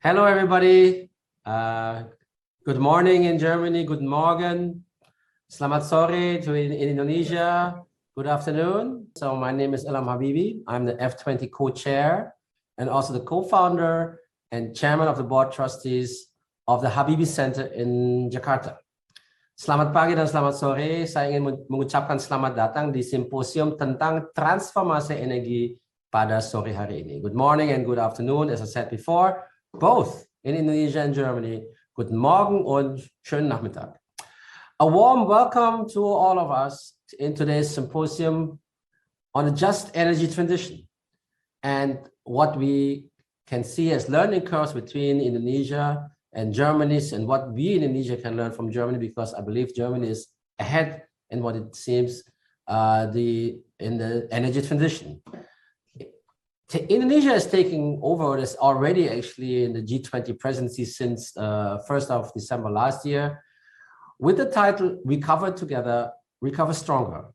Hello, everybody. Good morning in Germany. Good morgen. Selamat sore to in Indonesia. Good afternoon. So my name is Ilham Habibi. I'm the F20 co-chair and also the co-founder and chairman of the board trustees of the Habibie Center in Jakarta. Selamat pagi dan selamat sore. Saya ingin mengucapkan selamat datang di Symposium tentang transformasi energi pada sore hari ini. Good morning and good afternoon, as I said before, both in Indonesia and Germany. Guten Morgen und schönen Nachmittag. A warm welcome to all of us in today's symposium on a just energy transition and what we can see as learning curves between Indonesia and Germany, and what we in Indonesia can learn from Germany, because I believe Germany is ahead in what it seems in the energy transition. Indonesia is taking over this already actually in the G20 presidency since 1st of December last year, with the title Recover Together, Recover Stronger,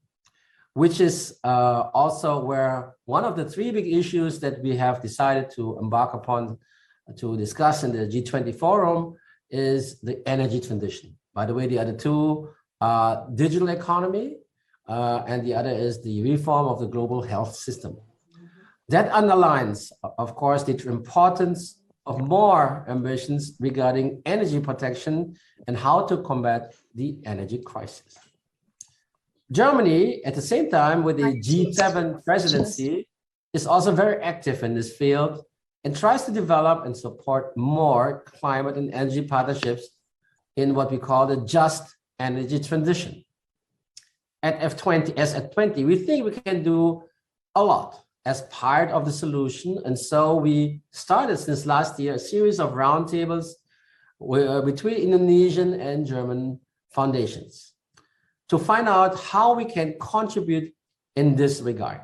which is also where one of the three big issues that we have decided to embark upon to discuss in the G20 forum is the energy transition. By the way, the other two are digital economy and the other is the reform of the global health system. That underlines, of course, the importance of more ambitions regarding energy protection and how to combat the energy crisis. Germany, at the same time, with the G7 presidency, is also very active in this field and tries to develop and support more climate and energy partnerships in what we call the just energy transition. At F20, we think we can do a lot as part of the solution. And so we started since last year a series of roundtables between Indonesian and German foundations to find out how we can contribute in this regard.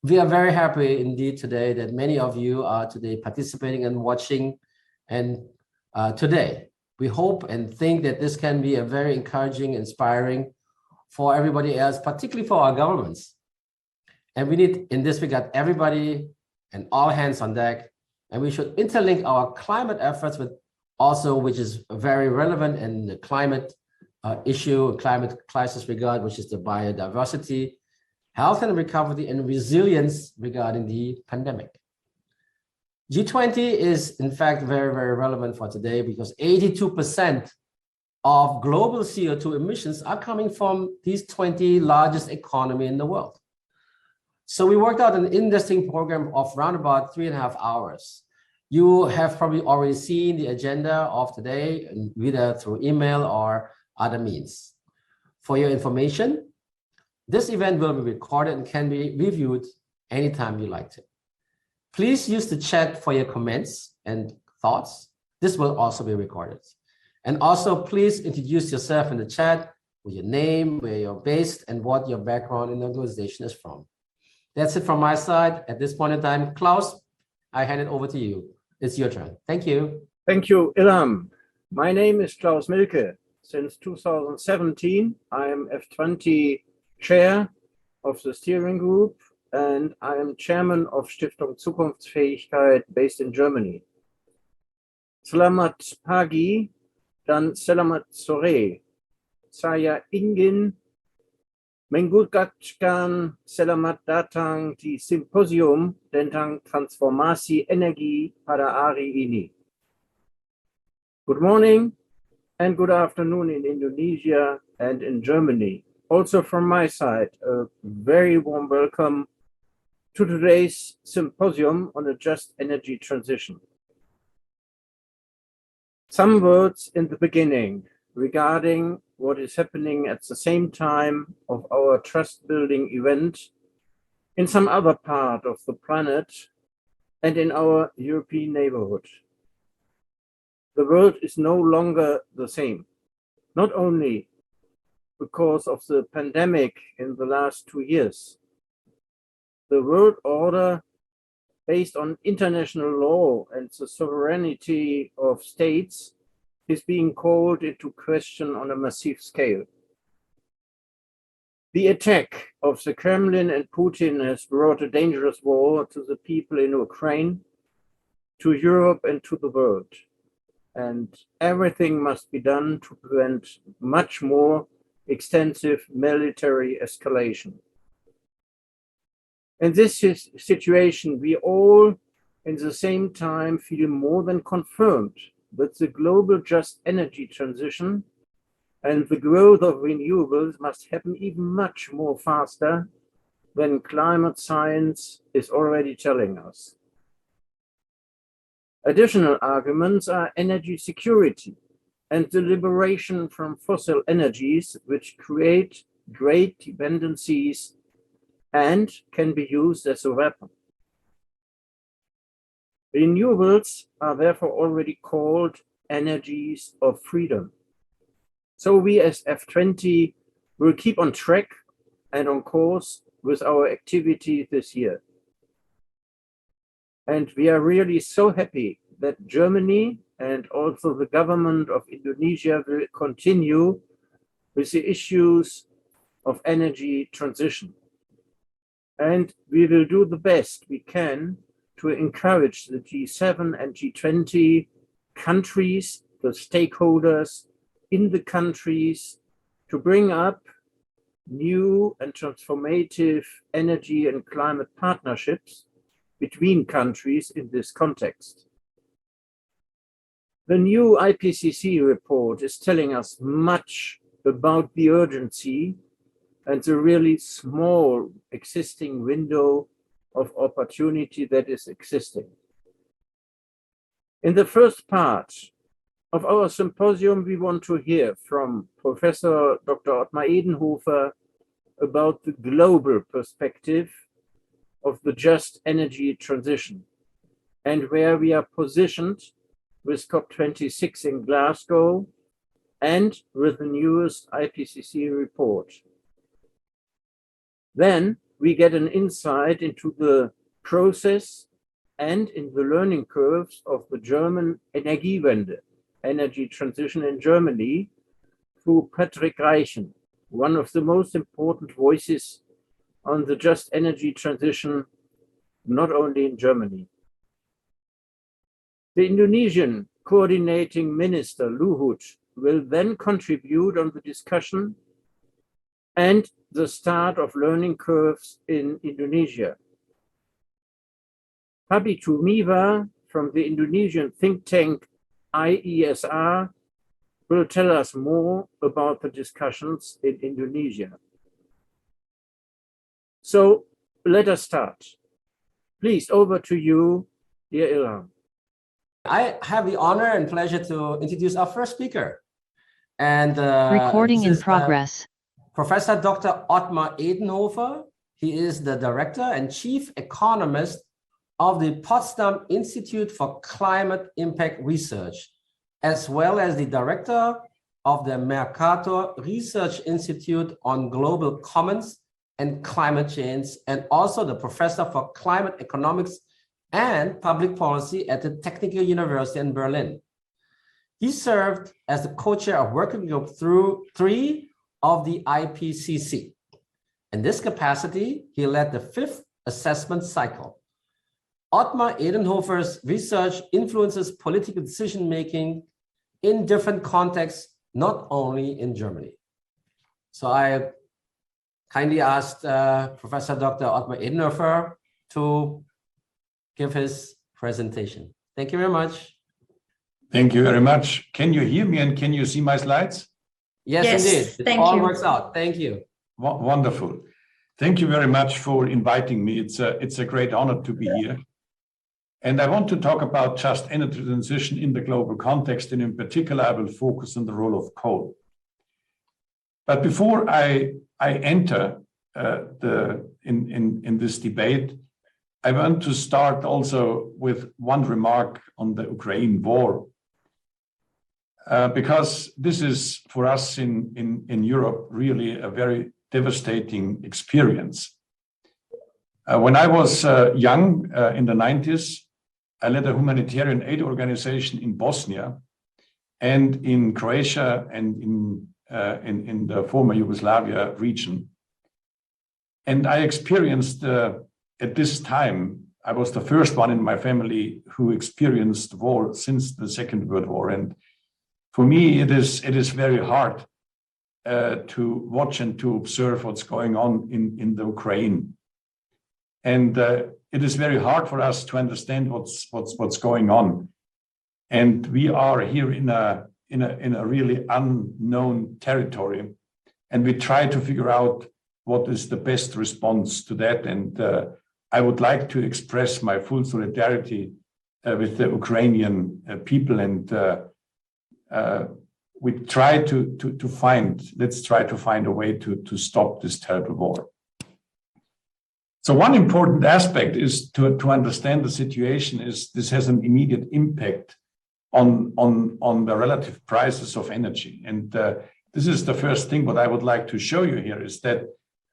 We are very happy indeed today that many of you are today participating and watching. And today, we hope and think that this can be a very encouraging, inspiring for everybody else, particularly for our governments. And we need, in this regard, everybody and all hands on deck. And we should interlink our climate efforts with also, which is very relevant in the climate issue, climate crisis regard, which is the biodiversity, health and recovery, and resilience regarding the pandemic. G20 is, in fact, very, very relevant for today because 82% of global CO2 emissions are coming from these 20 largest economies in the world. So we worked out an interesting program of around about 3.5 hours. You have probably already seen the agenda of today, either through email or other means. For your information, this event will be recorded and can be reviewed anytime you like to. Please use the chat for your comments and thoughts. This will also be recorded. And also, please introduce yourself in the chat with your name, where you're based, and what your background in the organization is from. That's it from my side. At this point in time, Klaus, I hand it over to you. It's your turn. Thank you. Thank you, Ilham. My name is Klaus Liebscher. Since 2017, I am F20 chair of the steering group, and I am chairman of Stiftung Zukunftsfähigkeit based in Germany. Selamat pagi dan selamat sore. Saya ingin mengucapkan selamat datang di Symposium tentang transformasi energi pada hari ini. Good morning and good afternoon in Indonesia and in Germany. Also from my side, a very warm welcome to today's symposium on a just energy transition. Some words in the beginning regarding what is happening at the same time of our trust-building event in some other part of the planet and in our European neighborhood. The world is no longer the same, not only because of the pandemic in the last 2 years. The world order based on international law and the sovereignty of states is being called into question on a massive scale. The attack of the Kremlin and Putin has brought a dangerous war to the people in Ukraine to Europe and to the world. And everything must be done to prevent much more extensive military escalation. In this situation, we all, in the same time, feel more than confirmed that the global just energy transition and the growth of renewables must happen even much more faster than climate science is already telling us. Additional arguments are energy security and the liberation from fossil energies, which create great dependencies and can be used as a weapon. Renewables are therefore already called energies of freedom. So we as F20 will keep on track and on course with our activity this year. And we are really so happy that Germany and also the government of Indonesia will continue with the issues of energy transition. And we will do the best we can to encourage the G7 and G20 countries, the stakeholders in the countries, to bring up new and transformative energy and climate partnerships between countries in this context. The new IPCC report is telling us much about the urgency and the really small existing window of opportunity that is existing. In the first part of our symposium, we want to hear from Professor Dr. Ottmar Edenhofer about the global perspective of the just energy transition and where we are positioned with COP26 in Glasgow and with the newest IPCC report. Then we get an insight into the process and in the learning curves of the German Energiewende, energy transition in Germany, through Patrick Reichen, one of the most important voices on the just energy transition, not only in Germany. The Indonesian coordinating minister, Luhut, will then contribute on the discussion and the start of learning curves in Indonesia. Pabi Tumiwa from the Indonesian think tank IESR will tell us more about the discussions in Indonesia. So let us start. Please, over to you, dear Ilham. I have the honor and pleasure to introduce our first speaker. And recording in progress. Professor Dr. Ottmar Edenhofer. He is the director and chief economist of the Potsdam Institute for Climate Impact Research, as well as the director of the Mercator Research Institute on Global Commons and Climate Change, and also the professor for climate economics and public policy at the Technical University in Berlin. He served as the co-chair of Working Group 3 of the IPCC. In this capacity, he led the 5th assessment cycle. Ottmar Edenhofer's research influences political decision-making in different contexts, not only in Germany. So I kindly asked Professor Dr. Ottmar Edenhofer to give his presentation. Thank you very much. Thank you very much. Can you hear me and can you see my slides? Yes, indeed. It all works out. Thank you. Wonderful. Thank you very much for inviting me. It's a great honor to be here. And I want to talk about just energy transition in the global context, and in particular, I will focus on the role of coal. But before I enter in this debate, I want to start also with one remark on the Ukraine war, because this is for us in Europe really a very devastating experience. When I was young in the 90s, I led a humanitarian aid organization in Bosnia and in Croatia and in the former Yugoslavia region. And I experienced at this time, I was the first one in my family who experienced war since the Second World War. And for me, it is very hard to watch and to observe what's going on in the Ukraine. And it is very hard for us to understand what's going on. And we are here in a really unknown territory. And we try to figure out what is the best response to that. And I would like to express my full solidarity with the Ukrainian people. And let's try to find a way to stop this terrible war. So one important aspect is to understand the situation is this has an immediate impact on the relative prices of energy. And this is the first thing what I would like to show you here is that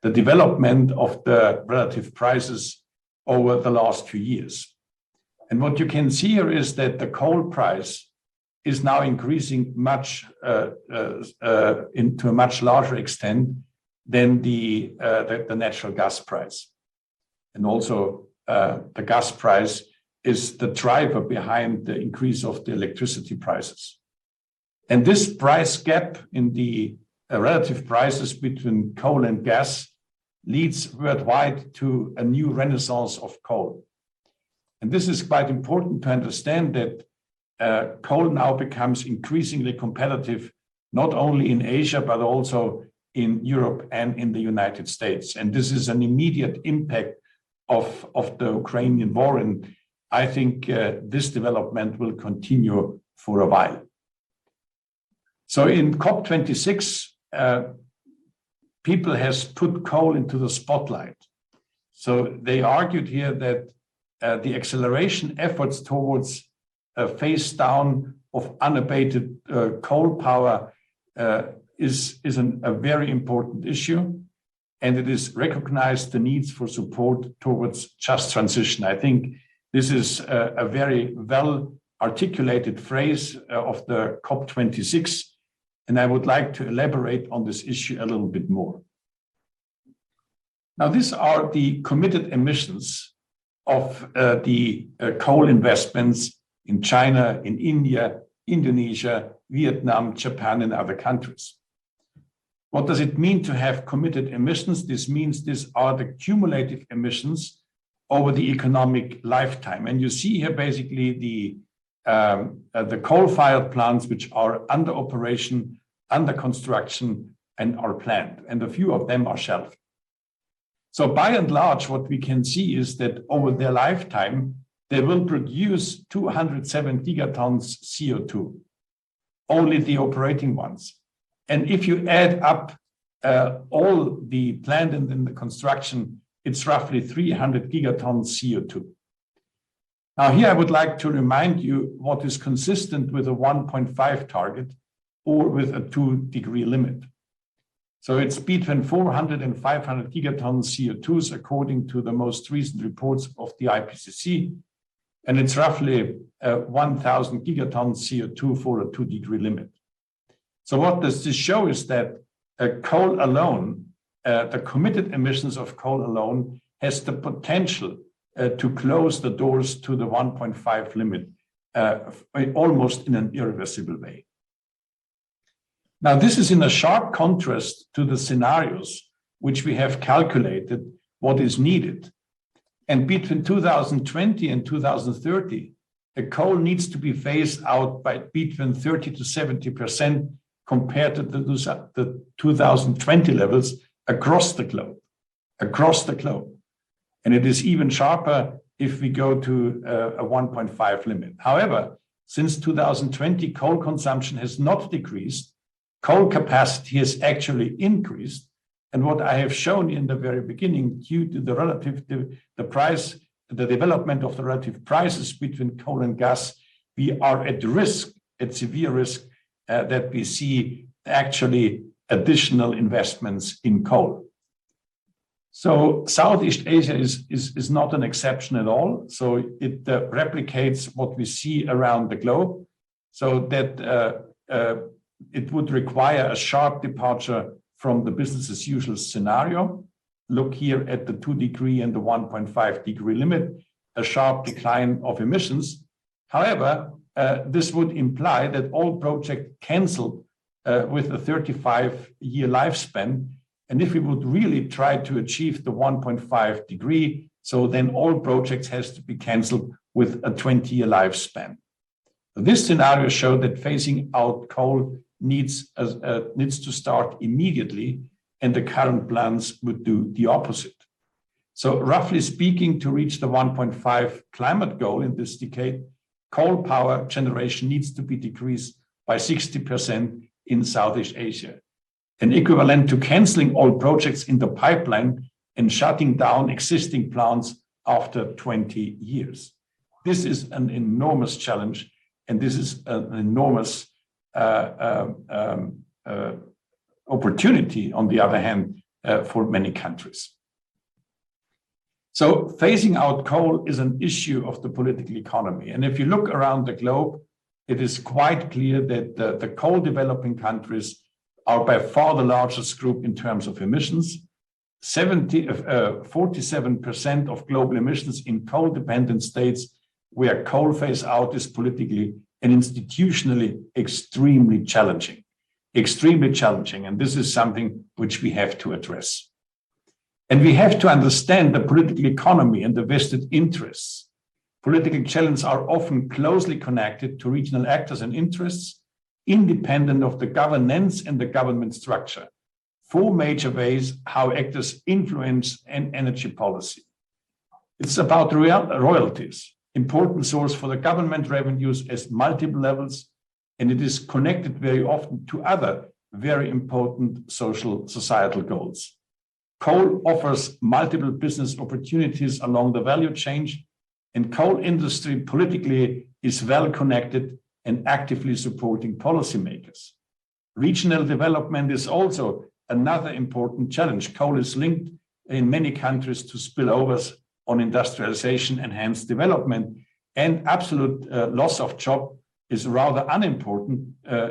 the development of the relative prices over the last few years. And what you can see here is that the coal price is now increasing much into a much larger extent than the natural gas price. And also the gas price is the driver behind the increase of the electricity prices. And this price gap in the relative prices between coal and gas leads worldwide to a new renaissance of coal. And this is quite important to understand that coal now becomes increasingly competitive, not only in Asia, but also in Europe and in the United States. And this is an immediate impact of the Ukrainian war. And I think this development will continue for a while. So in COP26, people has put coal into the spotlight. So they argued here that the acceleration efforts towards a phase down of unabated coal power is a very important issue. And it is recognized the needs for support towards just transition. I think this is a very well articulated phrase of the COP26. And I would like to elaborate on this issue a little bit more. Now, these are the committed emissions of the coal investments in China, in India, Indonesia, Vietnam, Japan, and other countries. What does it mean to have committed emissions? This means these are the cumulative emissions over the economic lifetime. And you see here basically the coal-fired plants which are under operation, under construction, and are planned. And a few of them are shelved. So by and large, what we can see is that over their lifetime, they will produce 207 gigatons CO2, only the operating ones. And if you add up all the planned and then the construction, it's roughly 300 gigatons CO2. Now here I would like to remind you what is consistent with a 1.5 target or with a 2-degree limit. So it's between 400 and 500 gigatons CO2s according to the most recent reports of the IPCC. And it's roughly 1,000 gigatons CO2 for a 2-degree limit. So what does this show is that coal alone, the committed emissions of coal alone has the potential to close the doors to the 1.5 limit almost in an irreversible way. Now, this is in a sharp contrast to the scenarios which we have calculated what is needed. And between 2020 and 2030, the coal needs to be phased out by between 30 to 70% compared to the 2020 levels across the globe. And it is even sharper if we go to a 1.5 limit. However, since 2020, coal consumption has not decreased. Coal capacity has actually increased. And what I have shown in the very beginning, due to the development of the relative prices between coal and gas, we are at risk, at severe risk, that we see actually additional investments in coal. So Southeast Asia is not an exception at all. So it replicates what we see around the globe. So that it would require a sharp departure from the business as usual scenario. Look here at the 2-degree and the 1.5-degree limit. a sharp decline of emissions. However, this would imply that all projects cancelled with a 35-year lifespan. And if we would really try to achieve the 1.5 degree, so then all projects has to be cancelled with a 20-year lifespan. This scenario showed that phasing out coal needs to start immediately, and the current plans would do the opposite. So roughly speaking, to reach the 1.5 climate goal in this decade, coal power generation needs to be decreased by 60% in Southeast Asia, and equivalent to cancelling all projects in the pipeline and shutting down existing plants after 20 years. This is an enormous challenge, and this is an enormous opportunity, on the other hand, for many countries. So phasing out coal is an issue of the political economy. And if you look around the globe, it is quite clear that the coal developing countries are by far the largest group in terms of emissions. 47% of global emissions in coal-dependent states, where coal phase out is politically and institutionally extremely challenging. And this is something which we have to address. And we have to understand the political economy and the vested interests. Political challenges are often closely connected to regional actors and interests, independent of the governance and the government structure. 4 major ways how actors influence an energy policy. It's about royalties, important source for the government revenues as multiple levels, and it is connected very often to other very important societal goals. Coal offers multiple business opportunities along the value chain, and coal industry politically is well connected and actively supporting policymakers. Regional development is also another important challenge. Coal is linked in many countries to spillovers on industrialization, enhanced development, and absolute loss of job is rather unimportant.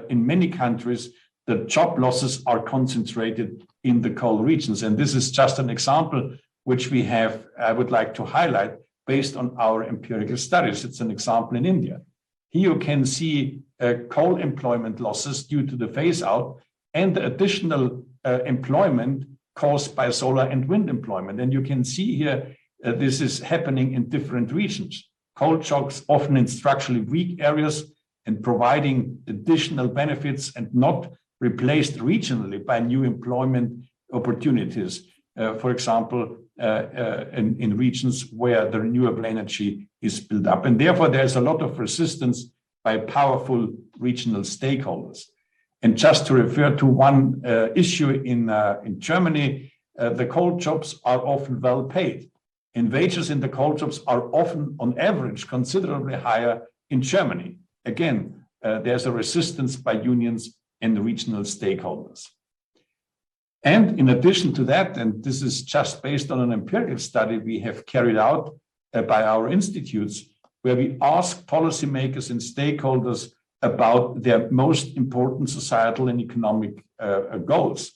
In many countries, the job losses are concentrated in the coal regions. And this is just an example which we have, I would like to highlight based on our empirical studies. It's an example in India. Here you can see coal employment losses due to the phase out and the additional employment caused by solar and wind employment. And you can see here, this is happening in different regions. Coal jobs often in structurally weak areas and providing additional benefits and not replaced regionally by new employment opportunities. For example, in regions where the renewable energy is built up. And therefore, there's a lot of resistance by powerful regional stakeholders. And just to refer to one issue in Germany, the coal jobs are often well paid. And wages in the coal jobs are often, on average, considerably higher in Germany. Again, there's a resistance by unions and regional stakeholders. And in addition to that, and this is just based on an empirical study we have carried out by our institutes, where we ask policymakers and stakeholders about their most important societal and economic goals.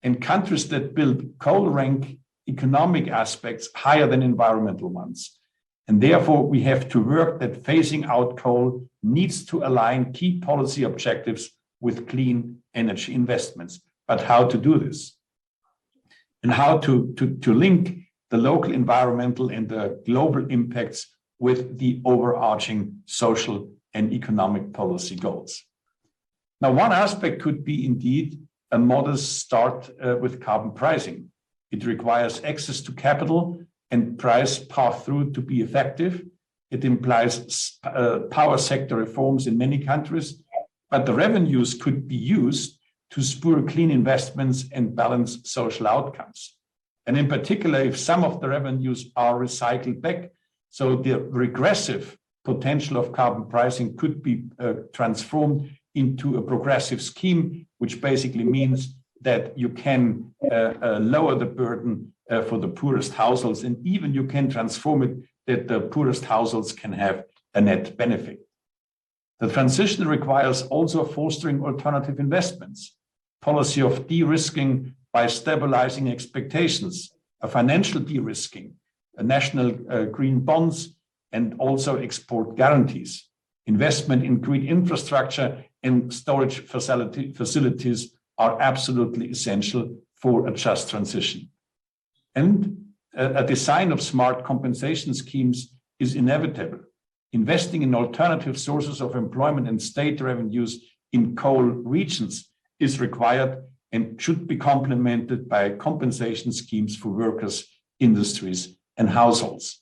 And countries that build coal rank economic aspects higher than environmental ones. And therefore, we have to work that phasing out coal needs to align key policy objectives with clean energy investments. But how to do this? And how to link the local environmental and the global impacts with the overarching social and economic policy goals. Now, one aspect could be indeed a modest start with carbon pricing. It requires access to capital and price pass-through to be effective. It implies power sector reforms in many countries, but the revenues could be used to spur clean investments and balance social outcomes. And in particular, if some of the revenues are recycled back, so the regressive potential of carbon pricing could be transformed into a progressive scheme, which basically means that you can lower the burden for the poorest households, and even you can transform it that the poorest households can have a net benefit. The transition requires also fostering alternative investments, policy of de-risking by stabilizing expectations, a financial de-risking, a national green bonds, and also export guarantees. Investment in green infrastructure and storage facilities are absolutely essential for a just transition. And a design of smart compensation schemes is inevitable. Investing in alternative sources of employment and state revenues in coal regions is required and should be complemented by compensation schemes for workers, industries, and households.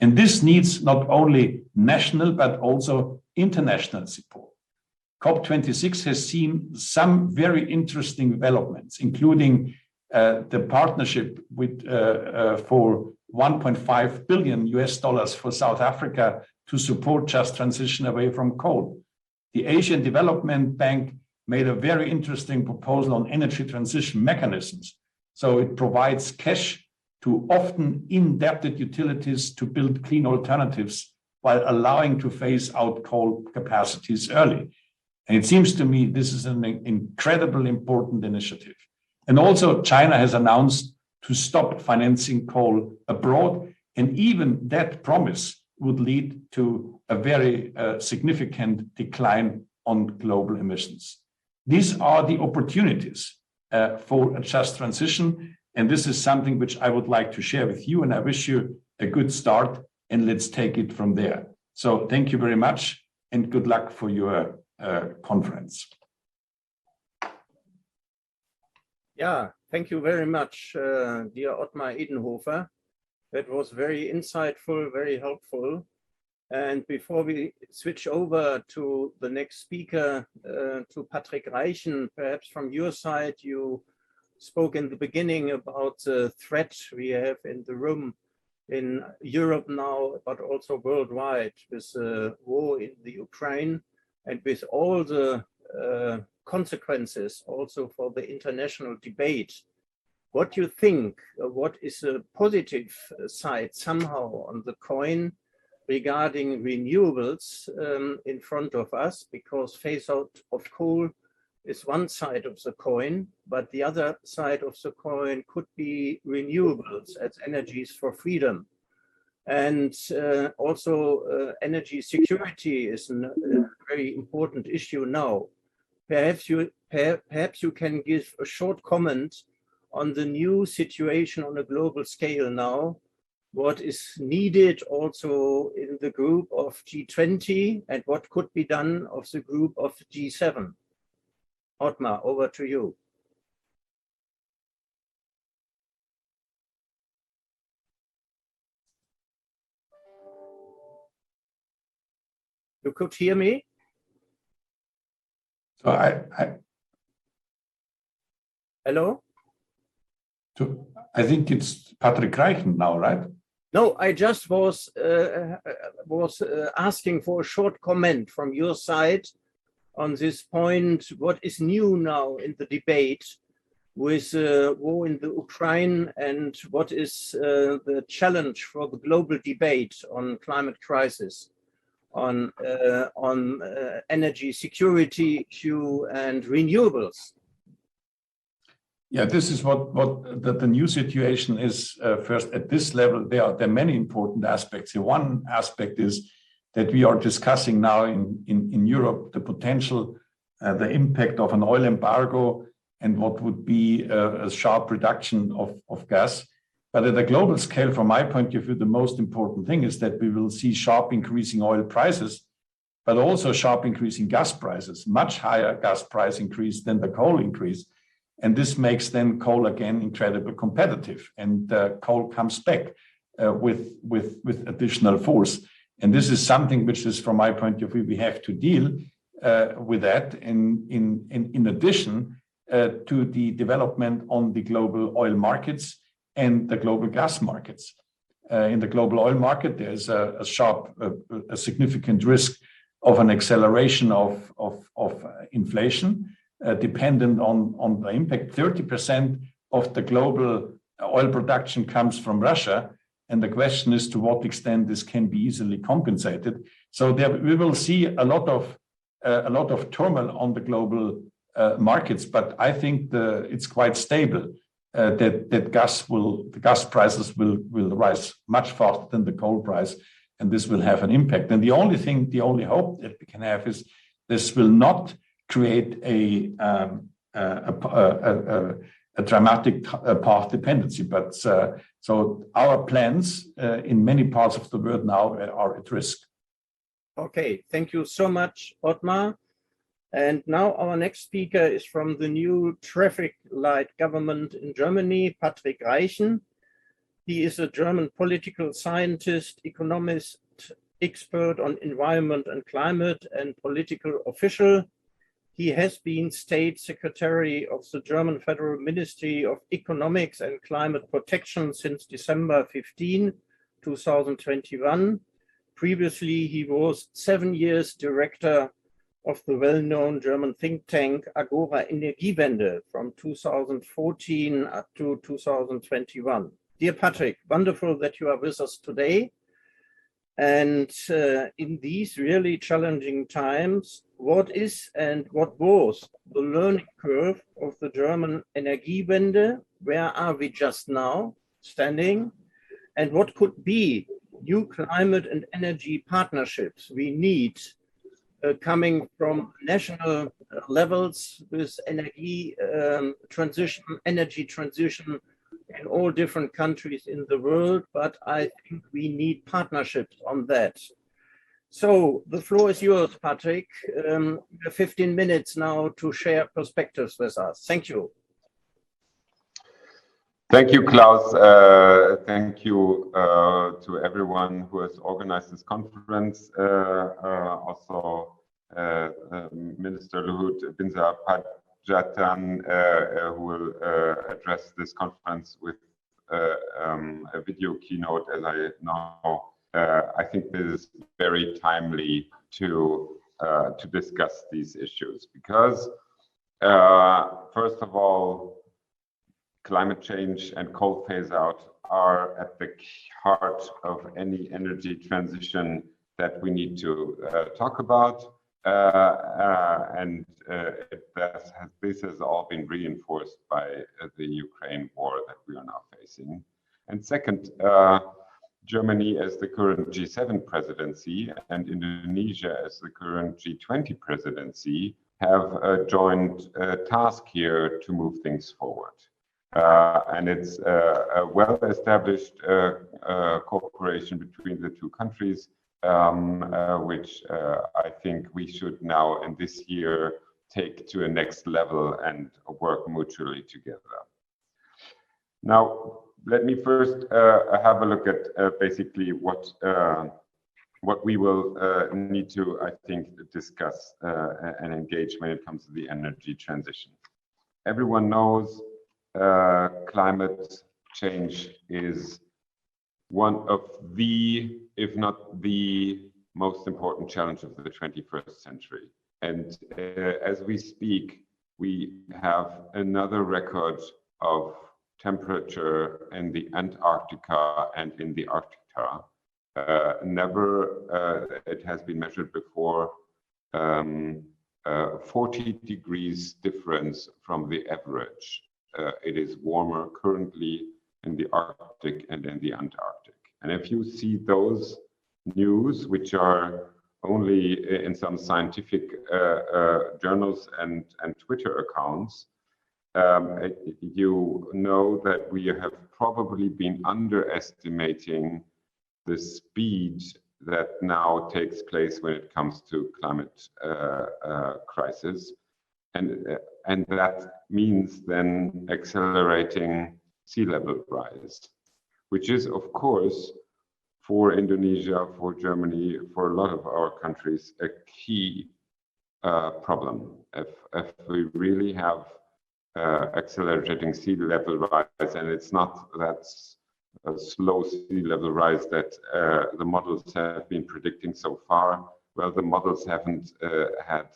And this needs not only national, but also international support. COP26 has seen some very interesting developments, including the partnership with for $1.5 billion for South Africa to support just transition away from coal. The Asian Development Bank made a very interesting proposal on energy transition mechanisms. So it provides cash to often indebted utilities to build clean alternatives while allowing to phase out coal capacities early. And it seems to me this is an incredibly important initiative. And also China has announced to stop financing coal abroad. And even that promise would lead to a very significant decline on global emissions. These are the opportunities for a just transition. And this is something which I would like to share with you. And I wish you a good start, and let's take it from there. So thank you very much and good luck for your conference. Yeah, thank you very much, dear Ottmar Edenhofer. That was very insightful, very helpful. And before we switch over to the next speaker, to Patrick Reichen, perhaps from your side, you spoke in the beginning about the threat we have in the room in Europe now, but also worldwide with the war in the Ukraine and with all the consequences also for the international debate. What do you think, what is a positive side somehow on the coin regarding renewables in front of us? Because phase out of coal is one side of the coin, but the other side of the coin could be renewables as energies for freedom. And also energy security is a very important issue now. Perhaps you can give a short comment on the new situation on a global scale now, what is needed also in the group of G20 and what could be done of the group of G7. Ottmar, over to you. You could hear me? So Hello? I think it's Patrick Reichen now, right? No, I just was asking for a short comment from your side on this point. What is new now in the debate with war in the Ukraine, and what is the challenge for the global debate on climate crisis, on energy security issue and renewables? Yeah, this is what the new situation is. First, at this level, there are many important aspects. The one aspect is that we are discussing now in Europe the potential, the impact of an oil embargo and what would be a sharp reduction of gas. But at a global scale, from my point of view, the most important thing is that we will see sharp increasing oil prices, but also sharp increasing gas prices, much higher gas price increase than the coal increase. And this makes then coal again incredibly competitive, and coal comes back with additional force. And this is something which is, from my point of view, we have to deal with that in addition to the development on the global oil markets and the global gas markets. In the global oil market, there's a significant risk of an acceleration of inflation. Dependent on the impact. 30% of the global oil production comes from Russia, and the question is to what extent this can be easily compensated. So there we will see a lot of turmoil on the global markets, but I think it's quite stable that the gas prices will rise much faster than the coal price, and this will have an impact. And the only hope that we can have is this will not create a dramatic path dependency. But so our plans in many parts of the world now are at risk. Okay, thank you so much, Ottmar. And now our next speaker is from the new traffic light government in Germany, Patrick Reichen. He is a German political scientist, economist, expert on environment and climate, and political official. He has been State Secretary of the German Federal Ministry of Economics and Climate Protection since December 15, 2021. Previously, he was 7 years director of the well-known German think tank Agora Energiewende from 2014 up to 2021. Dear Patrick, wonderful that you are with us today. And in these really challenging times, what is and what was the learning curve of the German Energiewende? Where are we just now standing? And what could be new climate and energy partnerships we need coming from national levels with energy transition in all different countries in the world, but I think we need partnerships on that. So the floor is yours, Patrick. You have 15 minutes now to share perspectives with us. Thank you. Thank you, Klaus. Thank you to everyone who has organized this conference. Also, Minister Luhut, Binsar, Panjaitan, who will address this conference with a video keynote, as I know. I think this is very timely to discuss these issues because, first of all, climate change and coal phase out are at the heart of any energy transition that we need to talk about. This has all been reinforced by the Ukraine war that we are now facing. And second, Germany as the current G7 presidency and Indonesia as the current G20 presidency have a joint task here to move things forward. And it's a well-established cooperation between the two countries, which I think we should now in this year take to a next level and work mutually together. Now, let me first have a look at basically what we will need to, I think, discuss and engage when it comes to the energy transition. Everyone knows climate change is one of the, if not the most important challenge of the 21st century. And as we speak, we have another record of temperature in the Antarctica and in the Arctica. Never, it has been measured before, 40 degrees difference from the average. It is warmer currently in the Arctic and in the Antarctic. And if you see those news, which are only in some scientific journals and Twitter accounts, you know that we have probably been underestimating the speed that now takes place when it comes to climate crisis. And that means then accelerating sea level rise, which is, of course, for Indonesia, for Germany, for a lot of our countries, a key problem. If we really have accelerating sea level rise, and it's not that a slow sea level rise that the models have been predicting so far. Well, the models haven't had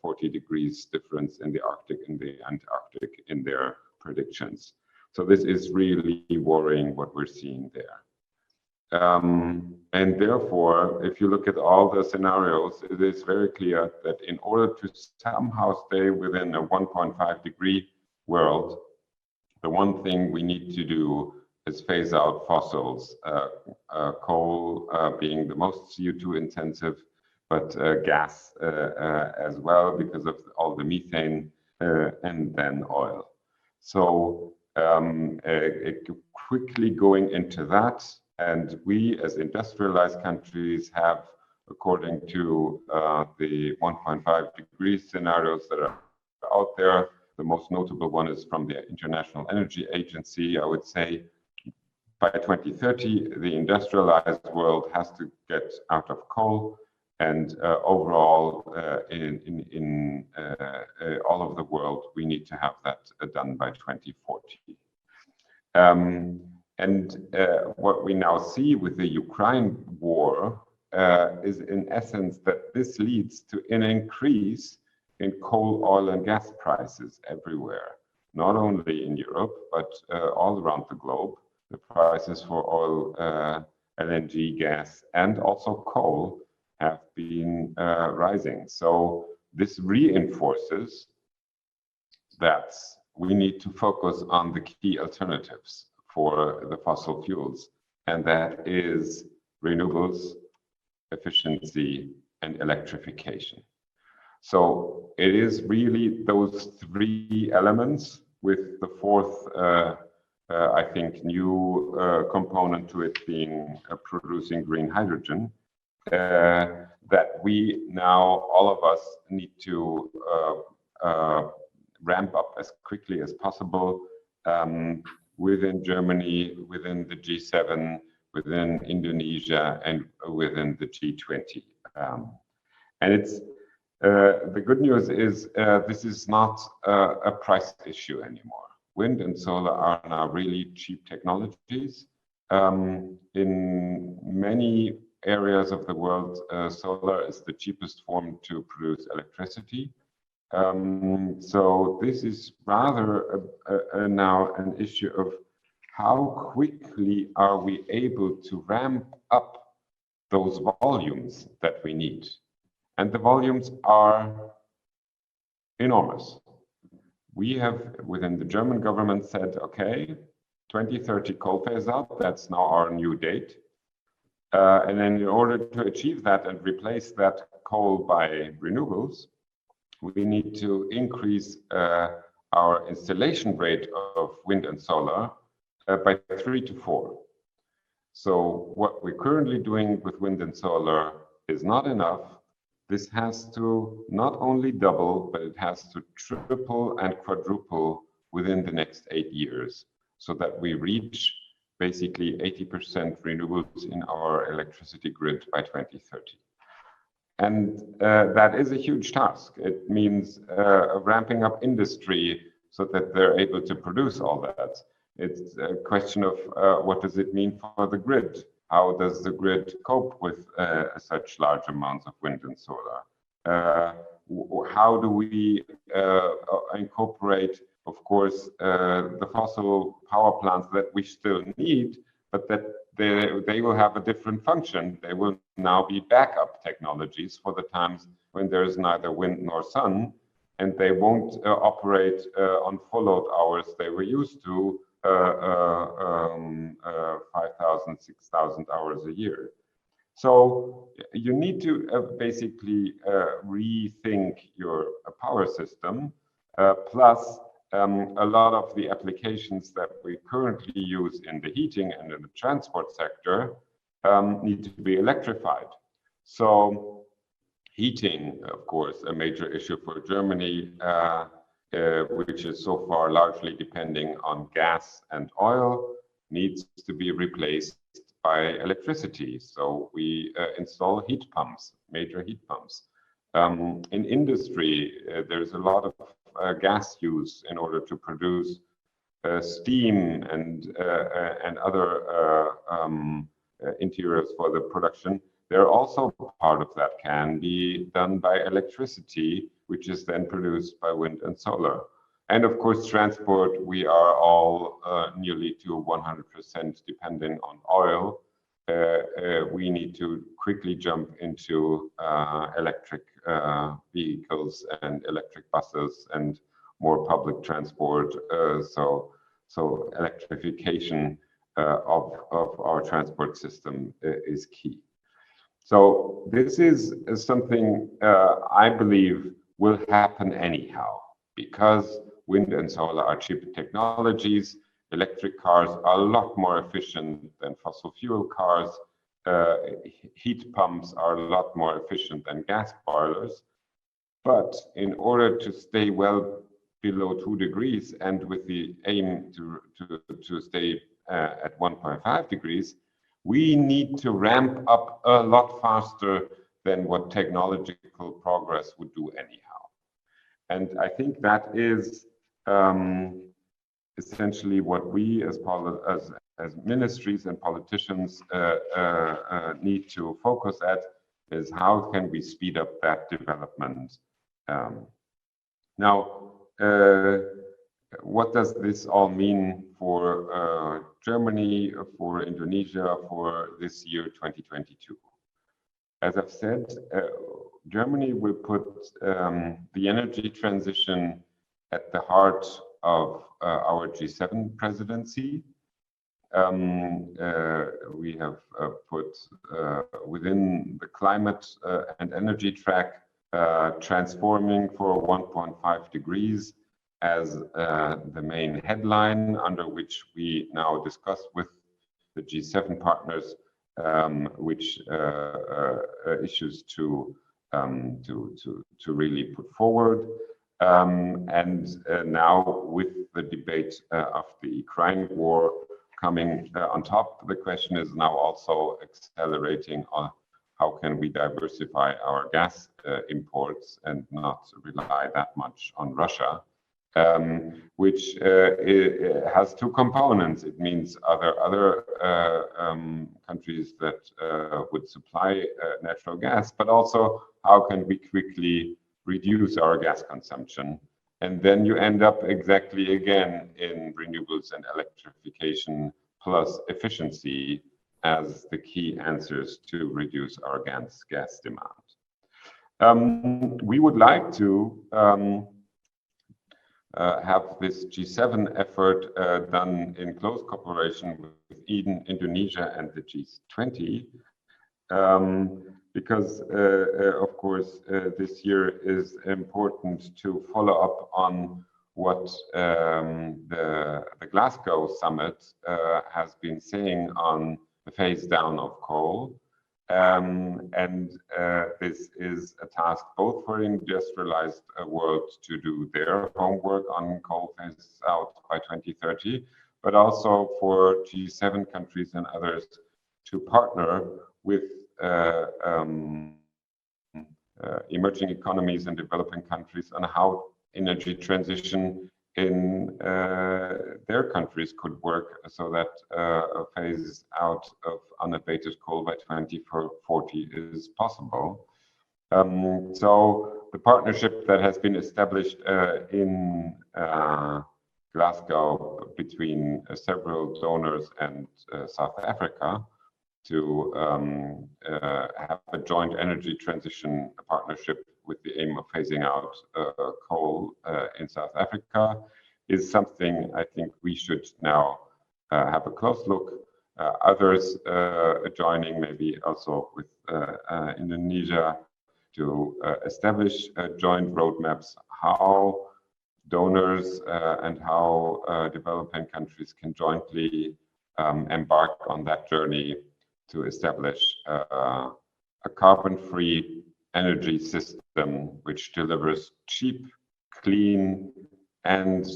40 degrees difference in the Arctic and the Antarctic in their predictions. So this is really worrying what we're seeing there. And therefore, if you look at all the scenarios, it is very clear that in order to somehow stay within a 1.5 degree world, the one thing we need to do is phase out fossils, coal being the most CO2 intensive, but gas as well because of all the methane, and then oil. So quickly going into that, and we as industrialized countries have, according to the 1.5 degree scenarios that are out there, the most notable one is from the International Energy Agency. I would say by 2030, the industrialized world has to get out of coal, and overall, in all of the world, we need to have that done by 2040. What we now see with the Ukraine war is in essence that this leads to an increase in coal, oil, and gas prices everywhere, not only in Europe, but all around the globe. The prices for oil, LNG, gas, and also coal have been rising. So this reinforces that we need to focus on the key alternatives for the fossil fuels, and that is renewables, efficiency, and electrification. So it is really those three elements, with the fourth, I think, new component to it being producing green hydrogen, that we now, all of us, need to ramp up as quickly as possible within Germany, within the G7, within Indonesia, and within the G20. And it's the good news is this is not a price issue anymore. Wind and solar are now really cheap technologies. In many areas of the world, solar is the cheapest form to produce electricity. So this is rather now an issue of how quickly are we able to ramp up those volumes that we need. And the volumes are enormous. We have, within the German government, said, okay, 2030 coal phase out, that's now our new date. And then in order to achieve that and replace that coal by renewables, we need to increase our installation rate of wind and solar by 3 to 4. So what we're currently doing with wind and solar is not enough. This has to not only double, but it has to triple and quadruple within the next 8 years, so that we reach basically 80% renewables in our electricity grid by 2030. And that is a huge task. It means ramping up industry so that they're able to produce all that. It's a question of what does it mean for the grid? How does the grid cope with such large amounts of wind and solar? How do we incorporate, of course, the fossil power plants that we still need, but that they will have a different function. They will now be backup technologies for the times when there is neither wind nor sun, and they won't operate on full load hours they were used to, 5,000, 6,000 hours a year. So you need to basically rethink your power system, plus a lot of the applications that we currently use in the heating and in the transport sector need to be electrified. So heating, of course, a major issue for Germany, which is so far largely depending on gas and oil, needs to be replaced by electricity. So we install heat pumps, major heat pumps. In industry, there's a lot of gas use in order to produce steam and other interiors for the production. They're also part of that can be done by electricity, which is then produced by wind and solar. And of course, transport, we are all nearly to 100% dependent on oil. We need to quickly jump into electric vehicles and electric buses and more public transport. So electrification of our transport system is key. So this is something I believe will happen anyhow, because wind and solar are cheap technologies. Electric cars are a lot more efficient than fossil fuel cars. Heat pumps are a lot more efficient than gas boilers. But in order to stay well below 2 degrees and with the aim to stay at 1.5 degrees, we need to ramp up a lot faster than what technological progress would do anyhow. And I think that is essentially what we as ministries and politicians need to focus at, is how can we speed up that development. Now, what does this all mean for Germany, for Indonesia, for this year 2022? As I've said, Germany will put the energy transition at the heart of our G7 presidency. We have put within the climate and energy track transforming for 1.5 degrees as the main headline, under which we now discuss with the G7 partners which issues to really put forward. And now with the debate of the Ukraine war coming on top, the question is now also accelerating on how can we diversify our gas imports and not rely that much on Russia, which has two components. It means other countries that would supply natural gas, but also how can we quickly reduce our gas consumption. And then you end up exactly again in renewables and electrification plus efficiency as the key answers to reduce our gas demand. We would like to have this G7 effort done in close cooperation with Indonesia and the G20, because of course this year is important to follow up on what the Glasgow summit has been saying on the phase down of coal. This is a task both for industrialized world to do their homework on coal phase out by 2030, but also for G7 countries and others to partner with emerging economies and developing countries on how energy transition in their countries could work, so that a phase out of unabated coal by 2040 is possible. So the partnership that has been established in Glasgow between several donors and South Africa to have a joint energy transition partnership with the aim of phasing out coal in South Africa is something I think we should now have a close look. Others joining, maybe also with Indonesia, to establish joint roadmaps how donors and how developing countries can jointly embark on that journey to establish a carbon-free energy system which delivers cheap, clean, and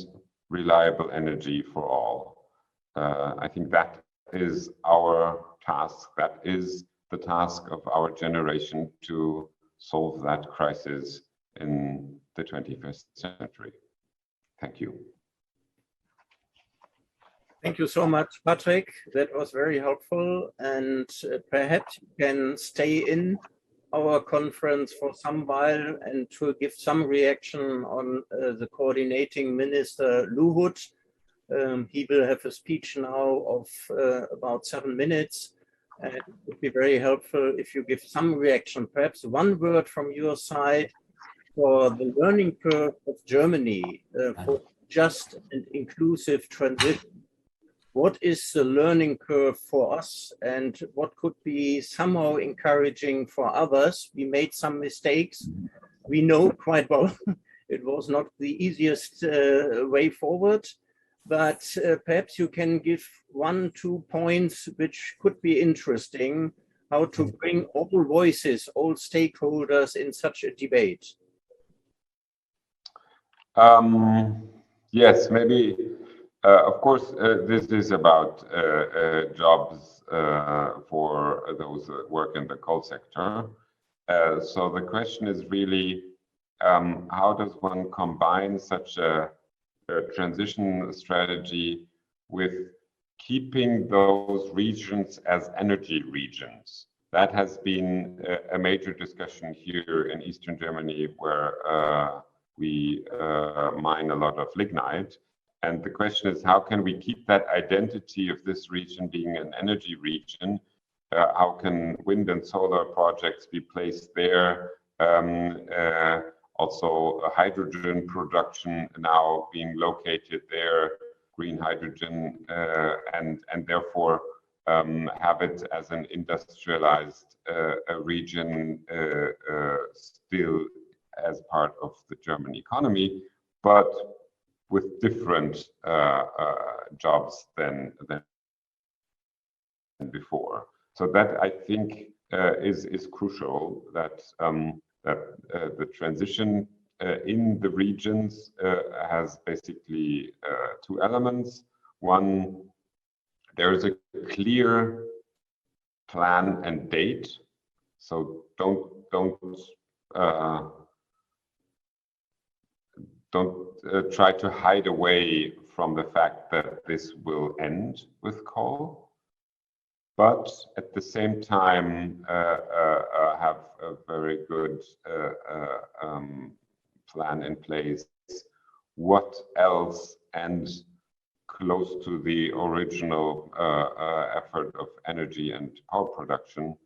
reliable energy for all. I think that is our task. That is the task of our generation to solve that crisis in the 21st century. Thank you. Thank you so much, Patrick. That was very helpful. And perhaps you can stay in our conference for some while and to give some reaction on the coordinating minister, Luhut. He will have a speech now of about 7 minutes. And it would be very helpful if you give some reaction, perhaps one word from your side for the learning curve of Germany for just and inclusive transition. what is the learning curve for us and what could be somehow encouraging for others? We made some mistakes. We know quite well it was not the easiest way forward, but perhaps you can give 1-2 points which could be interesting, how to bring all voices, all stakeholders in such a debate. Yes, maybe. Of course, this is about jobs for those that work in the coal sector. So the question is really, how does one combine such a transition strategy with keeping those regions as energy regions? That has been a major discussion here in Eastern Germany, where we mine a lot of lignite. And the question is, how can we keep that identity of this region being an energy region? How can wind and solar projects be placed there? Also, hydrogen production now being located there, green hydrogen, and therefore have it as an industrialized region still as part of the German economy, but with different jobs than before. So that, I think, is crucial, that the transition in the regions has basically 2 elements. One, there is a clear plan and date. So don't try to hide away from the fact that this will end with coal, but at the same time have a very good plan in place. What else, and close to the original effort of energy and power production,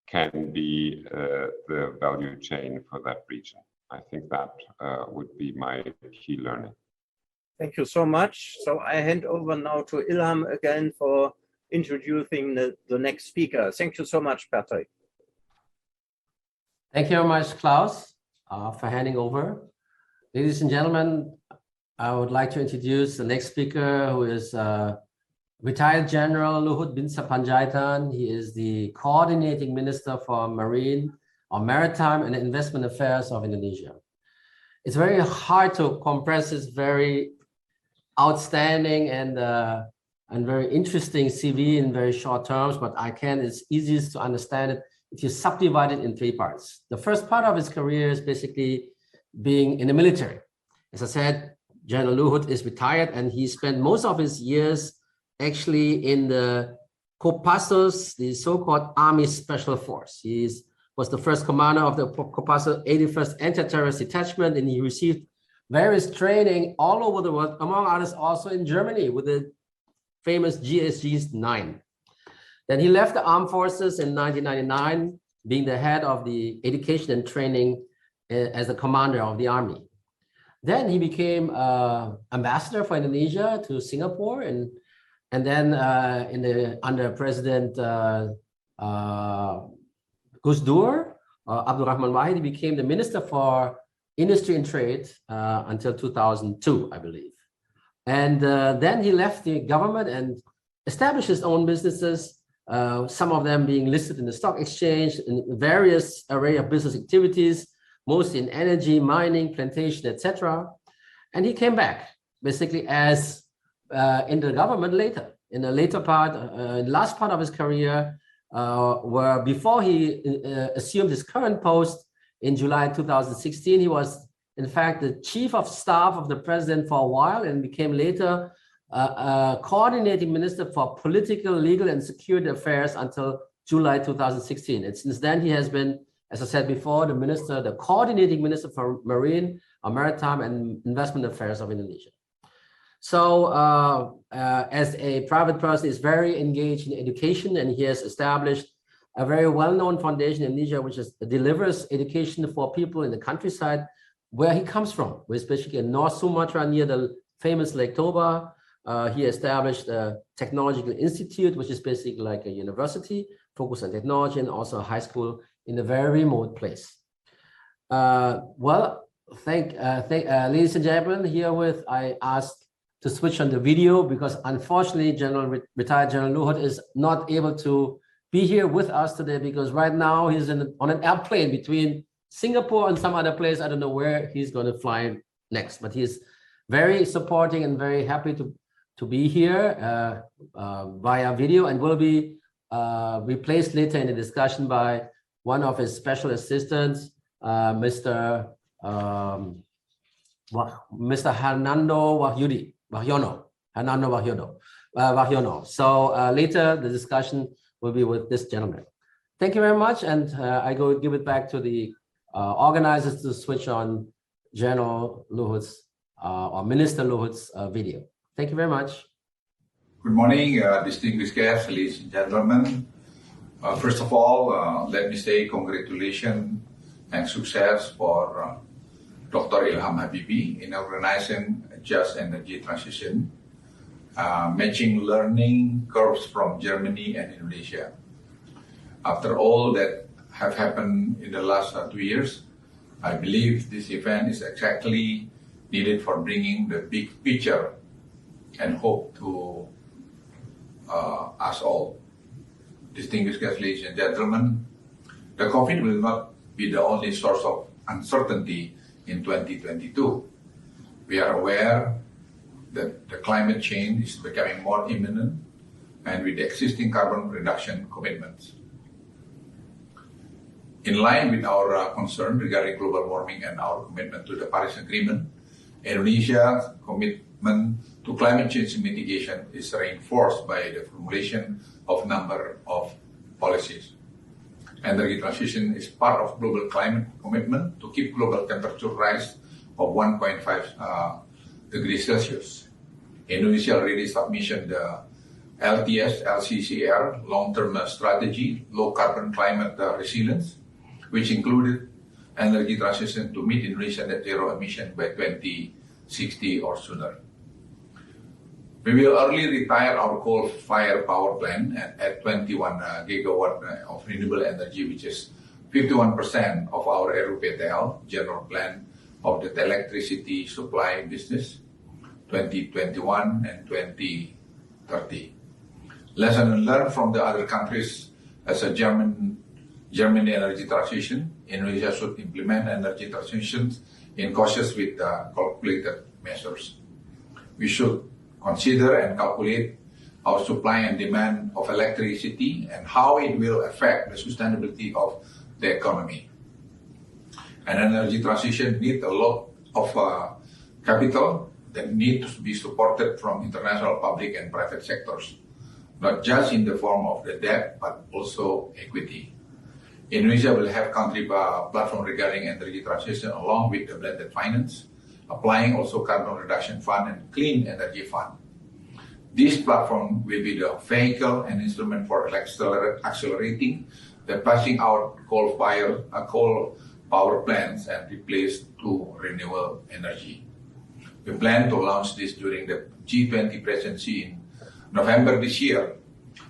can be the value chain for that region? I think that would be my key learning. Thank you so much. So I hand over now to Ilham again for introducing the next speaker. Thank you so much, Patrick. Thank you very much, Klaus, for handing over. Ladies and gentlemen, I would like to introduce the next speaker, who is retired General Luhut Binsar Panjaitan. He is the coordinating minister for marine or maritime and investment affairs of Indonesia. It's very hard to compress this very outstanding and very interesting CV in very short terms, but it's easiest to understand it if you subdivide it in 3 parts. The first part of his career is basically being in the military. As I said, General Luhut is retired, and he spent most of his years actually in the Kopassus, the so-called Army Special Force. He was the first commander of the Kopassus 81st Anti-Terrorist Detachment, and he received various training all over the world, among others also in Germany with the famous GSG-9. Then he left the armed forces in 1999, being the head of the education and training as the commander of the army. Then he became ambassador for Indonesia to Singapore, and then under President Gus Dur, Abdul Rahman Wahid, he became the Minister for Industry and Trade until 2002, I believe. And then he left the government and established his own businesses, some of them being listed in the stock exchange, in various array of business activities, mostly in energy, mining, plantation, etc. And he came back basically as in the government later, in the later part, last part of his career, where before he assumed his current post in July 2016, he was in fact the chief of staff of the president for a while, and became later coordinating minister for political, legal, and security affairs until July 2016. And since then, he has been, as I said before, the coordinating minister for marine, maritime, and investment affairs of Indonesia. So as a private person, he's very engaged in education, and he has established a very well-known foundation in Indonesia, which delivers education for people in the countryside where he comes from, which is basically in North Sumatra near the famous Lake Toba, He established a technological institute, which is basically like a university focused on technology, and also a high school in a very remote place. Well, ladies and gentlemen, herewith I asked to switch on the video because unfortunately retired General Luhut is not able to be here with us today because right now he's on an airplane between Singapore and some other place. I don't know where he's going to fly next, but he's very supporting and very happy to be here via video, and will be replaced later in the discussion by one of his special assistants, Mr. Hernando Wahyono. So later the discussion will be with this gentleman. Thank you very much, and I go give it back to the organizers to switch on General Luhut's or Minister Luhut's video. Thank you very much. Good morning, distinguished guests, ladies and gentlemen. First of all, let me say congratulations and success for Dr. Ilham Habibie in organizing just energy transition, matching learning curves from Germany and Indonesia. After all that have happened in the last 2 years, I believe this event is exactly needed for bringing the big picture and hope to us all. Distinguished guests, ladies and gentlemen, the COVID will not be the only source of uncertainty in 2022. We are aware that the climate change is becoming more imminent, and with the existing carbon reduction commitments. In line with our concern regarding global warming and our commitment to the Paris Agreement, Indonesia's commitment to climate change mitigation is reinforced by the formulation of a number of policies. Energy transition is part of global climate commitment to keep global temperature rise of 1.5 degrees Celsius. Indonesia already submitted the LTS LCCR long-term strategy, low carbon climate resilience, which included energy transition to meet Indonesia net zero emission by 2060 or sooner. We will early retire our coal-fired power plant and add 21 gigawatt of renewable energy, which is 51% of our RUPTL, general plan of the electricity supply business, 2021 and 2030. Lessons learned from the other countries as a German energy transition. Indonesia should implement energy transitions in cautious with calculated measures. We should consider and calculate our supply and demand of electricity and how it will affect the sustainability of the economy. An energy transition needs a lot of capital that needs to be supported from international public and private sectors, not just in the form of the debt, but also equity. Indonesia will have country platform regarding energy transition along with the blended finance, applying also carbon reduction fund and clean energy fund. This platform will be the vehicle and instrument for accelerating the passing out coal power plants and replace to renewable energy. We plan to launch this during the G20 presidency in November this year.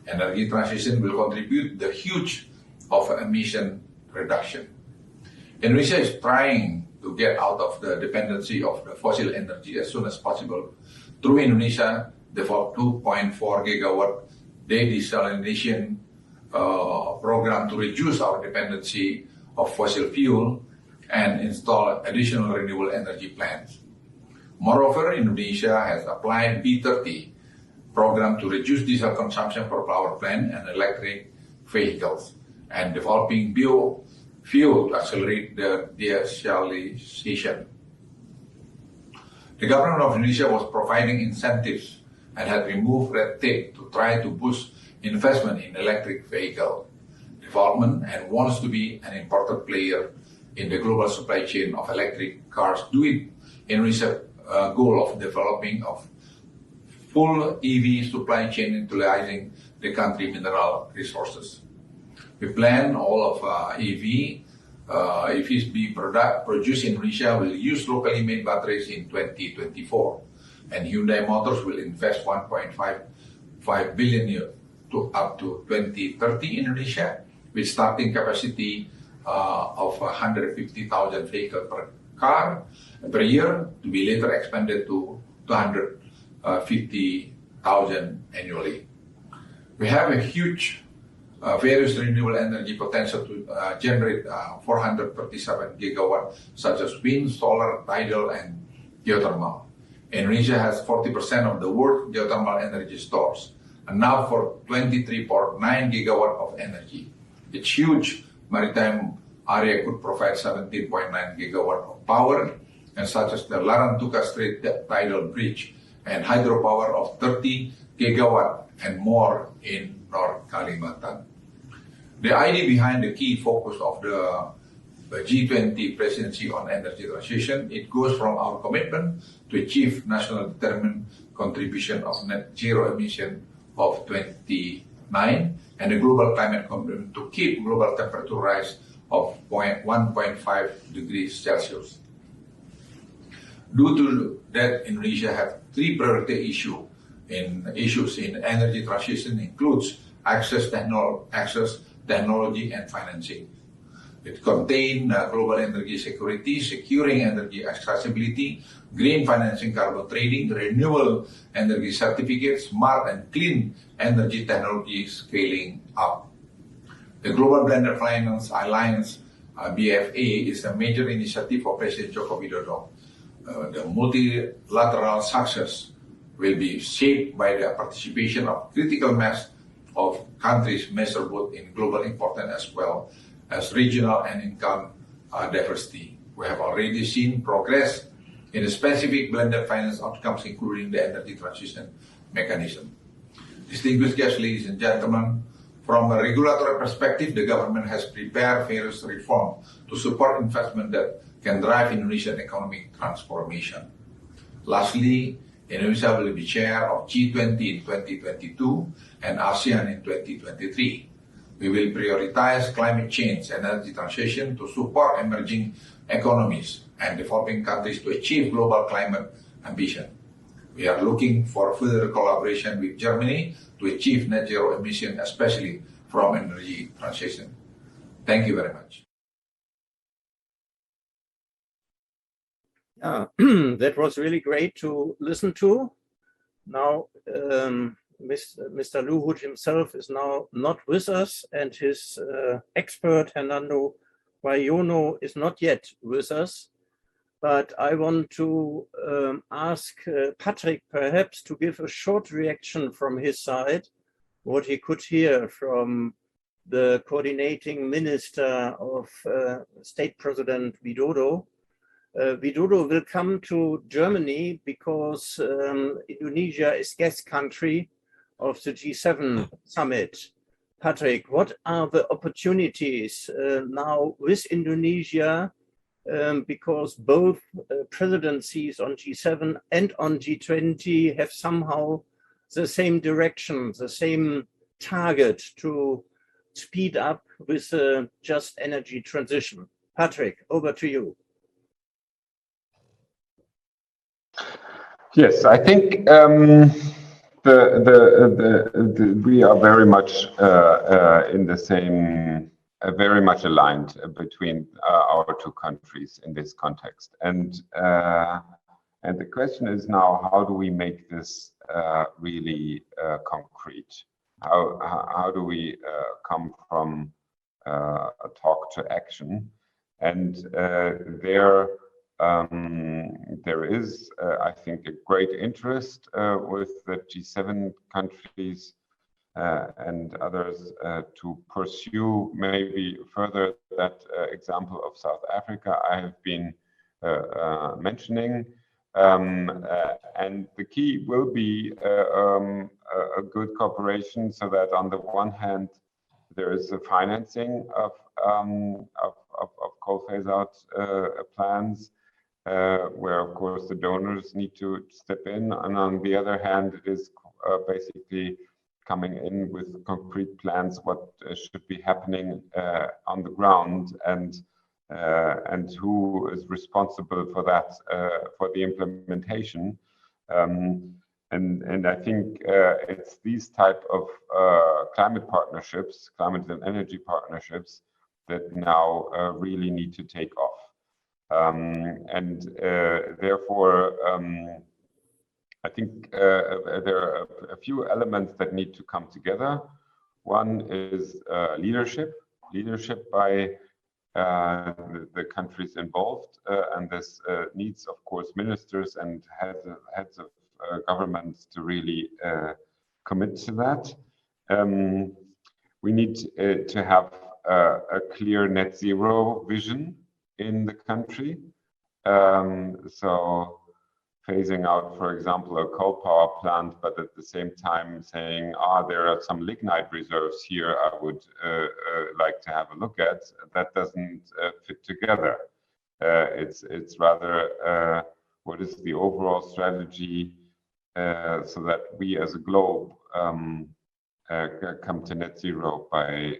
Energy transition will contribute the huge of emission reduction. Indonesia is trying to get out of the dependency of the fossil energy as soon as possible. Through Indonesia, develop 2.4 gigawatt day desalination program to reduce our dependency of fossil fuel and install additional renewable energy plants. Moreover, Indonesia has applied B30 program to reduce diesel consumption for power plant and electric vehicles, and developing biofuel to accelerate the desalination. The government of Indonesia was providing incentives and had removed red tape to try to boost investment in electric vehicle development and wants to be an important player in the global supply chain of electric cars, doing Indonesia's goal of developing of full EV supply chain utilizing the country mineral resources. We plan all of EVs be produced in Indonesia will use locally made batteries in 2024. and Hyundai Motors will invest 1.55 billion to up to 2030 in Indonesia, with starting capacity of 150,000 vehicles per year, to be later expanded to 250,000 annually. We have a huge various renewable energy potential to generate 437 gigawatts, such as wind, solar, tidal, and geothermal. Indonesia has 40% of the world's geothermal energy stores, and now for 23.9 gigawatts of energy. Its huge maritime area could provide 17.9 gigawatts of power, and such as the Larantuka Strait tidal bridge and hydropower of 30 gigawatt and more in North Kalimantan. The idea behind the key focus of the G20 presidency on energy transition, it goes from our commitment to achieve national determined contribution of net zero emission of 29 and the global climate commitment to keep global temperature rise of 1.5 degrees Celsius. Due to that, Indonesia have three priority issues in energy transition, includes access, technology, and financing. It contains global energy security, securing energy accessibility, green financing, carbon trading, renewable energy certificates, smart and clean energy technology scaling up. The Global Blended Finance Alliance, BFA, is a major initiative for President Joko Widodo. The multilateral success will be shaped by the participation of critical mass of countries measured both in global importance as well as regional and income diversity. We have already seen progress in the specific blended finance outcomes, including the energy transition mechanism. Distinguished guests, ladies and gentlemen, from a regulatory perspective, the government has prepared various reforms to support investment that can drive Indonesian economic transformation. Lastly, Indonesia will be chair of G20 in 2022 and ASEAN in 2023. We will prioritize climate change and energy transition to support emerging economies and developing countries to achieve global climate ambition. We are looking for further collaboration with Germany to achieve net zero emission, especially from energy transition. Thank you very much. That was really great to listen to. Now, Mr. Luhut himself is now not with us, and his expert, Hernando Bayona, is not yet with us. But I want to ask Patrick perhaps to give a short reaction from his side, what he could hear from the coordinating minister of State President Widodo. Widodo will come to Germany because Indonesia is guest country of the G7 summit. Patrick, what are the opportunities now with Indonesia, because both presidencies on G7 and on G20 have somehow the same direction, the same target to speed up with just energy transition? Patrick, over to you. Yes, I think we are very much in the same, very much aligned between our two countries in this context. And the question is now, how do we make this really concrete? How do we come from talk to action? And there is, I think, a great interest with the G7 countries and others to pursue maybe further that example of South Africa I have been mentioning. And the key will be a good cooperation, so that on the one hand, there is a financing of coal phase-out plans, where of course the donors need to step in, and on the other hand, it is basically coming in with concrete plans what should be happening on the ground, and who is responsible for that, for the implementation. And I think it's these type of climate partnerships, climate and energy partnerships, that now really need to take off. Therefore, I think there are a few elements that need to come together. One is leadership by the countries involved, and this needs, of course, ministers and heads of governments to really commit to that. We need to have a clear net zero vision in the country. So phasing out, for example, a coal power plant, but at the same time saying, there are some lignite reserves here I would like to have a look at. That doesn't fit together. It's rather what is the overall strategy so that we as a globe come to net zero by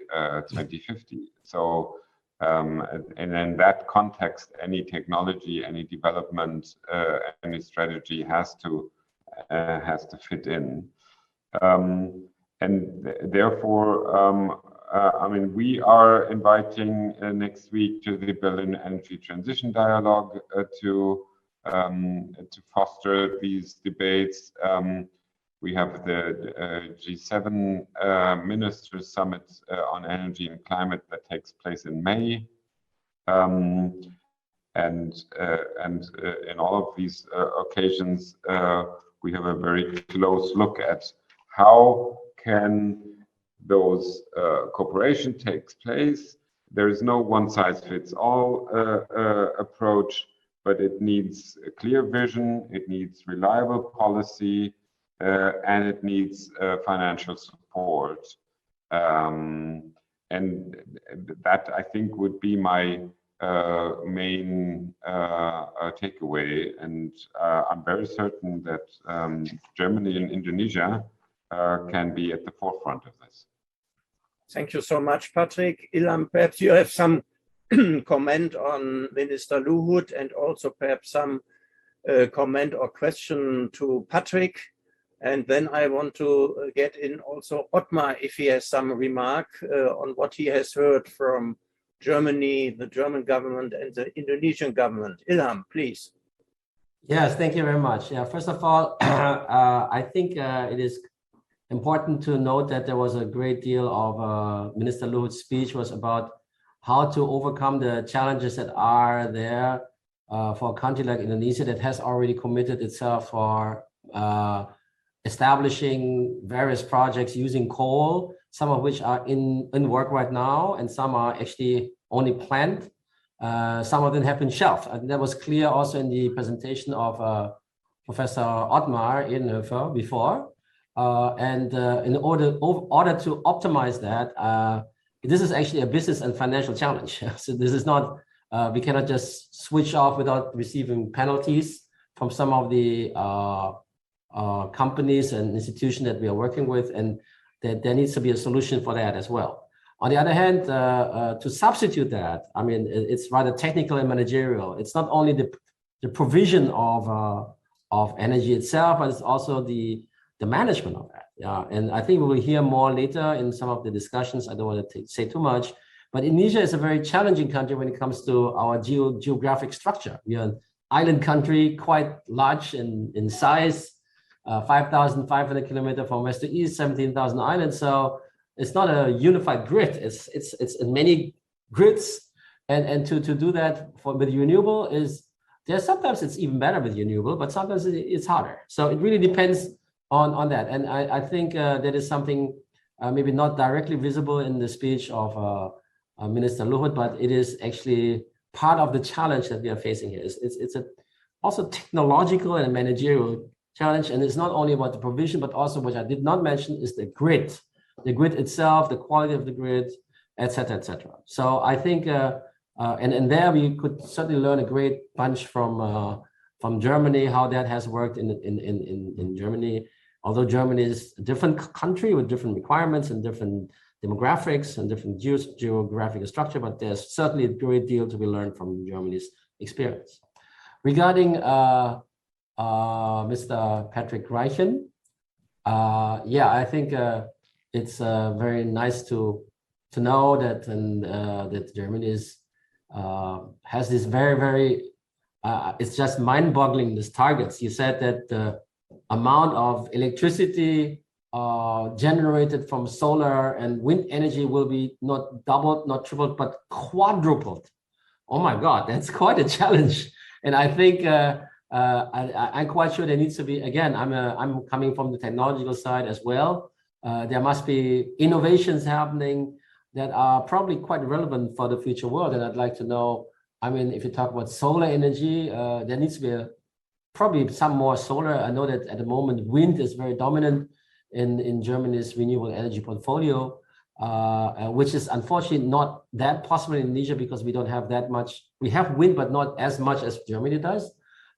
2050. So, and in that context, any technology, any development, any strategy has to fit in. And therefore, I mean, we are inviting next week to the Berlin Energy Transition Dialogue to foster these debates. We have the G7 Ministers Summit on Energy and Climate that takes place in May. And in all of these occasions, we have a very close look at how can those cooperation takes place. There is no one-size-fits-all approach, but it needs a clear vision, it needs reliable policy, and it needs financial support. And that, I think, would be my main takeaway. And I'm very certain that Germany and Indonesia can be at the forefront of this. Thank you so much, Patrick. Ilham, perhaps you have some comment on Minister Luhut, and also perhaps some comment or question to Patrick. And then I want to get in also Ottmar, if he has some remark on what he has heard from Germany, the German government, and the Indonesian government. Ilham, please. Yes, thank you very much. Yeah, first of all, I think it is important to note that there was a great deal of Minister Luhut's speech was about how to overcome the challenges that are there for a country like Indonesia that has already committed itself for establishing various projects using coal, some of which are in work right now, and some are actually only planned. Some of them have been shelved. And that was clear also in the presentation of Professor Ottmar Edenhofer before. In order to optimize that, this is actually a business and financial challenge. So this is not, we cannot just switch off without receiving penalties from some of the companies and institutions that we are working with, and that there needs to be a solution for that as well. On the other hand, to substitute that, I mean, it's rather technical and managerial. It's not only the provision of energy itself, but it's also the management of that. Yeah, and I think we will hear more later in some of the discussions. I don't want to say too much, but Indonesia is a very challenging country when it comes to our geographic structure. We are an island country, quite large in size, 5,500 kilometers from west to east, 17,000 islands. So it's not a unified grid. It's in many grids, and to do that with renewable is sometimes it's even better with renewable, but sometimes it's harder. So it really depends on that. And I think that is something maybe not directly visible in the speech of Minister Luhut, but it is actually part of the challenge that we are facing here. It's also technological and managerial challenge, and it's not only about the provision, but also, which I did not mention, is the grid itself, the quality of the grid, etc., etc. So I think, and there we could certainly learn a great bunch from Germany, how that has worked in Germany. Although Germany is a different country with different requirements and different demographics and different geographic structure, but there's certainly a great deal to be learned from Germany's experience. Regarding Mr. Patrick Reichen. Yeah, I think it's very nice to know that that Germany is has this very it's just mind-boggling, these targets. You said that the amount of electricity generated from solar and wind energy will be not doubled, not tripled, but quadrupled. Oh my God, that's quite a challenge. And I think I'm quite sure there needs to be, again, I'm coming from the technological side as well. There must be innovations happening that are probably quite relevant for the future world. And I'd like to know, I mean, if you talk about solar energy, there needs to be probably some more solar. I know that at the moment, wind is very dominant in Germany's renewable energy portfolio, which is unfortunately not that possible in Indonesia because we don't have that much. We have wind, but not as much as Germany does.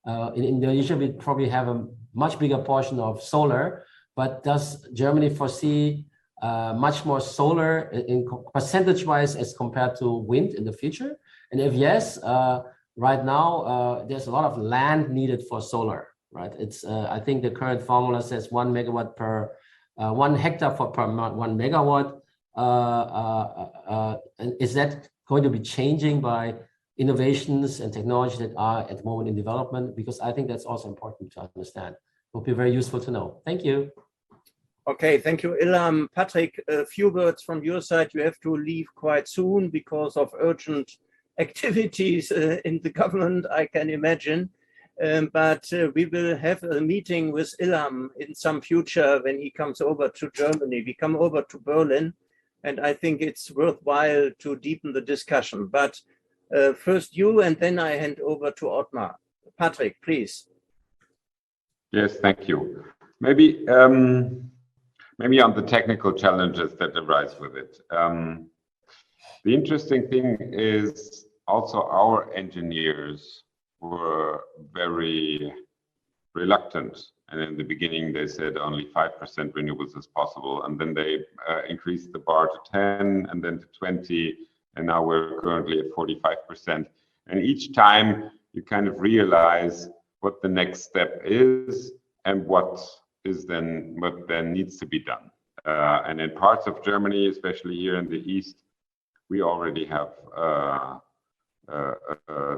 In Indonesia, we probably have a much bigger portion of solar, but does Germany foresee much more solar in percentage-wise as compared to wind in the future? And if yes, right now, there's a lot of land needed for solar, right? It's I think the current formula says 1 megawatt per 1 hectare per 1 megawatt. And is that going to be changing by innovations and technologies that are at the moment in development? Because I think that's also important to understand. It will be very useful to know. Thank you. Okay, thank you, Ilham. Patrick, a few words from your side. You have to leave quite soon because of urgent activities in the government, I can imagine. But we will have a meeting with Ilham in some future when he comes over to Germany. We come over to Berlin, and I think it's worthwhile to deepen the discussion. But first you, and then I hand over to Ottmar. Patrick, please. Yes, thank you. Maybe on the technical challenges that arise with it. The interesting thing is also our engineers were very reluctant. And in the beginning, they said only 5% renewables is possible. And then they increased the bar to 10 and then to 20. And now we're currently at 45%. And each time you kind of realize what the next step is and what then needs to be done. And in parts of Germany, especially here in the east, we already have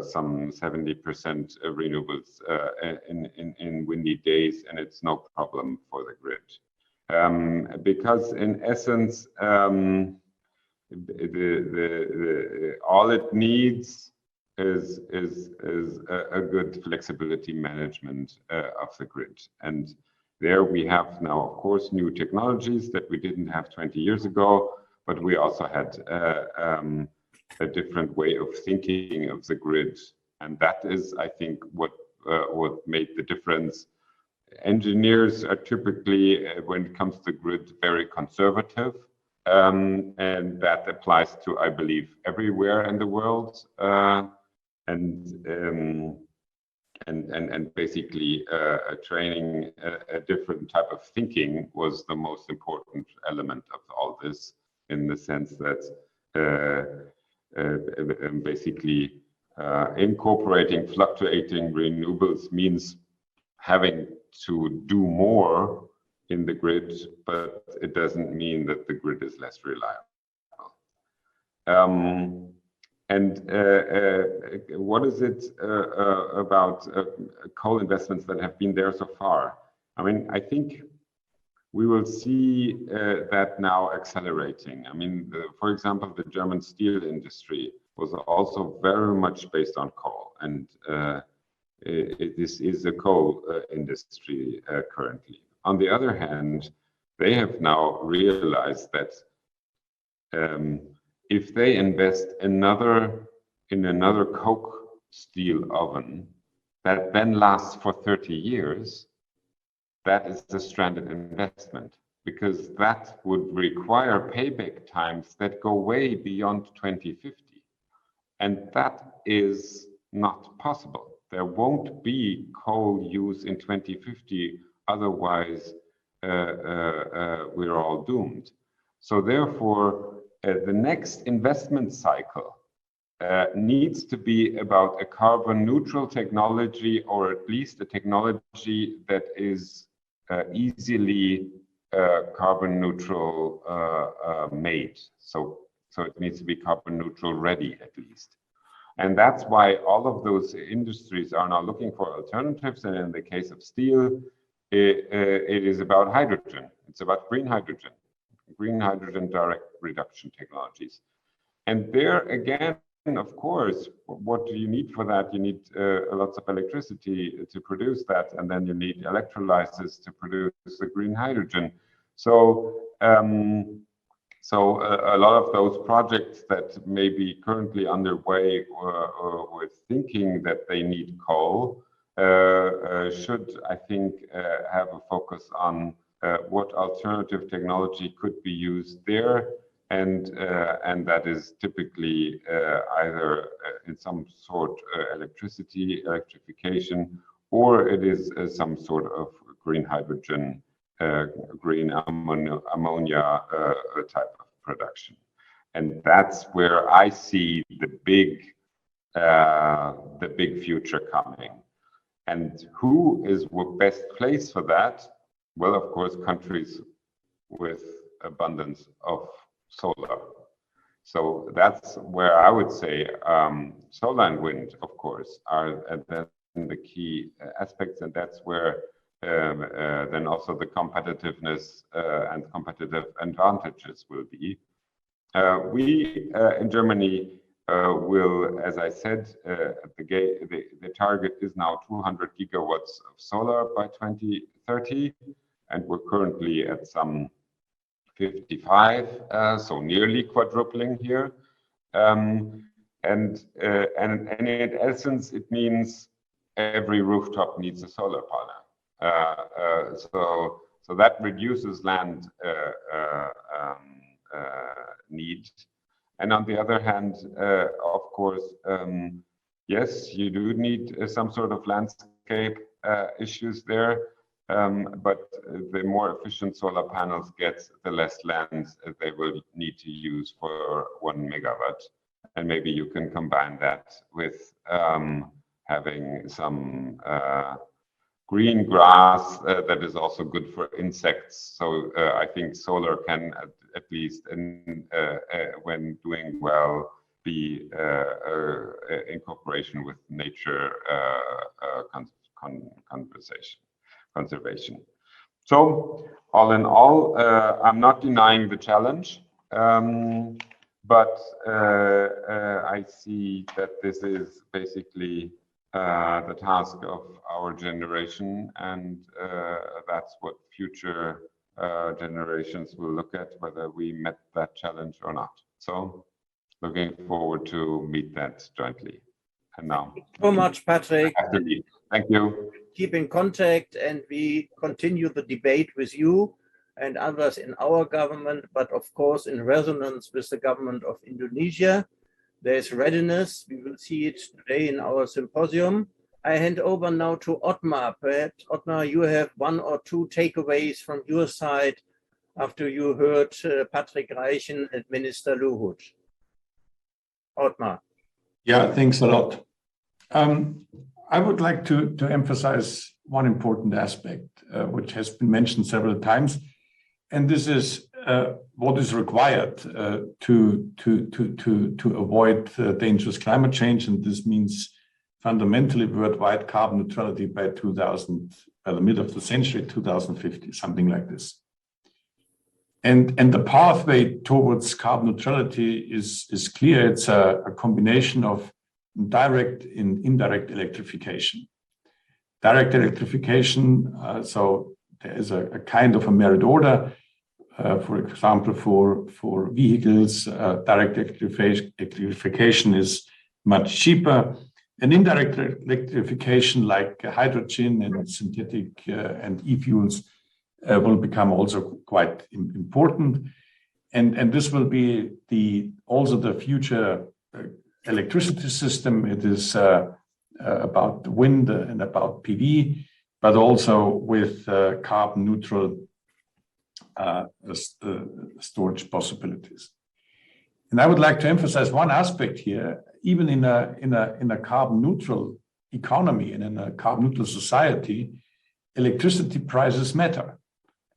some 70% renewables in windy days, and it's no problem for the grid. Because in essence, all it needs is a good flexibility management of the grid. And there we have now, of course, new technologies that we didn't have 20 years ago, but we also had a different way of thinking of the grid. And that is, I think, what made the difference. Engineers are typically, when it comes to grid, very conservative. And that applies to, I believe, everywhere in the world. And basically training a different type of thinking was the most important element of all this, in the sense that basically incorporating fluctuating renewables means having to do more in the grid, but it doesn't mean that the grid is less reliable. What is it about coal investments that have been there so far? I mean, I think we will see that now accelerating. I mean, for example, the German steel industry was also very much based on coal, and this is a coal industry currently. On the other hand, they have now realized that if they invest in another coke steel oven that then lasts for 30 years, that is a stranded investment, because that would require payback times that go way beyond 2050. And that is not possible. There won't be coal use in 2050, otherwise we're all doomed. So therefore, the next investment cycle needs to be about a carbon neutral technology, or at least a technology that is easily carbon neutral made. So it needs to be carbon neutral ready at least. And that's why all of those industries are now looking for alternatives. And in the case of steel, it is about hydrogen. It's about green hydrogen direct reduction technologies. And there again, of course, what do you need for that? You need lots of electricity to produce that, and then you need electrolyzers to produce the green hydrogen. So a lot of those projects that may be currently underway with thinking that they need coal should, I think, have a focus on what alternative technology could be used there, and that is typically either in some sort electrification, or it is some sort of green hydrogen, green ammonia type of production. And that's where I see the big future coming. And who is best placed for that? Well, of course, countries with abundance of solar. So that's where I would say solar and wind, of course, are the key aspects, and that's where then also the competitiveness and competitive advantages will be. We in Germany will, as I said, the target is now 200 gigawatts of solar by 2030, and we're currently at some 55, so nearly quadrupling here. And in essence, it means every rooftop needs a solar panel. So that reduces land need. And on the other hand, of course, yes, you do need some sort of landscape issues there. But the more efficient solar panels get, the less land they will need to use for 1 megawatt. And maybe you can combine that with having some green grass that is also good for insects. So I think solar can at least, when doing well, be in cooperation with nature conservation. So all in all, I'm not denying the challenge, but I see that this is basically the task of our generation, and that's what future generations will look at, whether we met that challenge or not. So looking forward to meet that jointly. And now, thank you so much, Patrick. Thank you. Keep in contact, and we continue the debate with you and others in our government, but of course in resonance with the government of Indonesia. There is readiness. We will see it today in our symposium. I hand over now to Ottmar. Perhaps, Ottmar, you have 1 or 2 takeaways from your side after you heard Patrick Reichen and Minister Luhut. Ottmar. Yeah, thanks a lot. I would like to emphasize one important aspect, which has been mentioned several times, and this is what is required to avoid dangerous climate change, and this means fundamentally worldwide carbon neutrality by the middle of the century, 2050, something like this. And the pathway towards carbon neutrality is clear. It's a combination of direct and indirect electrification. Direct electrification, so there is a kind of a merit order. For example, for vehicles, direct electrification is much cheaper. And indirect electrification, like hydrogen and synthetic and e-fuels, will become also quite important. And this will be also the future electricity system. It is about wind and about PV, but also with carbon neutral storage possibilities. And I would like to emphasize one aspect here. even in a carbon neutral economy and in a carbon neutral society, electricity prices matter.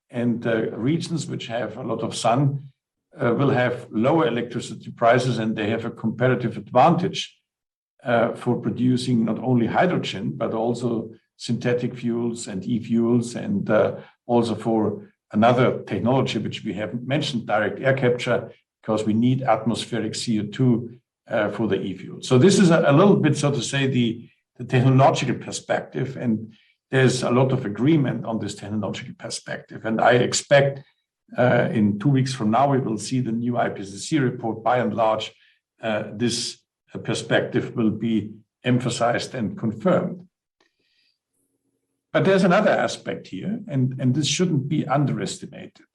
And regions which have a lot of sun will have lower electricity prices, and they have a comparative advantage for producing not only hydrogen, but also synthetic fuels and e-fuels, and also for another technology which we haven't mentioned, direct air capture, because we need atmospheric CO2 for the e-fuel. So this is a little bit, so to say, the technological perspective, and there's a lot of agreement on this technological perspective. And I expect in 2 weeks from now, we will see the new IPCC report. By and large, this perspective will be emphasized and confirmed. But there's another aspect here, and this shouldn't be underestimated.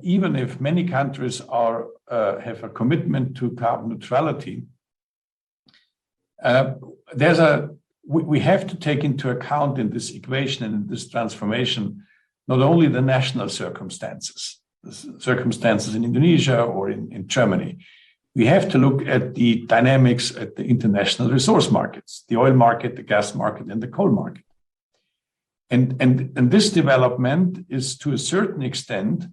Even if many countries have a commitment to carbon neutrality, we have to take into account in this equation and in this transformation not only the national circumstances, the circumstances in Indonesia or in Germany. We have to look at the dynamics at the international resource markets, the oil market, the gas market, and the coal market. And this development is to a certain extent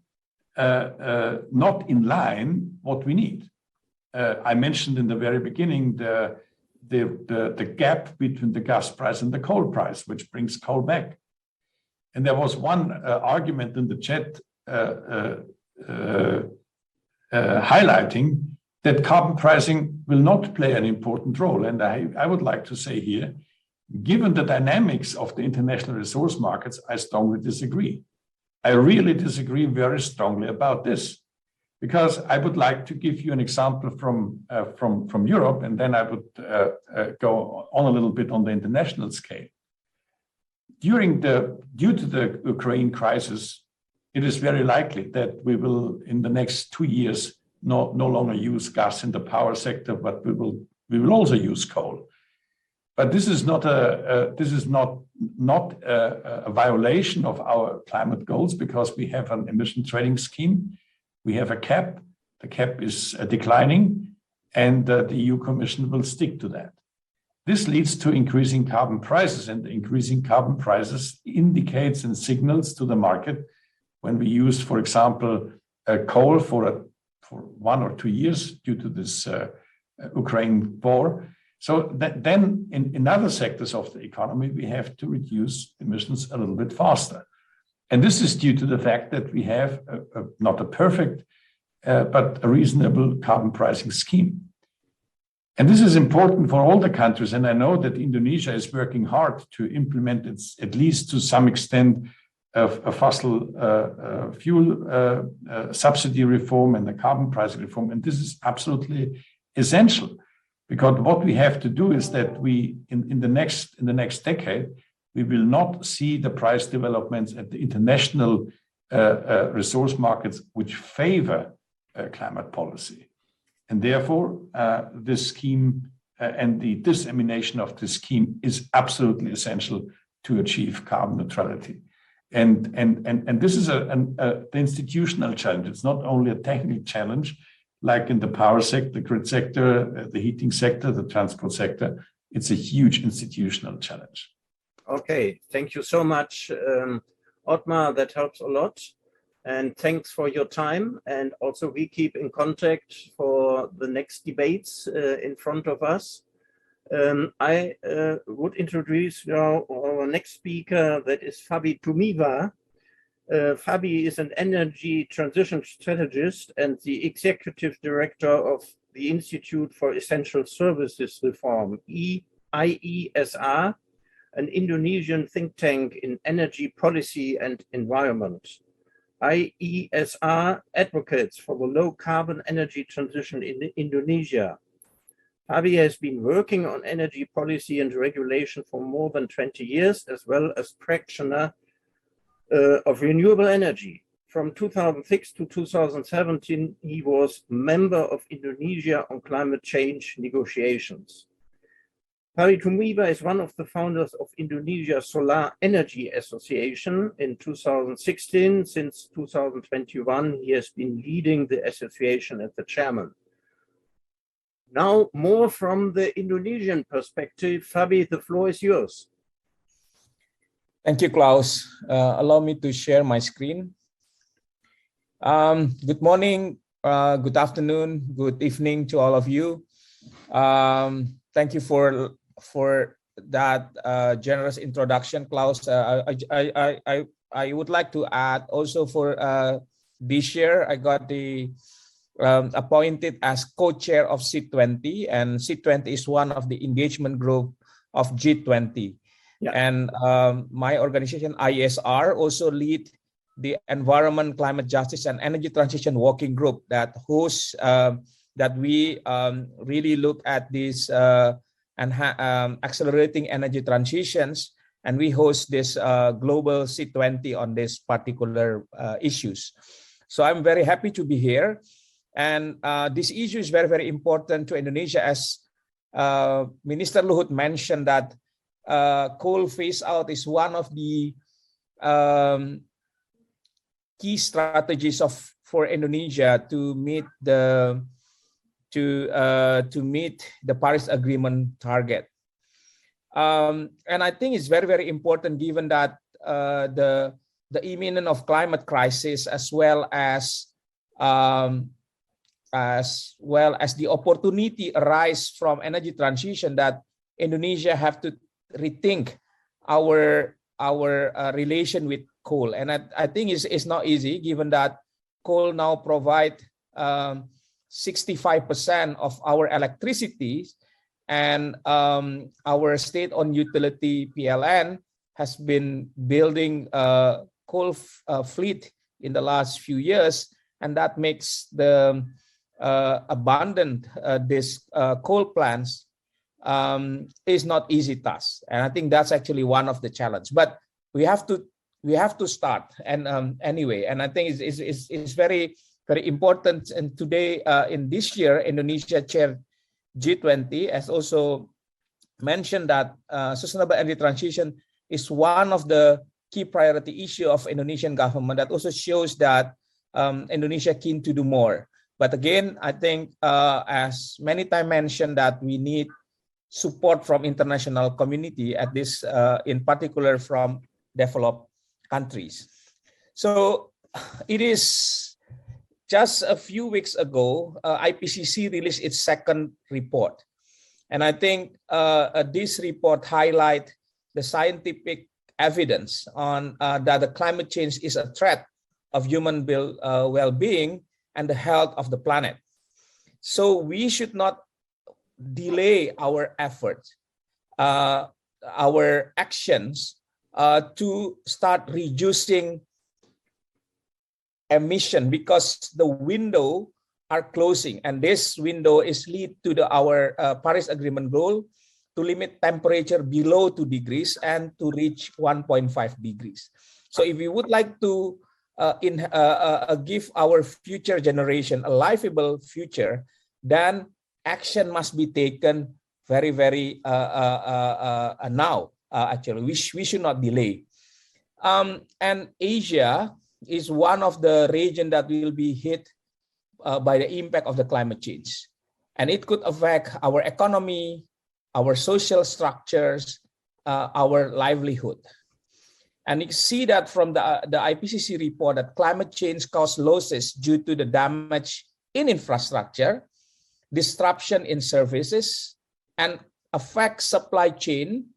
not in line what we need. I mentioned in the very beginning the gap between the gas price and the coal price, which brings coal back. And there was one argument in the chat highlighting that carbon pricing will not play an important role. And I would like to say here, given the dynamics of the international resource markets, I strongly disagree. I really disagree very strongly about this, because I would like to give you an example from Europe, and then I would go on a little bit on the international scale. Due to the Ukraine crisis, it is very likely that we will, in the next 2 years, no longer use gas in the power sector, but we will also use coal. But this is not a violation of our climate goals, because we have an emission trading scheme. We have a cap. The cap is declining, and the EU Commission will stick to that. This leads to increasing carbon prices, and the increasing carbon prices indicates and signals to the market when we use, for example, coal for 1 or 2 years due to this Ukraine war. So then in other sectors of the economy, we have to reduce emissions a little bit faster. And this is due to the fact that we have not a perfect, but a reasonable carbon pricing scheme. And this is important for all the countries. And I know that Indonesia is working hard to implement its, at least to some extent, a fossil fuel subsidy reform and the carbon pricing reform. And this is absolutely essential, because what we have to do is that we, in the next decade, we will not see the price developments at the international resource markets which favor climate policy. And therefore, this scheme and the dissemination of this scheme is absolutely essential to achieve carbon neutrality. And this is the institutional challenge. It's not only a technical challenge, like in the power sector, the grid sector, the heating sector, the transport sector. It's a huge institutional challenge. Okay, thank you so much, Ottmar. That helps a lot. And thanks for your time. And also we keep in contact for the next debates in front of us. I would introduce now our next speaker, that is Fabi Tumiva. Fabi is an energy transition strategist and the executive director of the Institute for Essential Services Reform, IESR, an Indonesian think tank in energy policy and environment. IESR advocates for the low carbon energy transition in Indonesia. Fabi has been working on energy policy and regulation for more than 20 years, as well as practitioner of renewable energy. From 2006 to 2017, he was member of Indonesia on climate change negotiations. Fabi Tumiva is one of the founders of Indonesia Solar Energy Association in 2016. Since 2021, he has been leading the association as the chairman. Now, more from the Indonesian perspective, Fabi, the floor is yours. Thank you, Klaus. Allow me to share my screen. Good morning, good afternoon, good evening to all of you. Thank you for that generous introduction, Klaus. I would like to add also for this year, I got the appointed as co-chair of C20, and C20 is one of the engagement group of G20. Yeah. And my organization ISR also lead the Environment, Climate Justice and Energy Transition Working Group that hosts that we really look at this accelerating energy transitions, and we host this global C20 on this particular issues. So I'm very happy to be here, and this issue is very, very important to Indonesia, as Minister Luhut mentioned that coal phase out is one of the key strategies for Indonesia to meet the Paris Agreement target. And I think it's very, very important given that the imminent of climate crisis as well as the opportunity arise from energy transition, that Indonesia have to rethink our relation with coal. And I think it's not easy given that coal now provide 65% of our electricity, and our state-owned utility PLN has been building a coal fleet in the last few years, and that makes the abandon these coal plants is not easy task. And I think that's actually one of the challenge. But we have to start. And anyway, and I think it's very, very important. And today, in this year, Indonesia chaired G20, as also mentioned that sustainable energy transition is one of the key priority issue of Indonesian government. That also shows that Indonesia keen to do more. But again, I think as many times mentioned, that we need support from international community at this, in particular from developed countries. So it is just a few weeks ago, IPCC released its second report. And I think this report highlights the scientific evidence on that the climate change is a threat of human well-being and the health of the planet. So we should not delay our efforts, our actions to start reducing emission, because the window are closing, and this window is lead to our Paris Agreement goal to limit temperature below 2 degrees and to reach 1.5 degrees. So if we would like to give our future generation a livable future, then action must be taken very, very now. Actually, we should not delay. And Asia is one of the regions that will be hit by the impact of the climate change. And it could affect our economy, our social structures, our livelihood. And you see that from the IPCC report that climate change causes losses due to the damage in infrastructure, disruption in services, and affect supply chain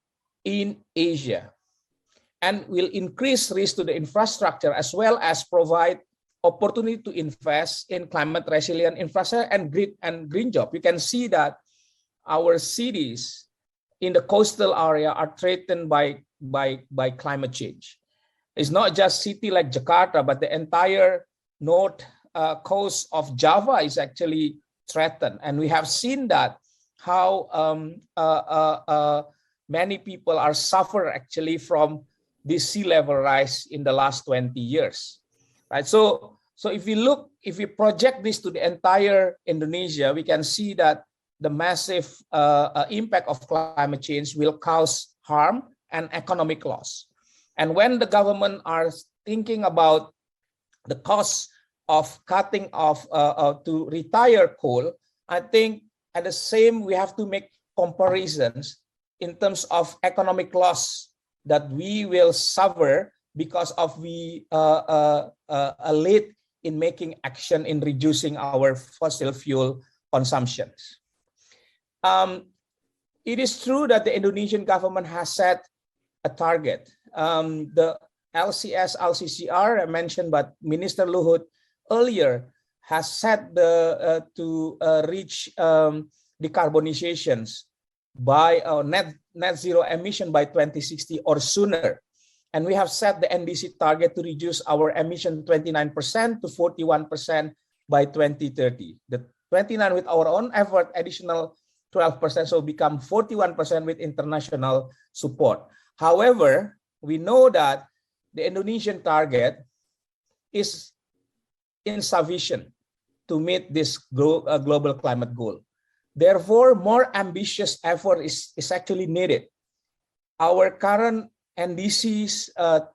in Asia, and will increase risk to the infrastructure as well as provide opportunity to invest in climate resilient infrastructure and green job. You can see that our cities in the coastal area are threatened by climate change. It's not just city like Jakarta, but the entire north coast of Java is actually threatened. And we have seen that how many people are suffer actually from this sea level rise in the last 20 years, right? So if we project this to the entire Indonesia, we can see that the massive impact of climate change will cause harm and economic loss. And when the government are thinking about the cost of cutting off to retire coal, I think at the same, we have to make comparisons in terms of economic loss that we will suffer because of we late in making action in reducing our fossil fuel consumptions. It is true that the Indonesian government has set a target. The LCS, LCCR mentioned by Minister Luhut earlier has set to reach decarbonizations by net zero emission by 2060 or sooner. And we have set the NDC target to reduce our emission 29% to 41% by 2030. The 29 with our own effort, additional 12%, so become 41% with international support. However, we know that the Indonesian target is insufficient to meet this global climate goal. Therefore, more ambitious effort is actually needed. Our current NDC's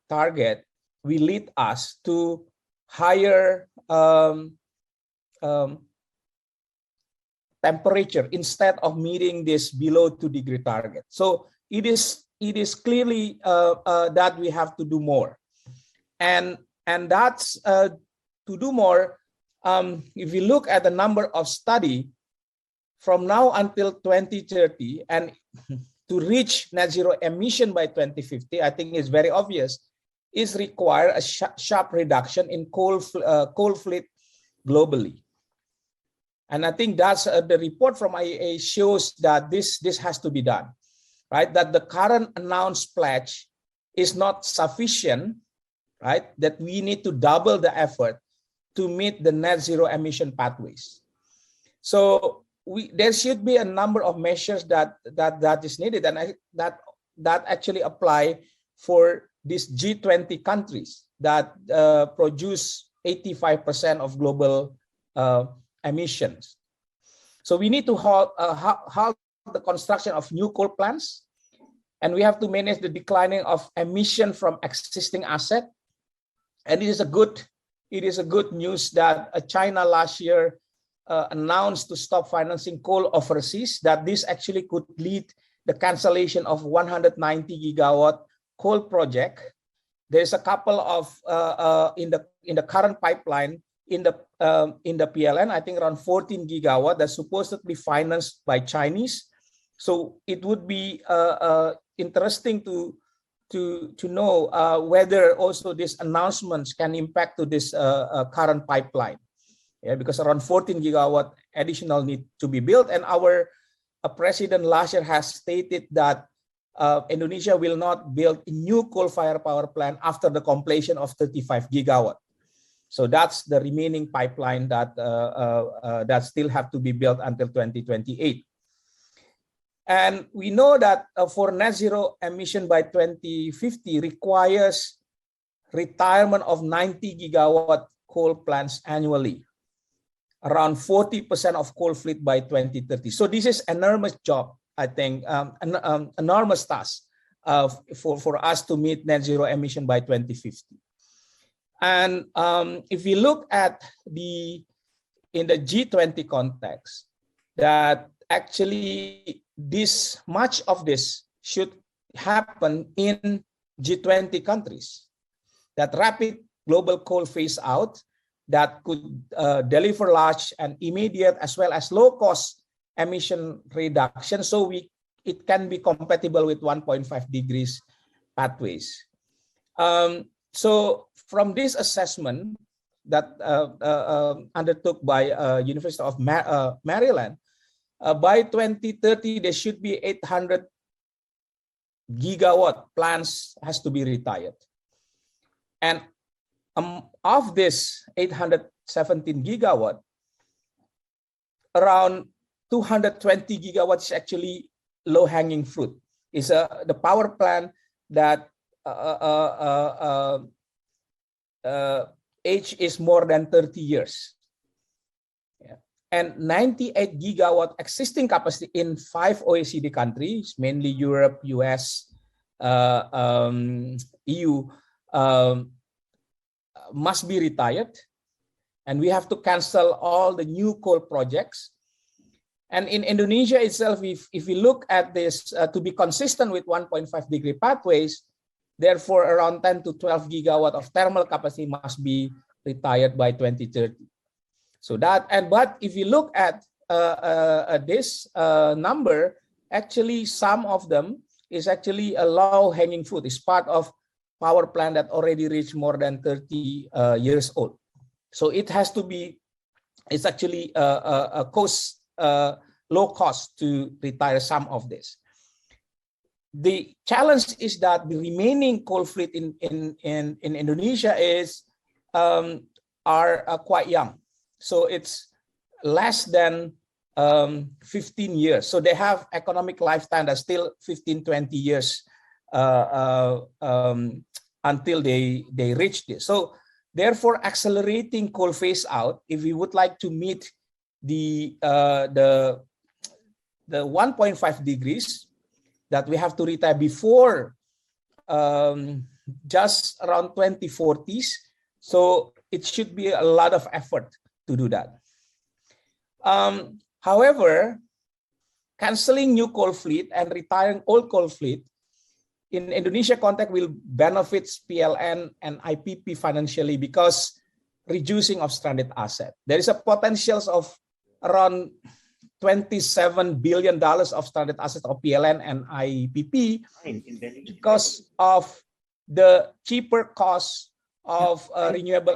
target will lead us to higher temperature instead of meeting this below 2-degree target. So it is clearly that we have to do more, and that's to do more. If you look at the number of study from now until 2030 and to reach net zero emission by 2050, I think it's very obvious, is require a sharp reduction in coal fleet globally. And I think that's the report from IEA shows that this has to be done, right? That the current announced pledge is not sufficient, right? That we need to double the effort to meet the net zero emission pathways. So there should be a number of measures that is needed, and that actually apply for these G20 countries that produce 85% of global emissions. So we need to halt the construction of new coal plants, and we have to manage the declining of emission from existing assets. And it is a good news that China last year announced to stop financing coal overseas, that this actually could lead the cancellation of 190 gigawatt coal project. There's a couple of in the current pipeline in the PLN, I think around 14 gigawatt that's supposedly financed by Chinese. So it would be interesting to know whether also these announcements can impact to this current pipeline. Yeah, because around 14 gigawatt additional need to be built, and our president last year has stated that Indonesia will not build a new coal-fired power plant after the completion of 35 gigawatt. So that's the remaining pipeline that that still have to be built until 2028. And we know that for net zero emission by 2050 requires retirement of 90 gigawatt coal plants annually, around 40% of coal fleet by 2030. So this is enormous job, I think, an enormous task for us to meet net zero emission by 2050. And if we look at in the G20 context, that actually much of this should happen in G20 countries, that rapid global coal phase out that could deliver large and immediate as well as low cost emission reduction, so it can be compatible with 1.5 degrees pathways. So from this assessment that undertook by University of Maryland, by 2030 there should be 800 gigawatt plants has to be retired, and of this 817 gigawatt, around 220 gigawatts is actually low-hanging fruit. Is the power plant that age is more than 30 years. Yeah. And 98 gigawatt existing capacity in 5 OECD countries, mainly Europe, US, EU, must be retired, and we have to cancel all the new coal projects. And in Indonesia itself, if we look at this to be consistent with 1.5-degree pathways, therefore around 10 to 12 gigawatt of thermal capacity must be retired by 2030. So that, but if you look at this number, actually some of them is actually a low-hanging fruit. It's part of power plant that already reached more than 30 years old. So it has to be, it's actually a low cost to retire some of this. The challenge is that the remaining coal fleet in Indonesia is are quite young. So it's less than 15 years. So they have economic lifetime that's still 15, 20 years until they reach this. So therefore, accelerating coal phase out, if we would like to meet the 1.5 degrees that we have to retire before just around 2040s. So it should be a lot of effort to do that. However, canceling new coal fleet and retiring old coal fleet in Indonesia context will benefit PLN and IPP financially because reducing of stranded asset. There is a potential of around $27 billion of stranded assets of PLN and IPP because of the cheaper cost of renewable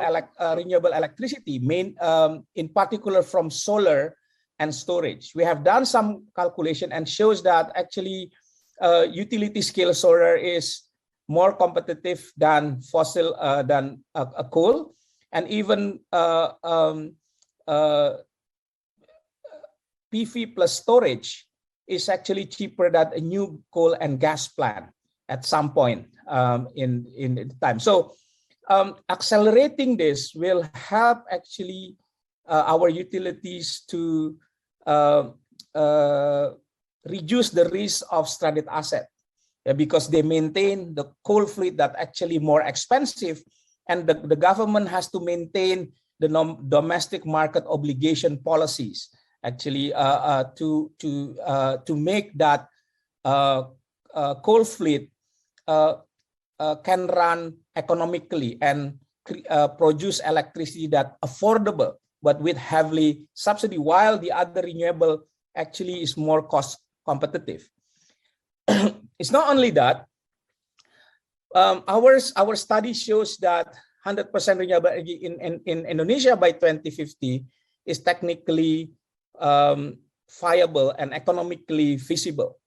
electricity, in particular from solar and storage. We have done some calculation and shows that actually utility scale solar is more competitive than fossil than coal, and even PV plus storage is actually cheaper than a new coal and gas plant at some point in time. So accelerating this will help actually our utilities to reduce the risk of stranded asset because they maintain the coal fleet that actually more expensive, and the government has to maintain the domestic market obligation policies actually to make that coal fleet can run economically and produce electricity that affordable but with heavily subsidy, while the other renewable actually is more cost competitive. It's not only that. Our study shows that 100% renewable energy in Indonesia by 2050 is technically viable and economically feasible.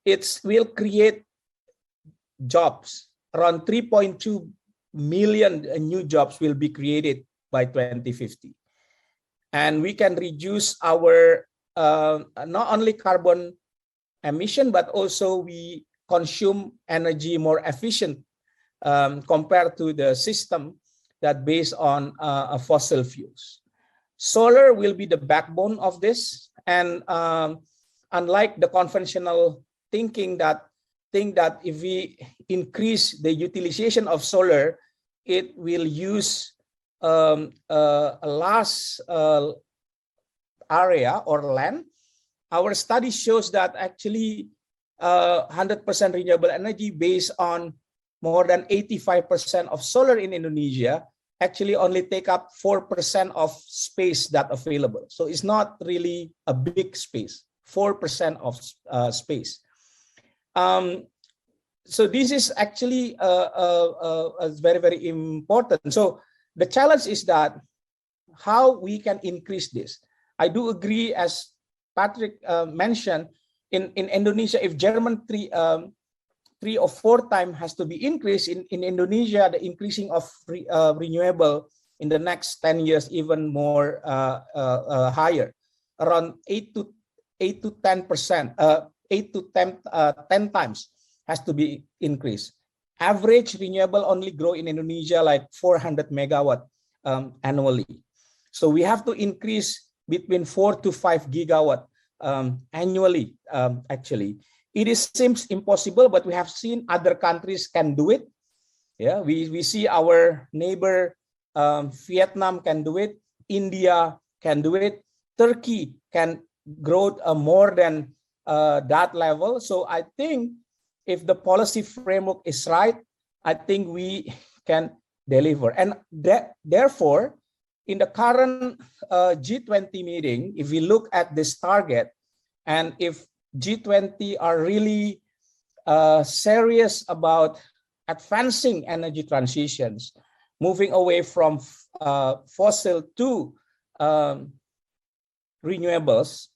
It will create jobs. Around 3.2 million new jobs will be created by 2050. And we can reduce our not only carbon emission, but also we consume energy more efficient compared to the system that based on fossil fuels. Solar will be the backbone of this, and unlike the conventional thinking that if we increase the utilization of solar, it will use a large area or land. Our study shows that actually 100% renewable energy based on more than 85% of solar in Indonesia actually only take up 4% of space that available. So it's not really a big space, 4% of space. So this is actually very, very important. So the challenge is that how we can increase this. I do agree, as Patrick mentioned, in Indonesia, if German 3 or 4 times has to be increased, in Indonesia, the increasing of renewable in the next 10 years even more higher, around 8 to 10%, 8 to 10 times has to be increased. Average renewable only grow in Indonesia like 400 megawatt annually. So we have to increase between 4 to 5 gigawatt annually. Actually, it seems impossible, but we have seen other countries can do it. Yeah, we see our neighbor Vietnam can do it. India can do it. Turkey can growth more than that level. So I think if the policy framework is right, I think we can deliver. And therefore, in the current G20 meeting, if we look at this target, and if G20 are really serious about advancing energy transitions, moving away from fossil to renewables,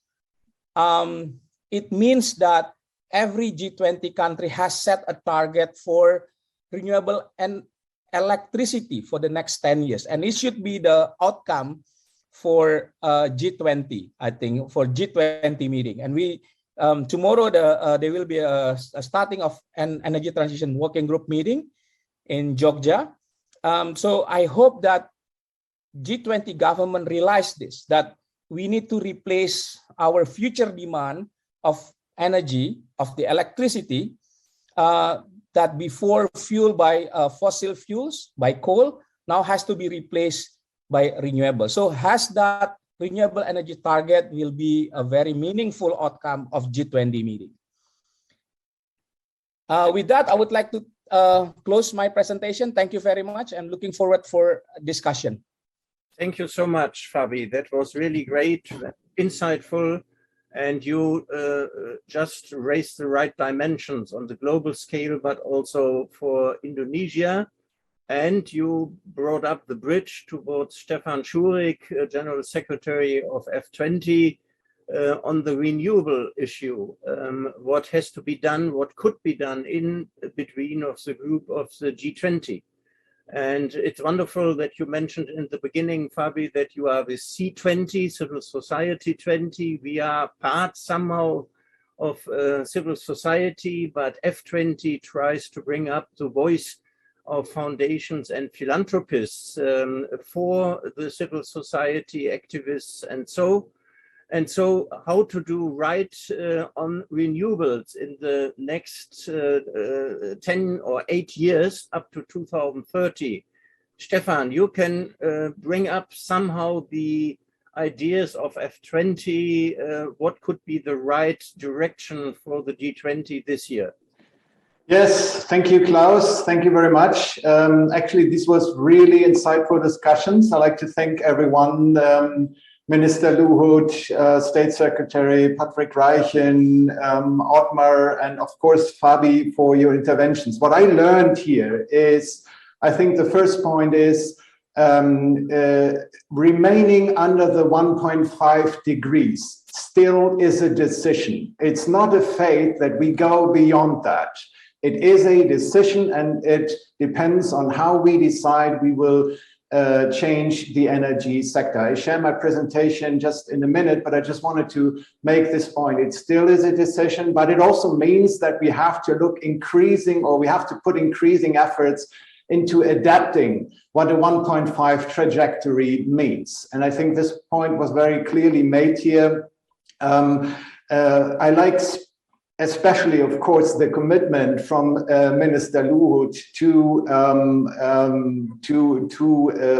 it means that every G20 country has set a target for renewable and electricity for the next 10 years. And it should be the outcome for G20, I think, for G20 meeting. And we tomorrow there will be a starting of an energy transition working group meeting in Jogja. So I hope that G20 government realize this, that we need to replace our future demand of energy, of the electricity, that before fueled by fossil fuels, by coal, now has to be replaced by renewable. So has that renewable energy target will be a very meaningful outcome of G20 meeting. With that, I would like to close my presentation. Thank you very much, and looking forward for discussion. Thank you so much, Fabi. That was really great, insightful, and you just raised the right dimensions on the global scale, but also for Indonesia. And you brought up the bridge towards Stefan Schurig, General Secretary of F20, on the renewable issue. What has to be done, what could be done in between of the group of the G20. And it's wonderful that you mentioned in the beginning, Fabi, that you are with C20, Civil Society 20. We are part somehow of civil society, but F20 tries to bring up the voice of foundations and philanthropists for the civil society activists and so. And so how to do right on renewables in the next 10 or 8 years up to 2030. Stefan, you can bring up somehow the ideas of F20, what could be the right direction for the G20 this year? Yes, thank you, Klaus. Thank you very much. Actually, this was really insightful discussions. I'd like to thank everyone, Minister Luhut, State Secretary Patrick Reichen, Ottmar, and of course, Fabi, for your interventions. What I learned here is, I think the first point is remaining under the 1.5 degrees still is a decision. It's not a fate that we go beyond that. It is a decision, and it depends on how we decide we will change the energy sector. I share my presentation just in a minute, but I just wanted to make this point. It still is a decision, but it also means that we have to look increasing, or we have to put increasing efforts into adapting what a 1.5 trajectory means. And I think this point was very clearly made here. I like especially, of course, the commitment from Minister Luhut to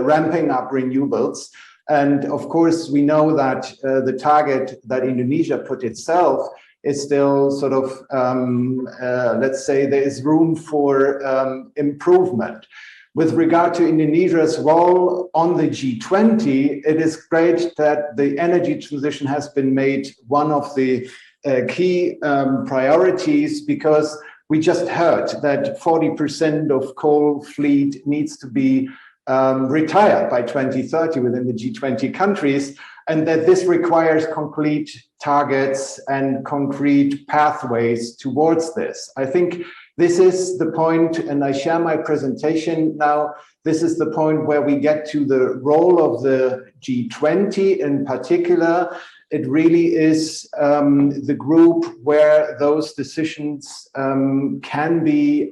ramping up renewables. And of course, we know that the target that Indonesia put itself is still sort of, let's say, there is room for improvement. With regard to Indonesia's role on the G20, it is great that the energy transition has been made one of the key priorities, because we just heard that 40% of coal fleet needs to be retired by 2030 within the G20 countries, and that this requires concrete targets and concrete pathways towards this. I think this is the point, and I share my presentation now. This is the point where we get to the role of the G20 in particular. It really is the group where those decisions can be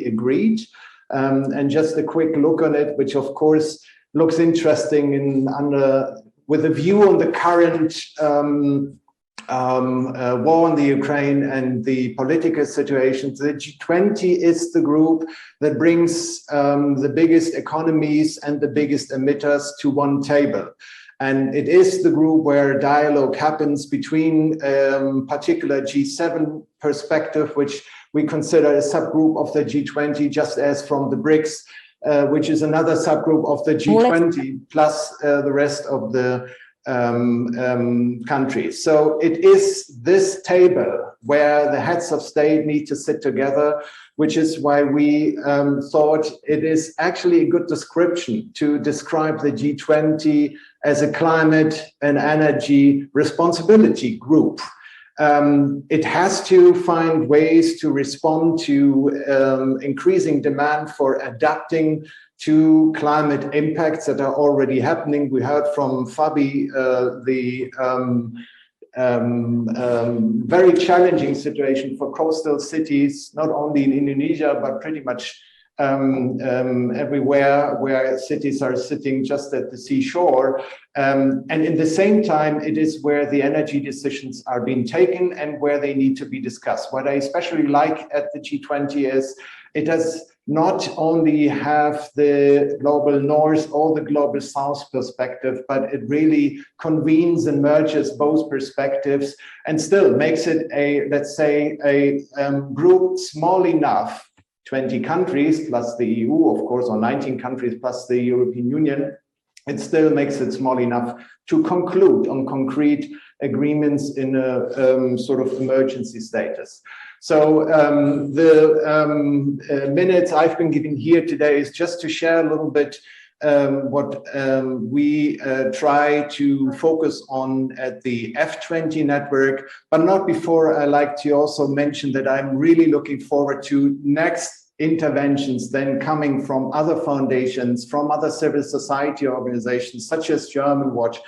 agreed. And just a quick look on it, which of course looks interesting with a view on the current war in the Ukraine and the political situation. The G20 is the group that brings the biggest economies and the biggest emitters to one table. And it is the group where dialogue happens between particular G7 perspective, which we consider a subgroup of the G20, just as from the BRICS, which is another subgroup of the G20, plus the rest of the countries. So it is this table where the heads of state need to sit together, which is why we thought it is actually a good description to describe the G20 as a climate and energy responsibility group. It has to find ways to respond to increasing demand for adapting to climate impacts that are already happening. We heard from Fabi the very challenging situation for coastal cities, not only in Indonesia, but pretty much everywhere where cities are sitting just at the seashore. And in the same time, it is where the energy decisions are being taken and where they need to be discussed. What I especially like at the G20 is it does not only have the global north or the global south perspective, but it really convenes and merges both perspectives and still makes it a, let's say, a group small enough, 20 countries plus the EU, of course, or 19 countries plus the European Union. It still makes it small enough to conclude on concrete agreements in a sort of emergency status. So the minutes I've been giving here today is just to share a little bit what we try to focus on at the F20 network, but not before I like to also mention that I'm really looking forward to next interventions then coming from other foundations, from other civil society organizations such as German Watch,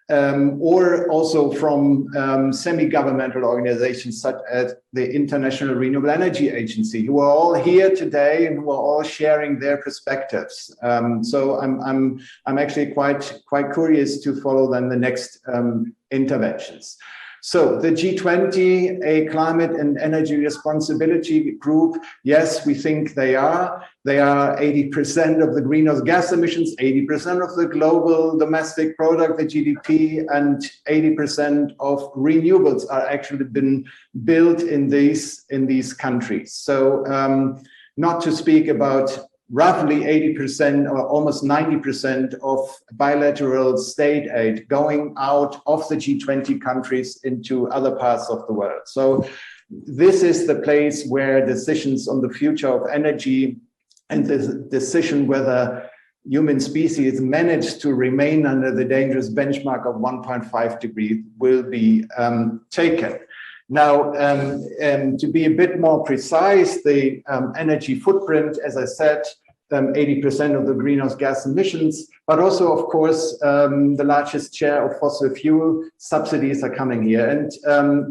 or also from semi-governmental organizations such as the International Renewable Energy Agency, who are all here today and who are all sharing their perspectives. So I'm actually quite curious to follow then the next interventions. So the G20, a climate and energy responsibility group, yes, we think they are. They are 80% of the greenhouse gas emissions, 80% of the global domestic product, the GDP, and 80% of renewables are actually been built in these countries. So not to speak about roughly 80% or almost 90% of bilateral state aid going out of the G20 countries into other parts of the world. So this is the place where decisions on the future of energy and the decision whether human species manage to remain under the dangerous benchmark of 1.5 degrees will be taken. Now, to be a bit more precise, the energy footprint, as I said, 80% of the greenhouse gas emissions, but also, of course, the largest share of fossil fuel subsidies are coming here. And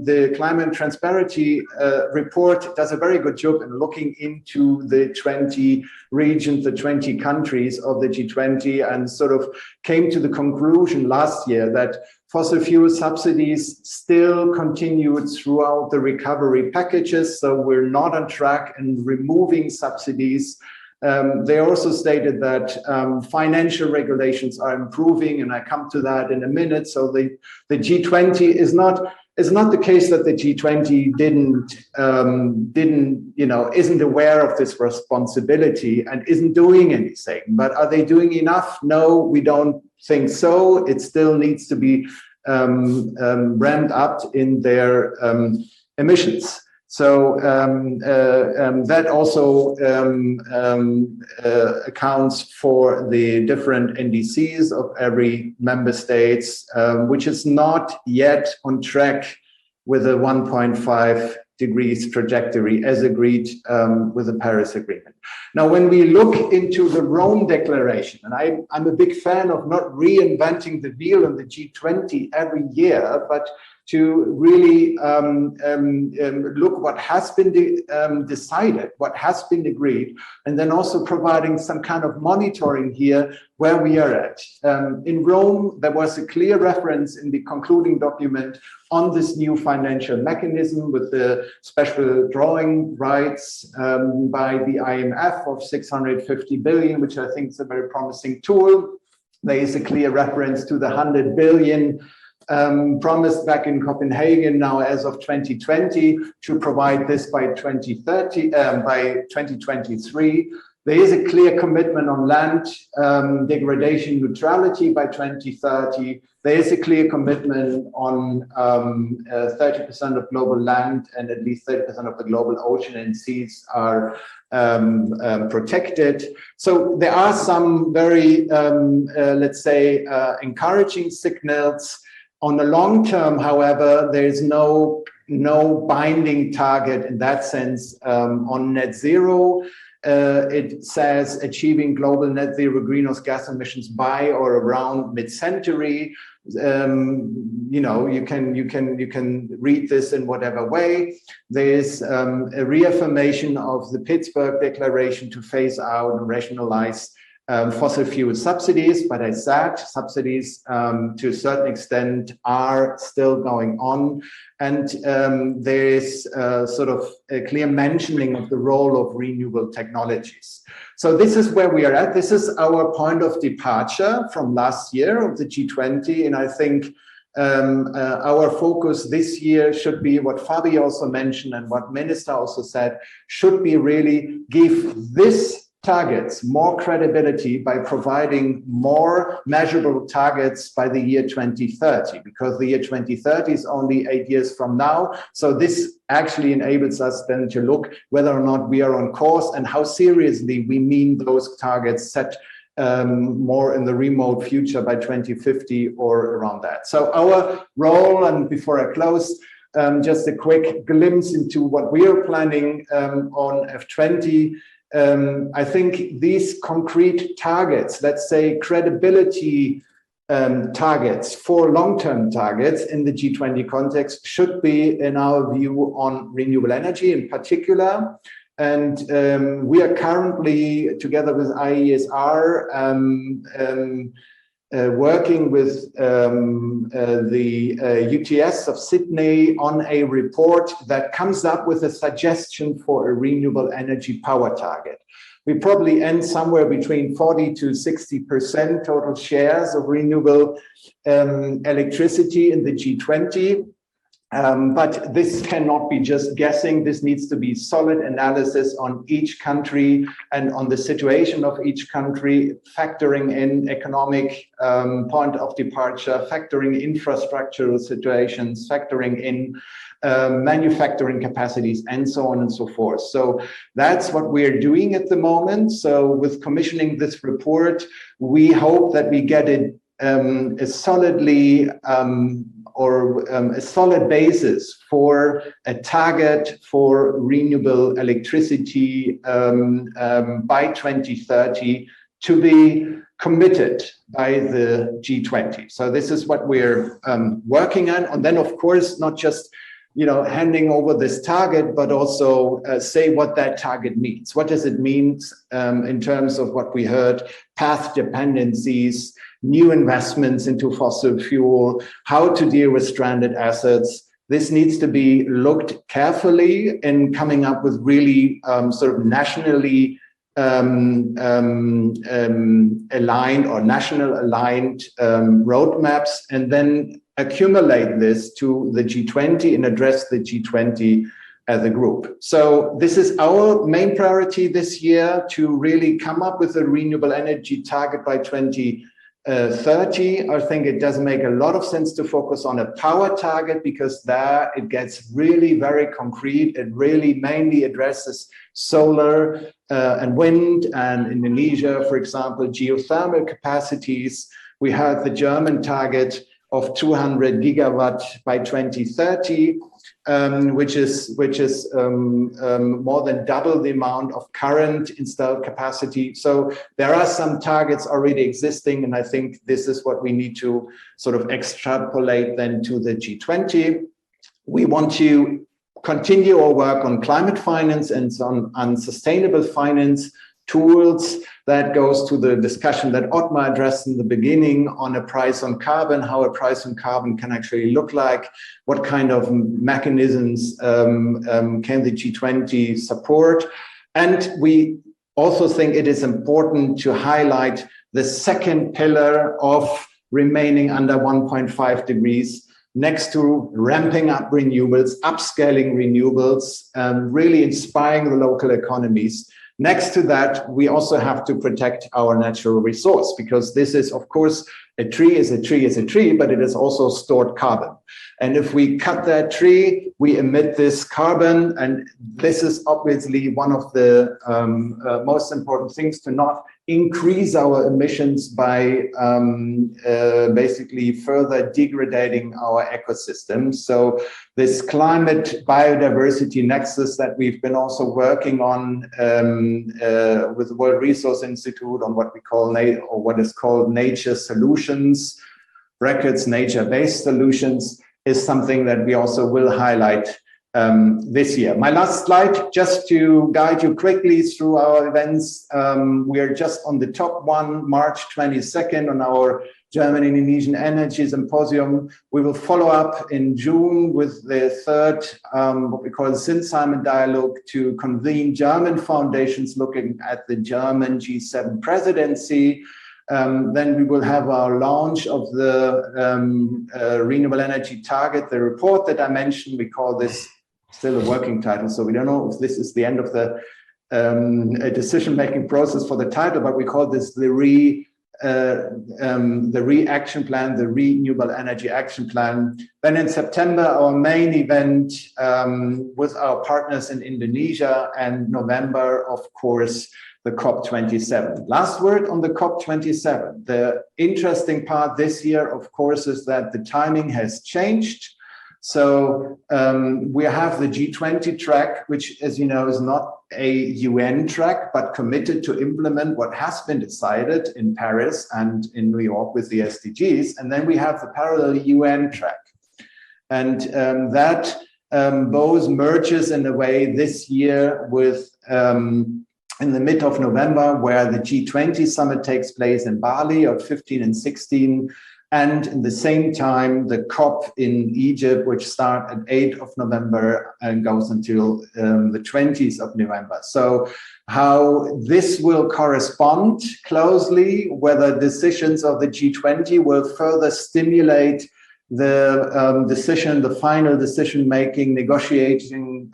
the Climate Transparency report does a very good job in looking into the 20 regions, the 20 countries of the G20, and sort of came to the conclusion last year that fossil fuel subsidies still continued throughout the recovery packages, so we're not on track in removing subsidies. They also stated that financial regulations are improving, and I come to that in a minute. So the G20 is not the case that the G20 isn't aware of this responsibility and isn't doing anything. But are they doing enough? No, we don't think so. It still needs to be ramped up in their emissions. So that also accounts for the different NDCs of every member states, which is not yet on track with a 1.5 degrees trajectory as agreed with the Paris Agreement. Now, when we look into the Rome Declaration, and I'm a big fan of not reinventing the wheel in the G20 every year, but to really look what has been decided, what has been agreed, and then also providing some kind of monitoring here where we are at. In Rome, there was a clear reference in the concluding document on this new financial mechanism with the special drawing rights by the IMF of 650 billion, which I think is a very promising tool. There is a clear reference to the 100 billion promised back in Copenhagen now as of 2020 to provide this by 2030, by 2023. There is a clear commitment on land degradation neutrality by 2030. There is a clear commitment on 30% of global land and at least 30% of the global ocean and seas are protected. So there are some very, let's say, encouraging signals. On the long term, however, there is no binding target in that sense on net zero. It says achieving global net zero greenhouse gas emissions by or around mid-century. You know, you can read this in whatever way. There is a reaffirmation of the Pittsburgh Declaration to phase out and rationalize fossil fuel subsidies, but as said, subsidies to a certain extent are still going on. And there is sort of a clear mentioning of the role of renewable technologies. So this is where we are at. This is our point of departure from last year of the G20. And I think our focus this year should be what Fabi also mentioned and what Minister also said, should be really give this targets more credibility by providing more measurable targets by the year 2030, because the year 2030 is only 8 years from now. So this actually enables us then to look whether or not we are on course and how seriously we mean those targets set more in the remote future by 2050 or around that. So our role, and before I close, just a quick glimpse into what we are planning on F20. I think these concrete targets, let's say credibility targets for long-term targets in the G20 context, should be, in our view, on renewable energy in particular. And we are currently, together with IESR, working with the UTS of Sydney on a report that comes up with a suggestion for a renewable energy power target. We probably end somewhere between 40 to 60% total shares of renewable electricity in the G20. But this cannot be just guessing. This needs to be solid analysis on each country and on the situation of each country, factoring in economic point of departure, factoring infrastructural situations, factoring in manufacturing capacities, and so on and so forth. So that's what we're doing at the moment. So with commissioning this report, we hope that we get it a solid basis for a target for renewable electricity by 2030 to be committed by the G20. So this is what we're working on. And then, of course, not just handing over this target, but also say what that target means. What does it mean in terms of what we heard, path dependencies, new investments into fossil fuel, how to deal with stranded assets. This needs to be looked carefully in coming up with really sort of nationally aligned or national aligned roadmaps, and then accumulate this to the G20 and address the G20 as a group. So this is our main priority this year, to really come up with a renewable energy target by 2030. I think it does make a lot of sense to focus on a power target, because there it gets really very concrete. It really mainly addresses solar and wind, and Indonesia, for example, geothermal capacities. We had the German target of 200 gigawatt by 2030, which is more than double the amount of current installed capacity. So there are some targets already existing, and I think this is what we need to sort of extrapolate then to the G20. We want to continue our work on climate finance and on sustainable finance tools. That goes to the discussion that Ottmar addressed in the beginning on a price on carbon, how a price on carbon can actually look like, what kind of mechanisms can the G20 support. And we also think it is important to highlight the second pillar of remaining under 1.5 degrees, next to ramping up renewables, upscaling renewables, really inspiring the local economies. Next to that, we also have to protect our natural resource, because this is, of course, a tree is a tree is a tree, but it is also stored carbon. And if we cut that tree, we emit this carbon. And this is obviously one of the most important things, to not increase our emissions by basically further degrading our ecosystem. So this climate biodiversity nexus that we've been also working on with the World Resource Institute on what we call or what is called nature solutions, brackets nature-based solutions, is something that we also will highlight this year. My last slide, just to guide you quickly through our events. We are just on the top one, March 22nd, on our Germany and Indonesian Energy Symposium. We will follow up in June with the third, what we call the Symposium dialogue, to convene German foundations looking at the German G7 presidency. Then we will have our launch of the renewable energy target, the report that I mentioned. We call this still a working title, so we don't know if this is the end of the decision-making process for the title, but we call this the RE-Action Plan, the Renewable Energy Action Plan. Then in September, our main event with our partners in Indonesia, and November, of course, the COP27. Last word on the COP27. The interesting part this year, of course, is that the timing has changed. So we have the G20 track, which, as you know, is not a UN track, but committed to implement what has been decided in Paris and in New York with the SDGs. And then we have the parallel UN track. And that both merges in a way this year with in the mid of November, where the G20 summit takes place in Bali of 15 and 16. And in the same time, the COP in Egypt, which starts at 8th of November and goes until the 20th of November. So how this will correspond closely, whether decisions of the G20 will further stimulate the decision, the final decision-making, negotiating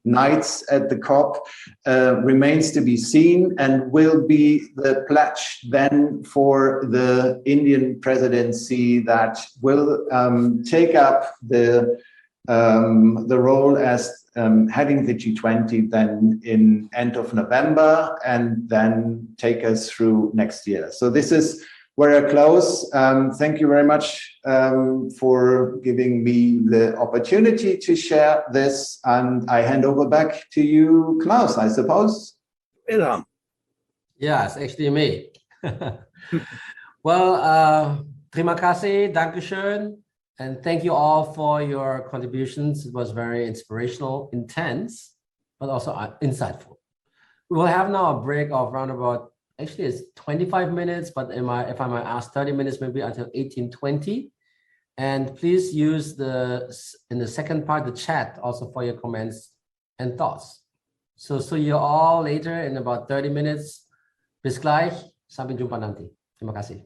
nights at the COP remains to be seen, and will be the pledge then for the Indian presidency that will take up the role as heading the G20 then in end of November, and then take us through next year. So this is where I close. Thank you very much for giving me the opportunity to share this, and I hand over back to you, Klaus, I suppose. Ilham. Yeah, it's actually me. Well, terima kasih, dankeschön, and thank you all for your contributions. It was very inspirational, intense, but also insightful. We will have now a break of around about, actually it's 25 minutes, but if I might ask, 30 minutes maybe until 18:20. And please use in the second part, the chat also for your comments and thoughts. So see you all later in about 30 minutes. Bis gleich. Sampai jumpa nanti. Terima kasih.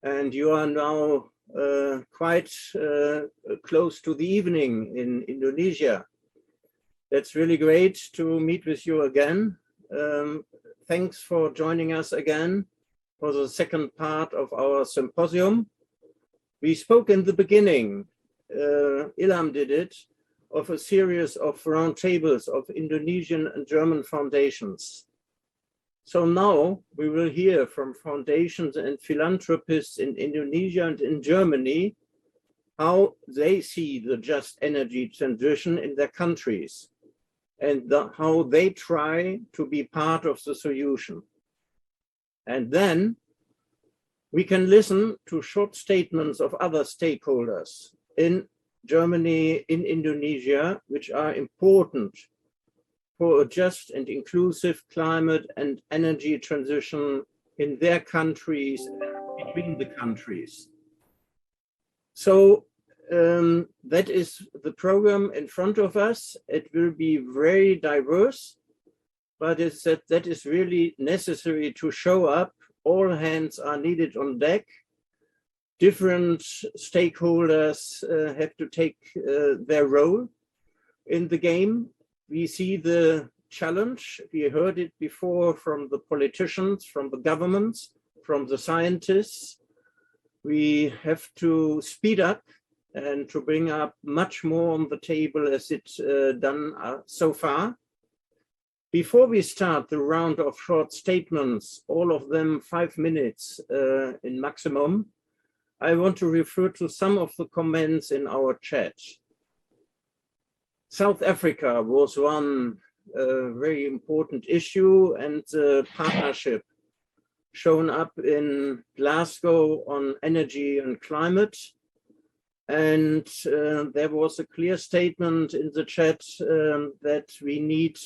And you are now quite close to the evening in Indonesia. That's really great to meet with you again. Thanks for joining us again for the second part of our symposium. We spoke in the beginning, Ilham did it, of a series of roundtables of Indonesian and German foundations. So now we will hear from foundations and philanthropists in Indonesia and in Germany how they see the just energy transition in their countries. and how they try to be part of the solution. And then we can listen to short statements of other stakeholders in Germany, in Indonesia, which are important for a just and inclusive climate and energy transition in their countries and between the countries. So that is the program in front of us. It will be very diverse, but that is really necessary to show up. All hands are needed on deck. Different stakeholders have to take their role in the game. We see the challenge. We heard it before from the politicians, from the governments, from the scientists. We have to speed up and to bring up much more on the table as it's done so far. Before we start the round of short statements, all of them 5 minutes in maximum, I want to refer to some of the comments in our chat. South Africa was one very important issue, and the partnership shown up in Glasgow on energy and climate. And there was a clear statement in the chat that we need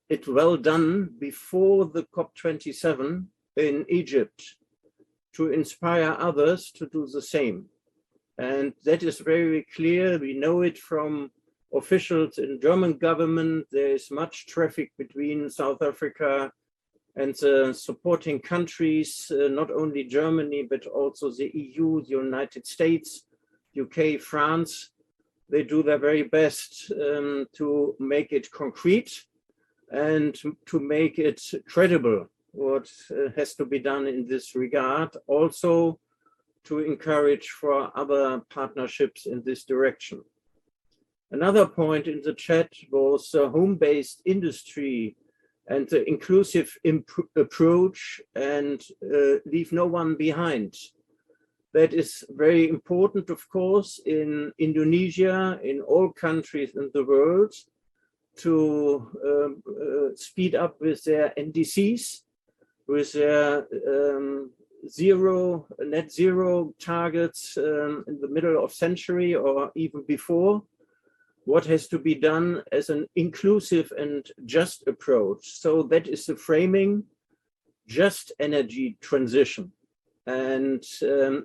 it well done before the COP27 in Egypt to inspire others to do the same. And that is very clear. We know it from officials in German government. There is much traffic between South Africa and the supporting countries, not only Germany, but also the EU, the United States, UK, France. They do their very best to make it concrete and to make it credible, what has to be done in this regard. Also to encourage for other partnerships in this direction. Another point in the chat was home-based industry and the inclusive approach and leave no one behind. That is very important, of course, in Indonesia, in all countries in the world, to speed up with their NDCs, with their net zero targets in the middle of century or even before. What has to be done as an inclusive and just approach. So that is the framing, just energy transition. And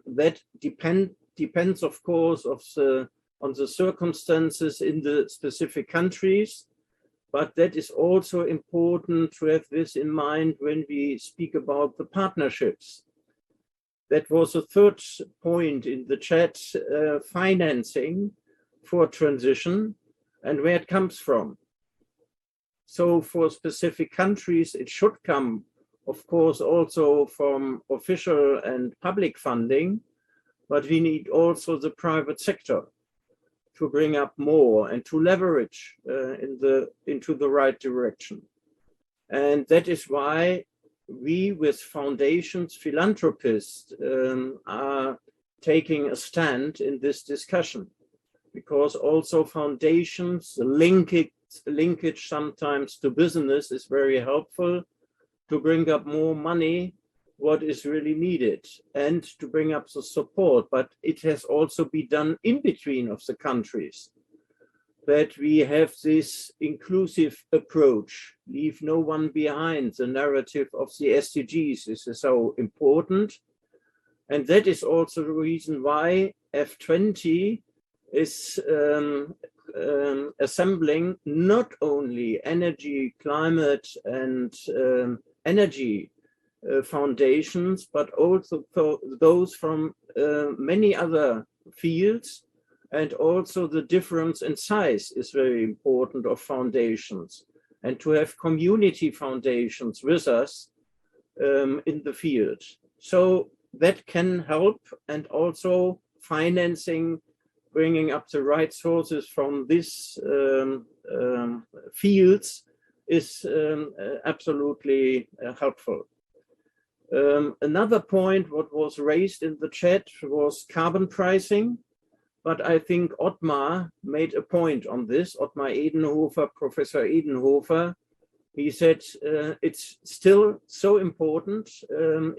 that depends, of course, on the circumstances in the specific countries. But that is also important to have this in mind when we speak about the partnerships. That was a third point in the chat, financing for transition and where it comes from. So for specific countries, it should come, of course, also from official and public funding, but we need also the private sector to bring up more and to leverage into the right direction. And that is why we, with foundations, philanthropists, are taking a stand in this discussion, because also foundations, linkage sometimes to business is very helpful to bring up more money, what is really needed, and to bring up the support. But it has also been done in between of the countries, that we have this inclusive approach, leave no one behind. The narrative of the SDGs is so important. And that is also the reason why F20 is assembling not only energy, climate, and energy foundations, but also those from many other fields. And also the difference in size is very important of foundations, and to have community foundations with us in the field. So that can help, and also financing, bringing up the right sources from these fields is absolutely helpful. Another point what was raised in the chat was carbon pricing. but I think Ottmar made a point on this. Ottmar Edenhofer, Professor Edenhofer, he said it's still so important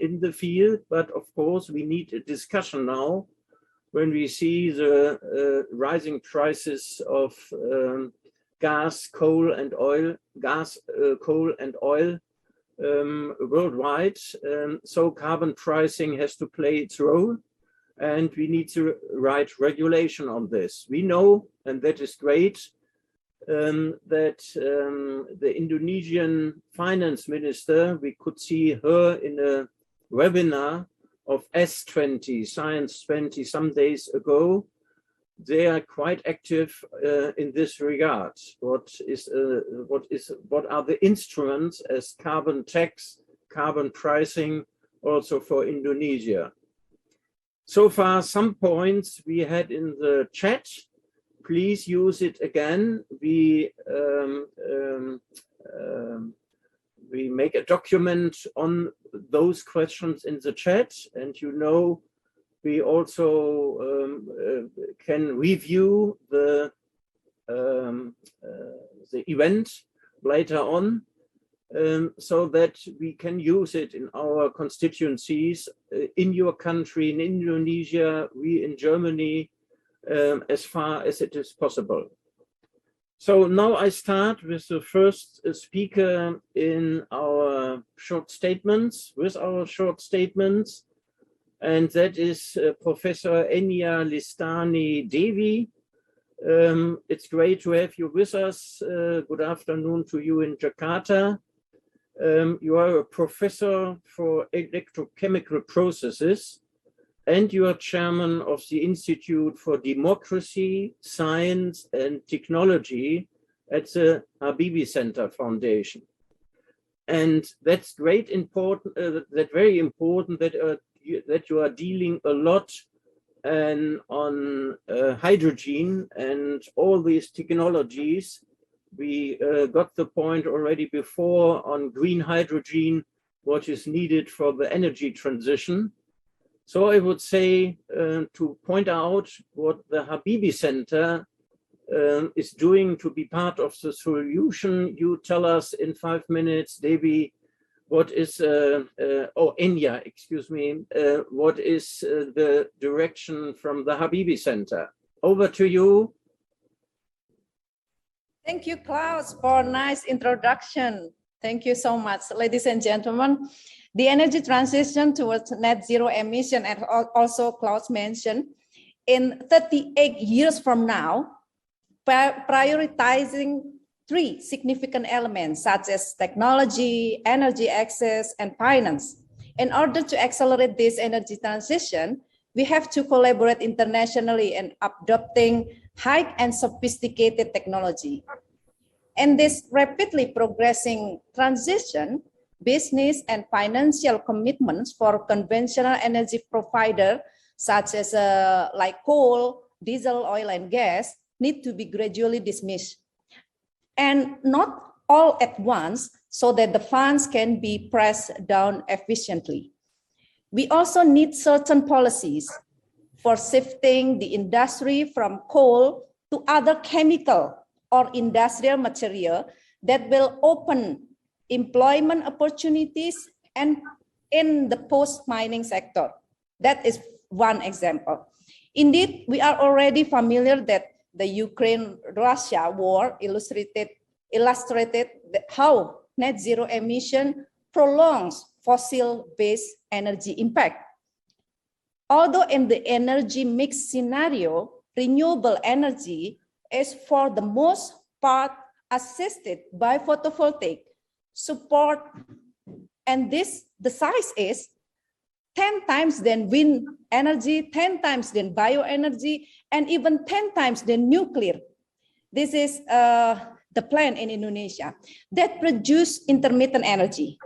in the field, but of course we need a discussion now when we see the rising prices of gas, coal and oil, worldwide. So carbon pricing has to play its role, and we need to write regulation on this. We know, and that is great, that the Indonesian finance minister, we could see her in a webinar of S20, Science 20, some days ago. They are quite active in this regard. What are the instruments as carbon tax, carbon pricing, also for Indonesia? So far, some points we had in the chat. Please use it again. We make a document on those questions in the chat, and you know, we also can review the event later on, so that we can use it in our constituencies, in your country, in Indonesia, we in Germany, as far as it is possible. So now I start with the first speaker in our short statements, and that is Professor Enya Listani Devi. It's great to have you with us. Good afternoon to you in Jakarta. You are a professor for electrochemical processes, and you are chairman of the Institute for Democracy, Science and Technology at the Habibi Center Foundation. And that's very important that you are dealing a lot on hydrogen and all these technologies. We got the point already before on green hydrogen, what is needed for the energy transition. So I would say to point out what the Habibi Center is doing to be part of the solution. You tell us in 5 minutes, Devi, what is, Enya, excuse me, what is the direction from the Habibi Center? Over to you. Thank you, Klaus, for a nice introduction. Thank you so much, ladies and gentlemen. The energy transition towards net zero emission, and also Klaus mentioned, in 38 years from now, prioritizing 3 significant elements such as technology, energy access, and finance. In order to accelerate this energy transition, we have to collaborate internationally in adopting high and sophisticated technology. In this rapidly progressing transition, business and financial commitments for conventional energy provider such as like coal, diesel, oil, and gas need to be gradually dismissed, and not all at once, so that the funds can be pressed down efficiently. We also need certain policies for shifting the industry from coal to other chemical or industrial material that will open employment opportunities and in the post-mining sector. That is one example. Indeed, we are already familiar that the Ukraine-Russia war illustrated how net zero emission prolongs fossil-based energy impact. Although in the energy mix scenario, renewable energy is for the most part assisted by photovoltaic support, and the size is 10 times than wind energy, 10 times than bioenergy, and even 10 times than nuclear. This is the plant in Indonesia that produce intermittent energy.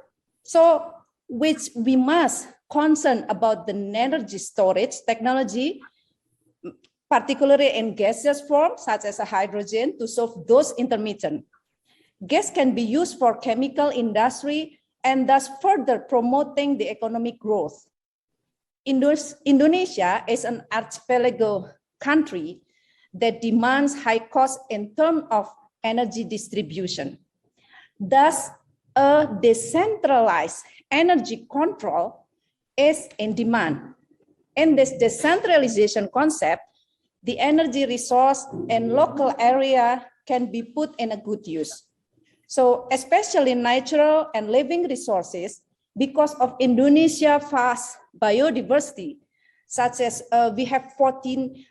So, which we must concern about the energy storage technology, particularly in gaseous form, such as hydrogen, to solve those intermittent. Gas can be used for chemical industry and thus further promoting the economic growth. Indonesia is an archipelago country that demands high cost in terms of energy distribution. Thus, a decentralized energy control is in demand. In this decentralization concept, the energy resource in local area can be put in a good use. So especially natural and living resources, because of Indonesia's vast biodiversity, such as we have 14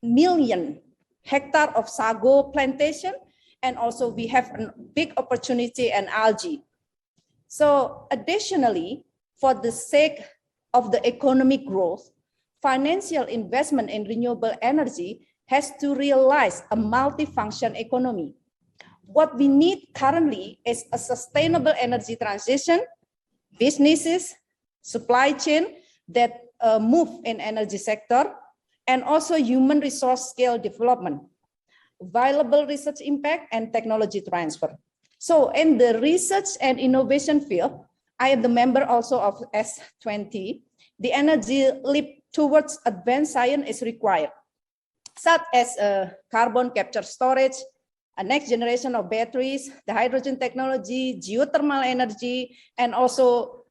million hectares of sago plantation, and also we have a big opportunity in algae. So additionally, for the sake of the economic growth, financial investment in renewable energy has to realize a multifunction economy. What we need currently is a sustainable energy transition, businesses, supply chain that move in energy sector, and also human resource scale development, valuable research impact, and technology transfer. So in the research and innovation field, I am the member also of F20. The energy leap towards advanced science is required, such as carbon capture storage, a next generation of batteries, the hydrogen technology, geothermal energy, and also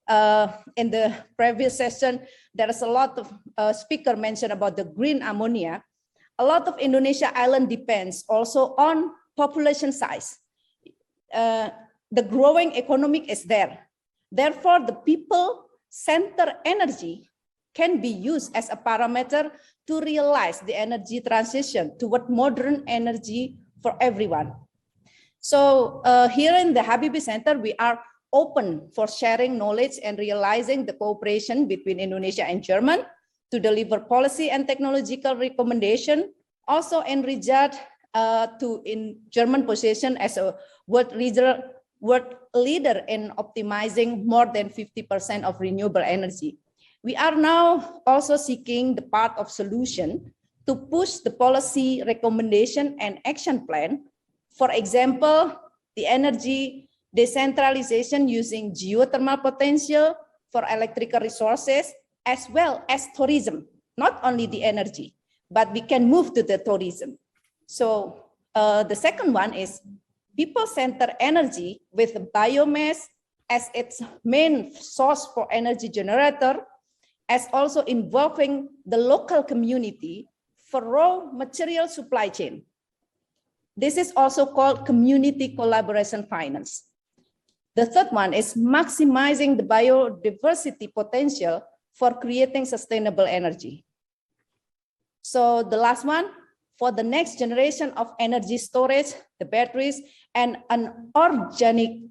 in the previous session, there is a lot of speaker mentioned about the green ammonia. A lot of Indonesia island depends also on population size. The growing economic is there. Therefore, the people-centered energy can be used as a parameter to realize the energy transition toward modern energy for everyone. So here in the Habibie Center, we are open for sharing knowledge and realizing the cooperation between Indonesia and Germany to deliver policy and technological recommendation, also in regard to in German position as a world leader in optimizing more than 50% of renewable energy. We are now also seeking the part of solution to push the policy recommendation and action plan. For example, the energy decentralization using geothermal potential for electrical resources, as well as tourism, not only the energy, but we can move to the tourism. So the second one is people-centered energy with biomass as its main source for energy generator, as also involving the local community for raw material supply chain. This is also called community collaboration finance. The third one is maximizing the biodiversity potential for creating sustainable energy. So the last one, for the next generation of energy storage, the batteries, and an organic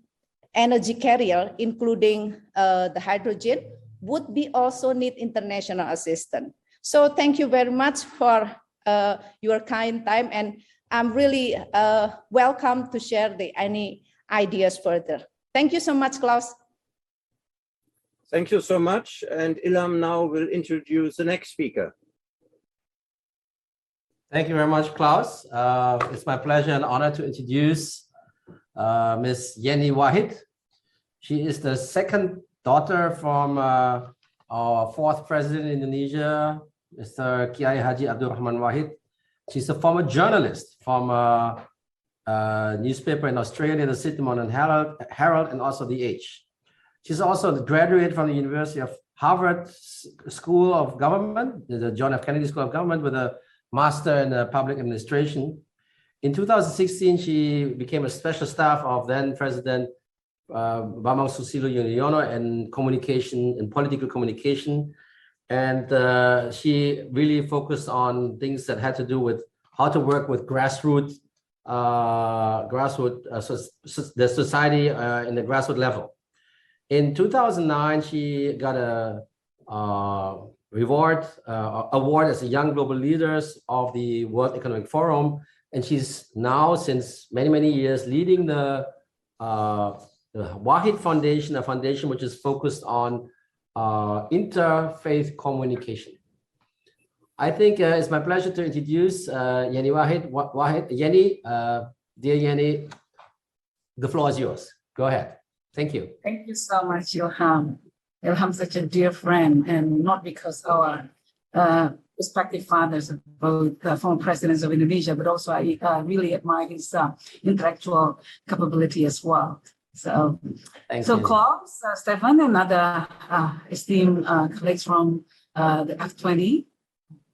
energy carrier, including the hydrogen, would be also need international assistance. So thank you very much for your kind time, and I'm really welcome to share any ideas further. Thank you so much, Klaus. Thank you so much. And Ilham now will introduce the next speaker. Thank you very much, Klaus. It's my pleasure and honor to introduce Ms. Yeni Wahid. She is the second daughter from our fourth president in Indonesia, Mr. Kiai Haji Abdul Rahman Wahid. She's a former journalist from a newspaper in Australia, the Sydney Morning Herald, and also The Age. She's also a graduate from the University of Harvard School of Government, the John F. Kennedy School of Government, with a master in public administration. In 2016, she became a special staff of then President Bambang Susilo Yudhoyono in communication and political communication. And she really focused on things that had to do with how to work with the society in the grassroots level. In 2009, she got a award as a Young Global Leaders of the World Economic Forum. And she's now, since many, many years, leading the Wahid Foundation, a foundation which is focused on interfaith communication. I think it's my pleasure to introduce Yeni Wahid. Yeni, dear Yeni, the floor is yours. Go ahead. Thank you. Thank you so much, Ilham. Ilham's such a dear friend, and not because our respective fathers of both the former presidents of Indonesia, but also I really admire his intellectual capability as well. So, Klaus, Stefan, and other esteemed colleagues from the F20,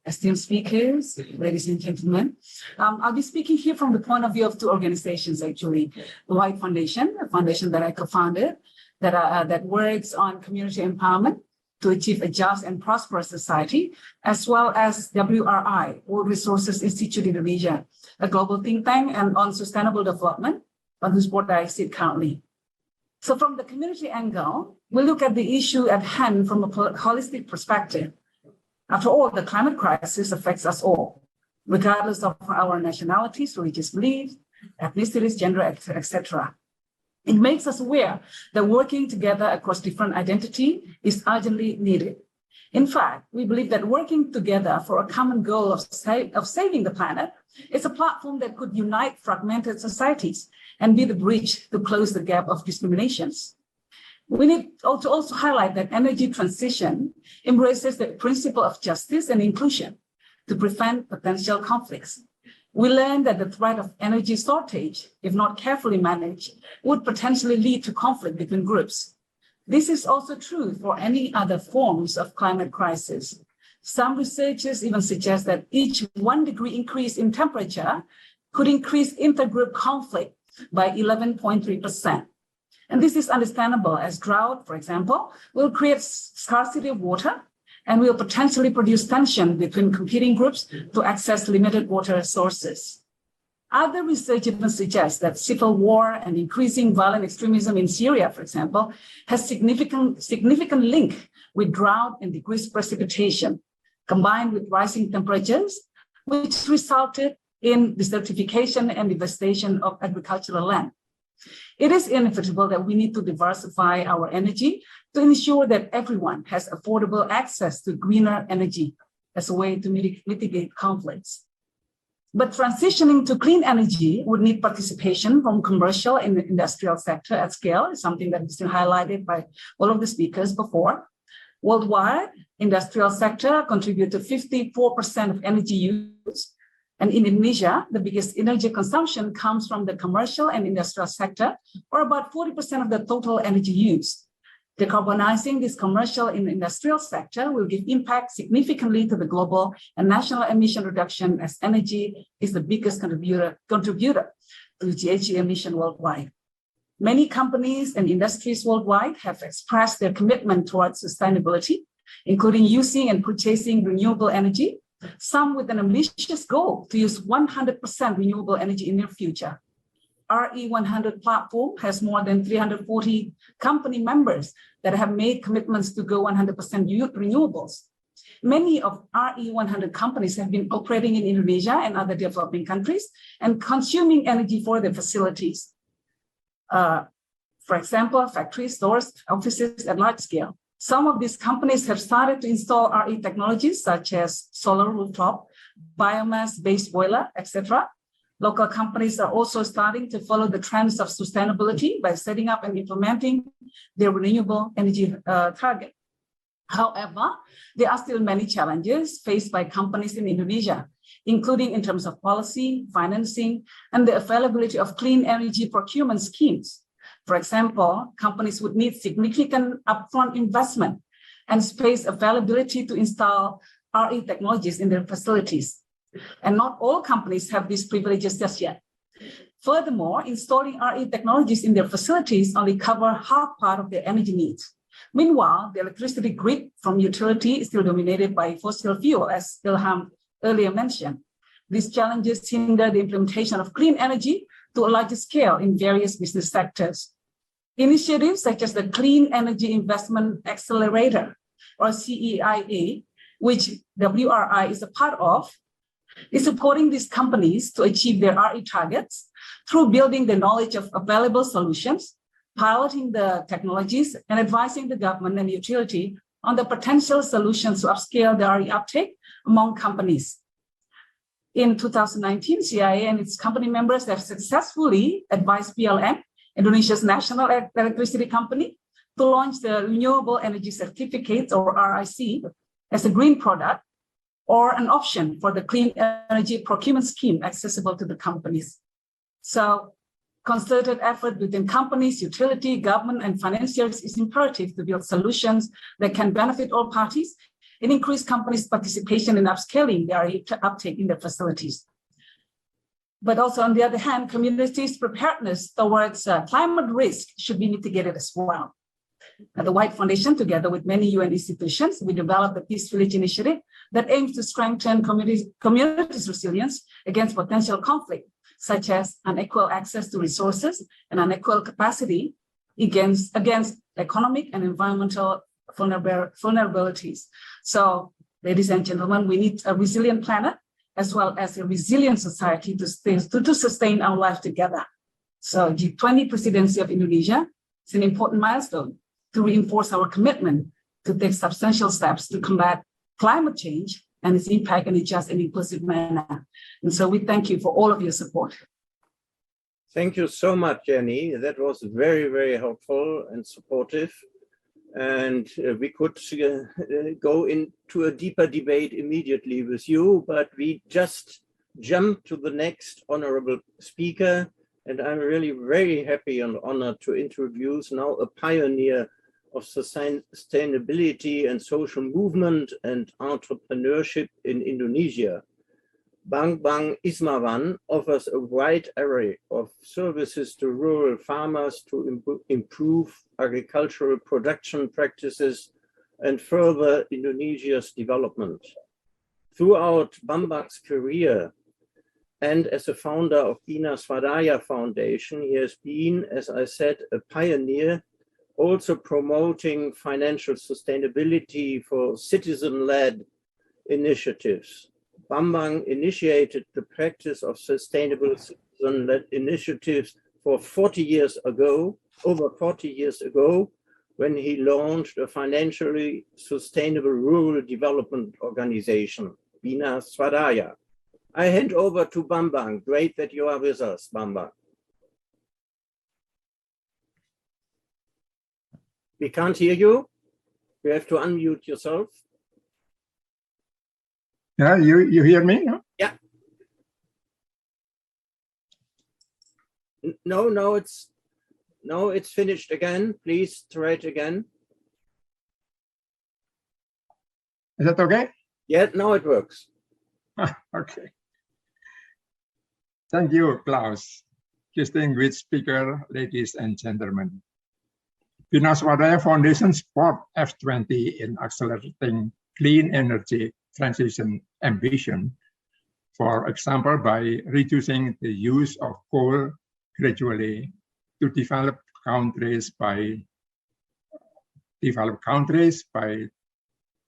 esteemed speakers, ladies and gentlemen. I'll be speaking here from the point of view of two organizations, actually. The Luhut Foundation, a foundation that I co-founded, that works on community empowerment to achieve a just and prosperous society, as well as WRI, World Resources Institute Indonesia, a global think tank and on sustainable development, on whose board I sit currently. So from the community angle, we look at the issue at hand from a holistic perspective. After all, the climate crisis affects us all, regardless of our nationalities, religious beliefs, ethnicities, gender, etc. It makes us aware that working together across different identity is urgently needed. In fact, we believe that working together for a common goal of saving the planet is a platform that could unite fragmented societies and be the bridge to close the gap of discriminations. We need to also highlight that energy transition embraces the principle of justice and inclusion to prevent potential conflicts. We learned that the threat of energy shortage, if not carefully managed, would potentially lead to conflict between groups. This is also true for any other forms of climate crisis. Some researchers even suggest that each 1 degree increase in temperature could increase intergroup conflict by 11.3%. And this is understandable, as drought, for example, will create scarcity of water and will potentially produce tension between competing groups to access limited water sources. Other research even suggests that civil war and increasing violent extremism in Syria, for example, has significant link with drought and decreased precipitation, combined with rising temperatures, which resulted in desertification and devastation of agricultural land. It is inevitable that we need to diversify our energy to ensure that everyone has affordable access to greener energy as a way to mitigate conflicts. But transitioning to clean energy would need participation from commercial and industrial sector at scale, is something that has been highlighted by all of the speakers before. Worldwide, industrial sector contribute to 54% of energy use. And in Indonesia, the biggest energy consumption comes from the commercial and industrial sector, or about 40% of the total energy use. Decarbonizing this commercial and industrial sector will give impact significantly to the global and national emission reduction, as energy is the biggest contributor to GHG emission worldwide. Many companies and industries worldwide have expressed their commitment towards sustainability, including using and purchasing renewable energy, some with an ambitious goal to use 100% renewable energy in the future. RE100 platform has more than 340 company members that have made commitments to go 100% renewables. Many of RE100 companies have been operating in Indonesia and other developing countries and consuming energy for their facilities. For example, factories, stores, offices at large scale. Some of these companies have started to install RE technologies such as solar rooftop, biomass-based boiler, etc. Local companies are also starting to follow the trends of sustainability by setting up and implementing their renewable energy target. However, there are still many challenges faced by companies in Indonesia, including in terms of policy, financing, and the availability of clean energy procurement schemes. For example, companies would need significant upfront investment and space availability to install RE technologies in their facilities. And not all companies have these privileges just yet. Furthermore, installing RE technologies in their facilities only cover half part of their energy needs. Meanwhile, the electricity grid from utility is still dominated by fossil fuel, as Ilham earlier mentioned. These challenges hinder the implementation of clean energy to a larger scale in various business sectors. Initiatives such as the Clean Energy Investment Accelerator, or CEIA, which WRI is a part of, is supporting these companies to achieve their RE targets through building the knowledge of available solutions, piloting the technologies, and advising the government and utility on the potential solutions to upscale the RE uptake among companies. In 2019, CIA and its company members have successfully advised PLN, Indonesia's national electricity company, to launch the Renewable Energy Certificates, or RIC, as a green product or an option for the clean energy procurement scheme accessible to the companies. So concerted effort within companies, utility, government, and financiers is imperative to build solutions that can benefit all parties and increase companies' participation in upscaling their uptake in their facilities. But also, on the other hand, communities' preparedness towards climate risk should be mitigated as well. At the White Foundation, together with many UN institutions, we developed the Peace Village initiative that aims to strengthen communities' resilience against potential conflict, such as unequal access to resources and unequal capacity against economic and environmental vulnerabilities. So, ladies and gentlemen, we need a resilient planet as well as a resilient society to sustain our life together. So G20 Presidency of Indonesia is an important milestone to reinforce our commitment to take substantial steps to combat climate change and its impact in a just and inclusive manner. And so we thank you for all of your support. Thank you so much, Jenny. That was very, very helpful and supportive. And we could go into a deeper debate immediately with you, but we just jump to the next honorable speaker. And I'm really very happy and honored to introduce now a pioneer of sustainability and social movement and entrepreneurship in Indonesia. Bambang Ismawan offers a wide array of services to rural farmers to improve agricultural production practices and further Indonesia's development. Throughout Bambang's career and as a founder of Bina Swadaya Foundation, he has been, as I said, a pioneer, also promoting financial sustainability for citizen-led initiatives. Bambang initiated the practice of sustainable citizen-led initiatives for 40 years ago, over 40 years ago, when he launched a financially sustainable rural development organization, Bina Swadaya. I hand over to Bambang. Great that you are with us, Bambang. We can't hear you. You have to unmute yourself. Yeah, you hear me? No? Yeah. No, it's finished again. Please try it again. Is that okay? Yeah, now it works. Okay. Thank you, Klaus. Distinguished speaker, ladies and gentlemen. Bina Swadaya Foundation support F20 in accelerating clean energy transition ambition, for example, by reducing the use of coal gradually to developed countries by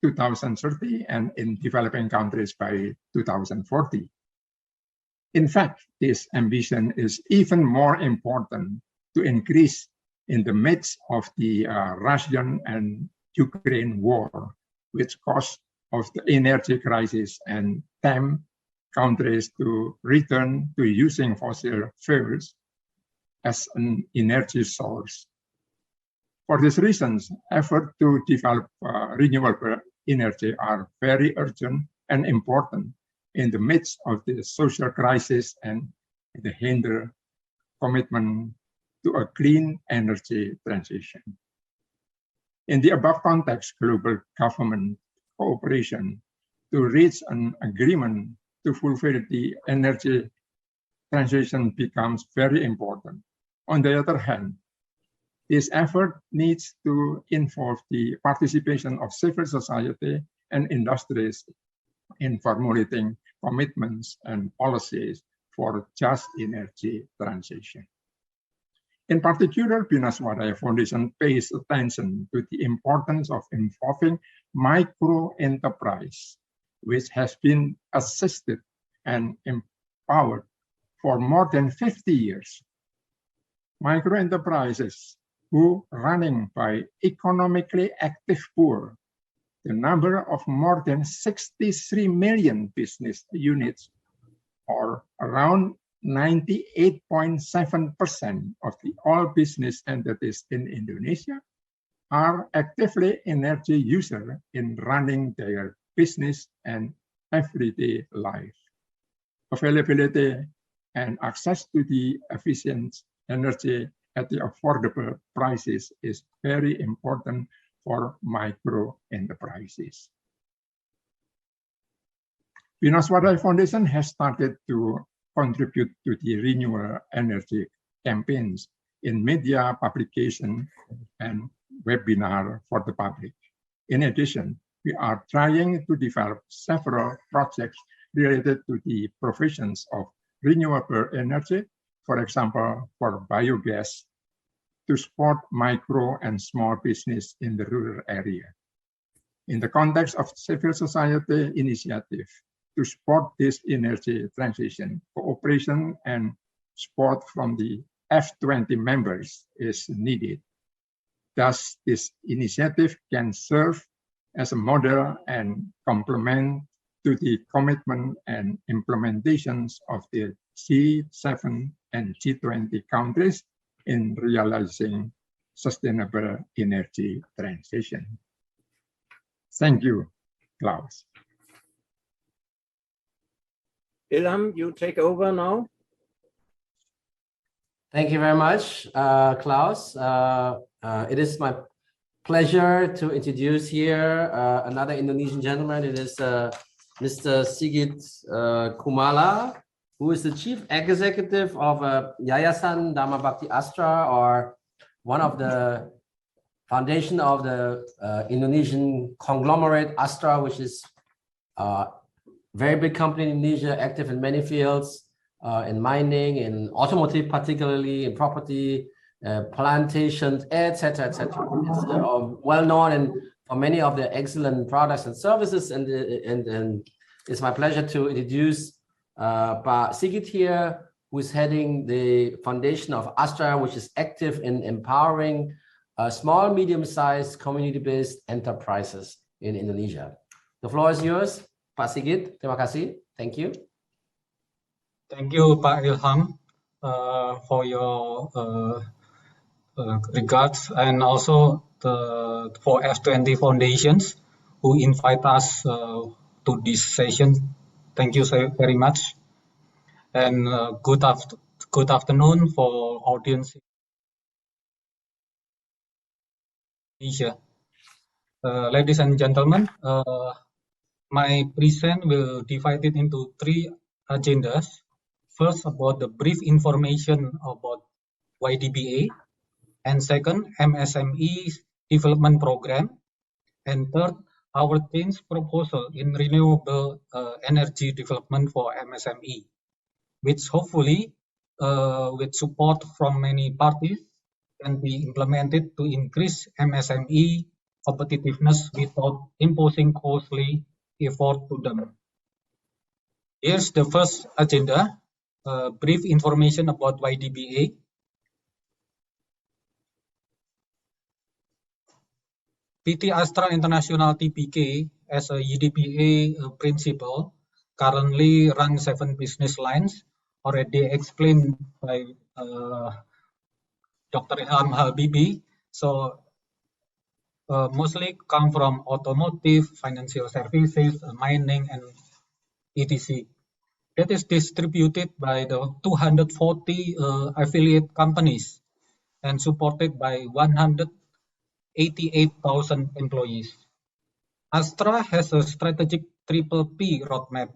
2030 and in developing countries by 2040. In fact, this ambition is even more important to increase in the midst of the Russian and Ukraine war, which caused of the energy crisis and tempt countries to return to using fossil fuels as an energy source. For these reasons, efforts to develop renewable energy are very urgent and important in the midst of the social crisis and the hinder commitment to a clean energy transition. In the above context, global government cooperation to reach an agreement to fulfill the energy transition becomes very important. On the other hand, this effort needs to involve the participation of civil society and industries in formulating commitments and policies for just energy transition. In particular, Bina Swadaya Foundation pays attention to the importance of involving micro-enterprise, which has been assisted and empowered for more than 50 years. Micro-enterprises who running by economically active poor, the number of more than 63 million business units, or around 98.7% of the all business entities in Indonesia, are actively energy users in running their business and everyday life. Availability and access to the efficient energy at the affordable prices is very important for micro enterprises. Binsar Foundation has started to contribute to the renewable energy campaigns in media publication and webinar for the public. In addition, we are trying to develop several projects related to the provisions of renewable energy, for example, for biogas, to support micro and small business in the rural area. In the context of civil society initiative, to support this energy transition, cooperation and support from the F20 members is needed. Thus, this initiative can serve as a model and complement to the commitment and implementations of the G7 and G20 countries in realizing sustainable energy transition. Thank you, Klaus. Ilham, you take over now. Thank you very much, Klaus. It is my pleasure to introduce here another Indonesian gentleman. It is Mr. Sigit Kumala, who is the Chief Executive of Yayasan Dharma Bhakti Astra, or one of the foundation of the Indonesian conglomerate Astra, which is a very big company in Indonesia, active in many fields, in mining, in automotive, particularly in property, plantations, etc., etc. It's well known and for many of the excellent products and services, and it's my pleasure to introduce Pak Sigit here, who is heading the foundation of Astra, which is active in empowering small, medium-sized, community-based enterprises in Indonesia. The floor is yours, Pak Sigit. Terima kasih. Thank you. Thank you, Pak Ilham, for your regards, and also for F20 Foundations who invite us to this session. Thank you so very much, and good afternoon for audience in Indonesia. Ladies and gentlemen, my present will divide it into 3 agendas. First, about the brief information about YDBA, and second, MSME development program, and third, our team's proposal in renewable energy development for MSME, which hopefully, with support from many parties, can be implemented to increase MSME competitiveness without imposing costly effort to them. Here's the first agenda, brief information about YDBA. PT Astra International Tbk as a YDBA principle currently runs 7 business lines, already explained by Dr. Ilham Habibi. So mostly come from automotive, financial services, mining, and etc. That is distributed by the 240 affiliate companies and supported by 188,000 employees. Astra has a strategic P roadmap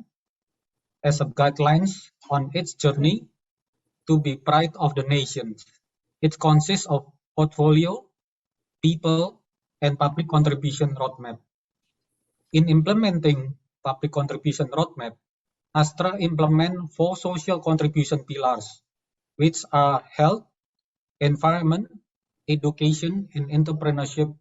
as a guidelines on its journey to be pride of the nation. It consists of portfolio, people, and public contribution roadmap. In implementing public contribution roadmap, Astra implement 4 social contribution pillars, which are health, environment, education, and entrepreneurship.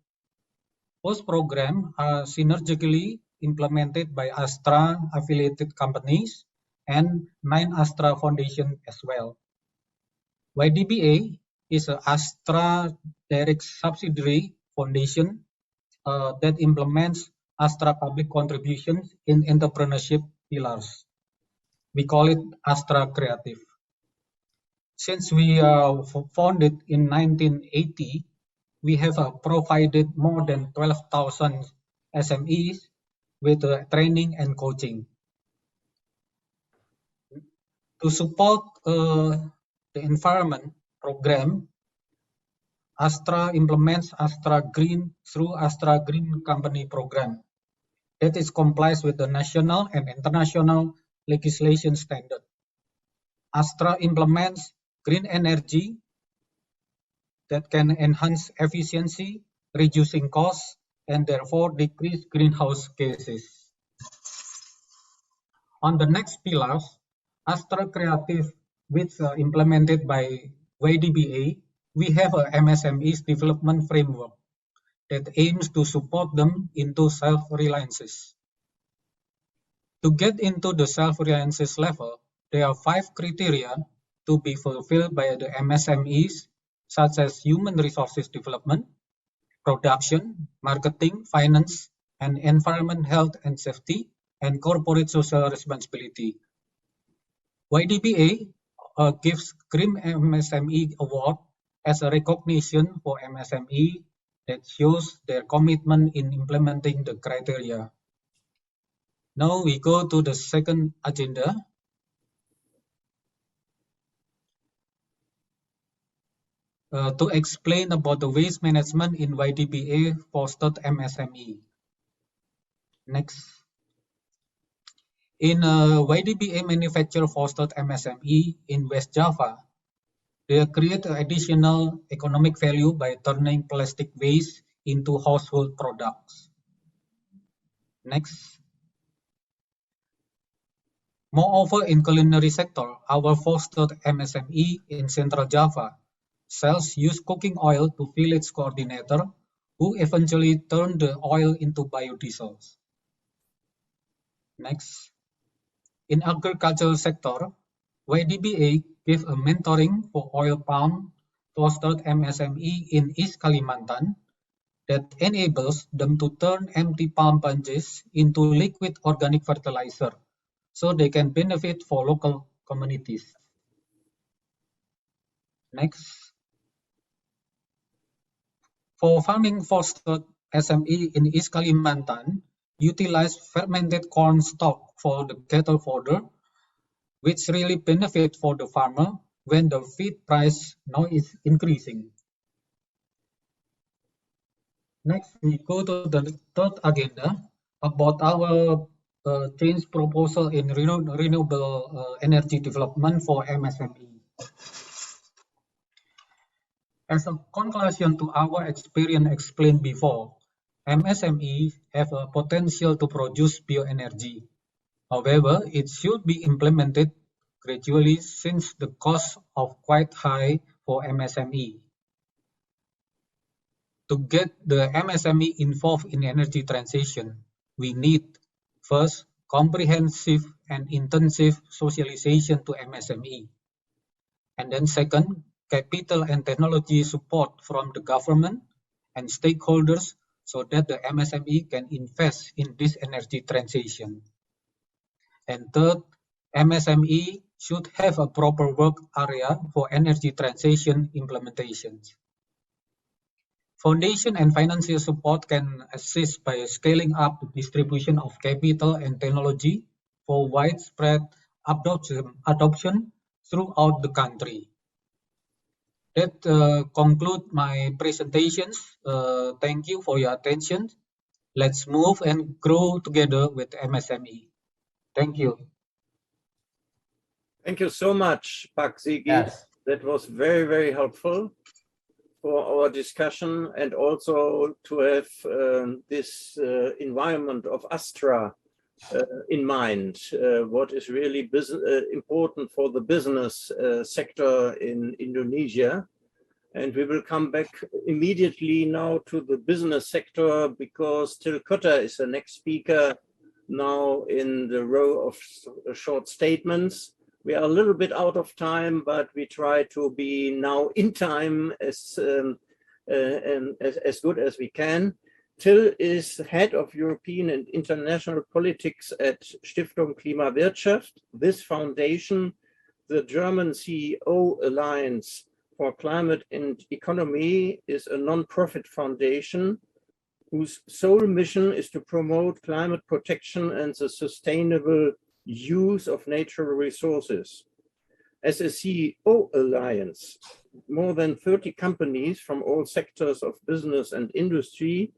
Both programs are synergistically implemented by Astra affiliated companies and 9 Astra Foundation as well. YDBA is an Astra direct subsidiary foundation that implements Astra public contributions in entrepreneurship pillars. We call it Astra Creative. Since we are founded in 1980, we have provided more than 12,000 SMEs with training and coaching. To support the environment program, Astra implements Astra Green through Astra Green Company program that is complies with the national and international legislation standard. Astra implements green energy that can enhance efficiency, reducing costs, and therefore decrease greenhouse gases. On the next pillars, Astra Creative, which implemented by YDBA, we have a MSMEs development framework that aims to support them into self-reliances. To get into the self-reliances level, there are 5 criteria to be fulfilled by the MSMEs, such as human resources development, production, marketing, finance, and environment, health and safety, and corporate social responsibility. YDBA gives Green MSME Award as a recognition for MSME that shows their commitment in implementing the criteria. Now we go to the second agenda. To explain about the waste management in YDBA fostered MSME. Next. In YDBA manufacture fostered MSME in West Java, they create additional economic value by turning plastic waste into household products. Next. Moreover, in culinary sector, our fostered MSME in Central Java sells used cooking oil to village coordinator, who eventually turned the oil into biodiesel. Next. In agricultural sector, YDBA gave a mentoring for oil palm fostered MSME in East Kalimantan that enables them to turn empty palm bunches into liquid organic fertilizer, so they can benefit for local communities. Next. For farming fostered SME in East Kalimantan, utilize fermented corn stock for the cattle fodder, which really benefit for the farmer when the feed price now is increasing. Next, we go to the third agenda about our change proposal in renewable energy development for MSME. As a conclusion to our experience explained before, MSMEs have a potential to produce bioenergy. However, it should be implemented gradually since the costs are quite high for MSME. To get the MSME involved in energy transition, we need, first, comprehensive and intensive socialization to MSME. And then second, capital and technology support from the government and stakeholders so that the MSME can invest in this energy transition. And third, MSME should have a proper work area for energy transition implementations. Foundation and financial support can assist by scaling up the distribution of capital and technology for widespread adoption throughout the country. That concludes my presentations. Thank you for your attention. Let's move and grow together with MSME. Thank you. Thank you so much, Pak Ziggy. Yes. That was very, very helpful for our discussion, and also to have this environment of Astra in mind, what is really important for the business sector in Indonesia. And we will come back immediately now to the business sector, because Tilkutta is the next speaker now in the row of short statements. We are a little bit out of time, but we try to be now in time as good as we can. Till is head of European and international politics at Stiftung Klimawirtschaft. This foundation, the German CEO Alliance for Climate and Economy, is a non-profit foundation whose sole mission is to promote climate protection and the sustainable use of natural resources. As a CEO alliance, more than 30 companies from all sectors of business and industry,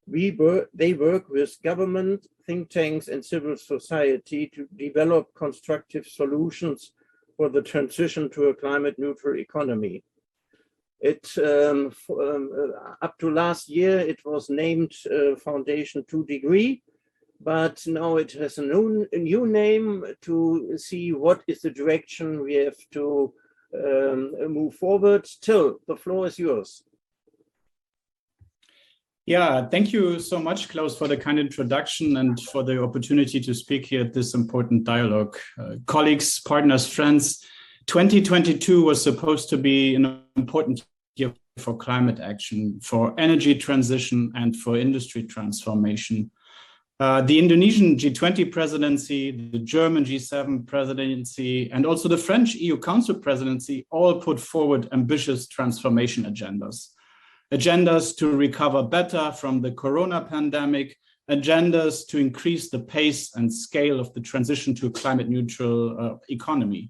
they work with government, think tanks, and civil society to develop constructive solutions for the transition to a climate neutral economy. Up to last year, it was named Foundation 2 Degree, but now it has a new name to see what is the direction we have to move forward. Till, the floor is yours. Yeah, thank you so much, Klaus, for the kind introduction and for the opportunity to speak here at this important dialogue. Colleagues, partners, friends, 2022 was supposed to be an important year for climate action, for energy transition, and for industry transformation. The Indonesian G20 presidency, the German G7 presidency, and also the French EU Council presidency all put forward ambitious transformation agendas to recover better from the corona pandemic, agendas to increase the pace and scale of the transition to a climate neutral economy.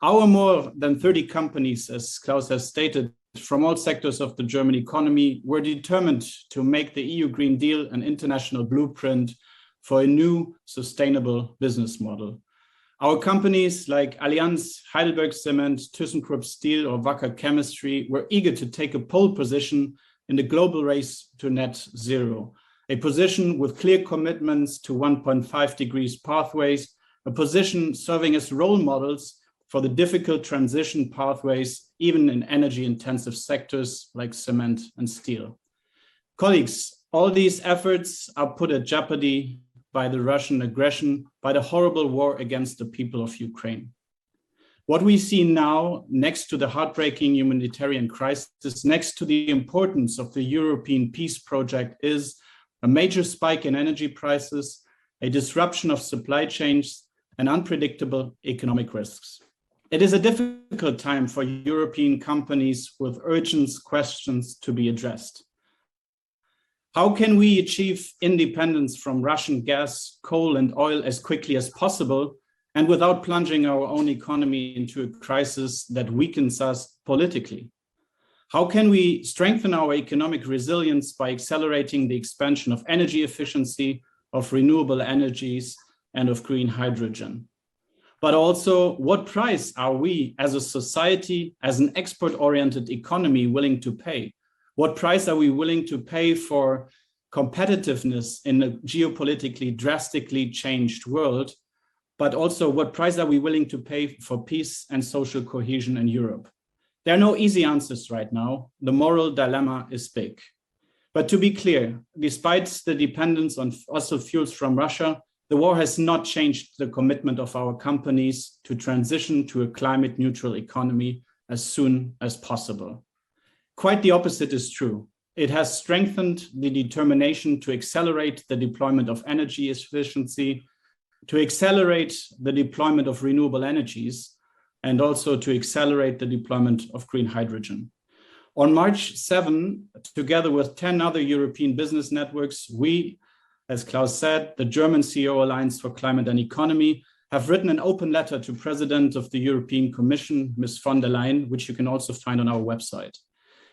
Our more than 30 companies, as Klaus has stated, from all sectors of the German economy were determined to make the EU Green Deal an international blueprint for a new sustainable business model. Our companies like Allianz, Heidelberg Cement, ThyssenKrupp Steel, or Wacker Chemistry were eager to take a pole position in the global race to net zero, a position with clear commitments to 1.5 degrees pathways, a position serving as role models for the difficult transition pathways, even in energy-intensive sectors like cement and steel. Colleagues, all these efforts are put at jeopardy by the Russian aggression, by the horrible war against the people of Ukraine. What we see now, next to the heartbreaking humanitarian crisis, next to the importance of the European peace project, is a major spike in energy prices, a disruption of supply chains, and unpredictable economic risks. It is a difficult time for European companies with urgent questions to be addressed. How can we achieve independence from Russian gas, coal, and oil as quickly as possible, and without plunging our own economy into a crisis that weakens us politically? How can we strengthen our economic resilience by accelerating the expansion of energy efficiency, of renewable energies, and of green hydrogen? But also, what price are we as a society, as an export-oriented economy willing to pay? What price are we willing to pay for competitiveness in a geopolitically drastically changed world? But also, what price are we willing to pay for peace and social cohesion in Europe? There are no easy answers right now. The moral dilemma is big. But to be clear, despite the dependence on fossil fuels from Russia, the war has not changed the commitment of our companies to transition to a climate neutral economy as soon as possible. Quite the opposite is true. It has strengthened the determination to accelerate the deployment of energy efficiency, to accelerate the deployment of renewable energies, and also to accelerate the deployment of green hydrogen. On March 7, together with 10 other European business networks, we, as Klaus said, the German CEO Alliance for Climate and Economy, have written an open letter to President of the European Commission, Ms. von der Leyen, which you can also find on our website.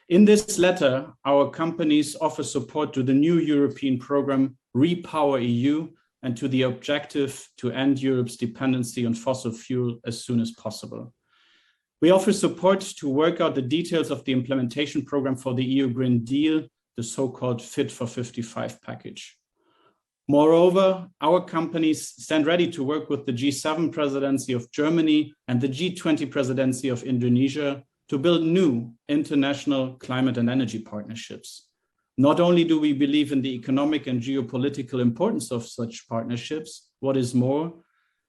In this letter, our companies offer support to the new European program, Repower EU, and to the objective to end Europe's dependency on fossil fuel as soon as possible. We offer support to work out the details of the implementation program for the EU Green Deal, the so-called Fit for 55 package. Moreover, our companies stand ready to work with the G7 presidency of Germany and the G20 presidency of Indonesia to build new international climate and energy partnerships. Not only do we believe in the economic and geopolitical importance of such partnerships, what is more,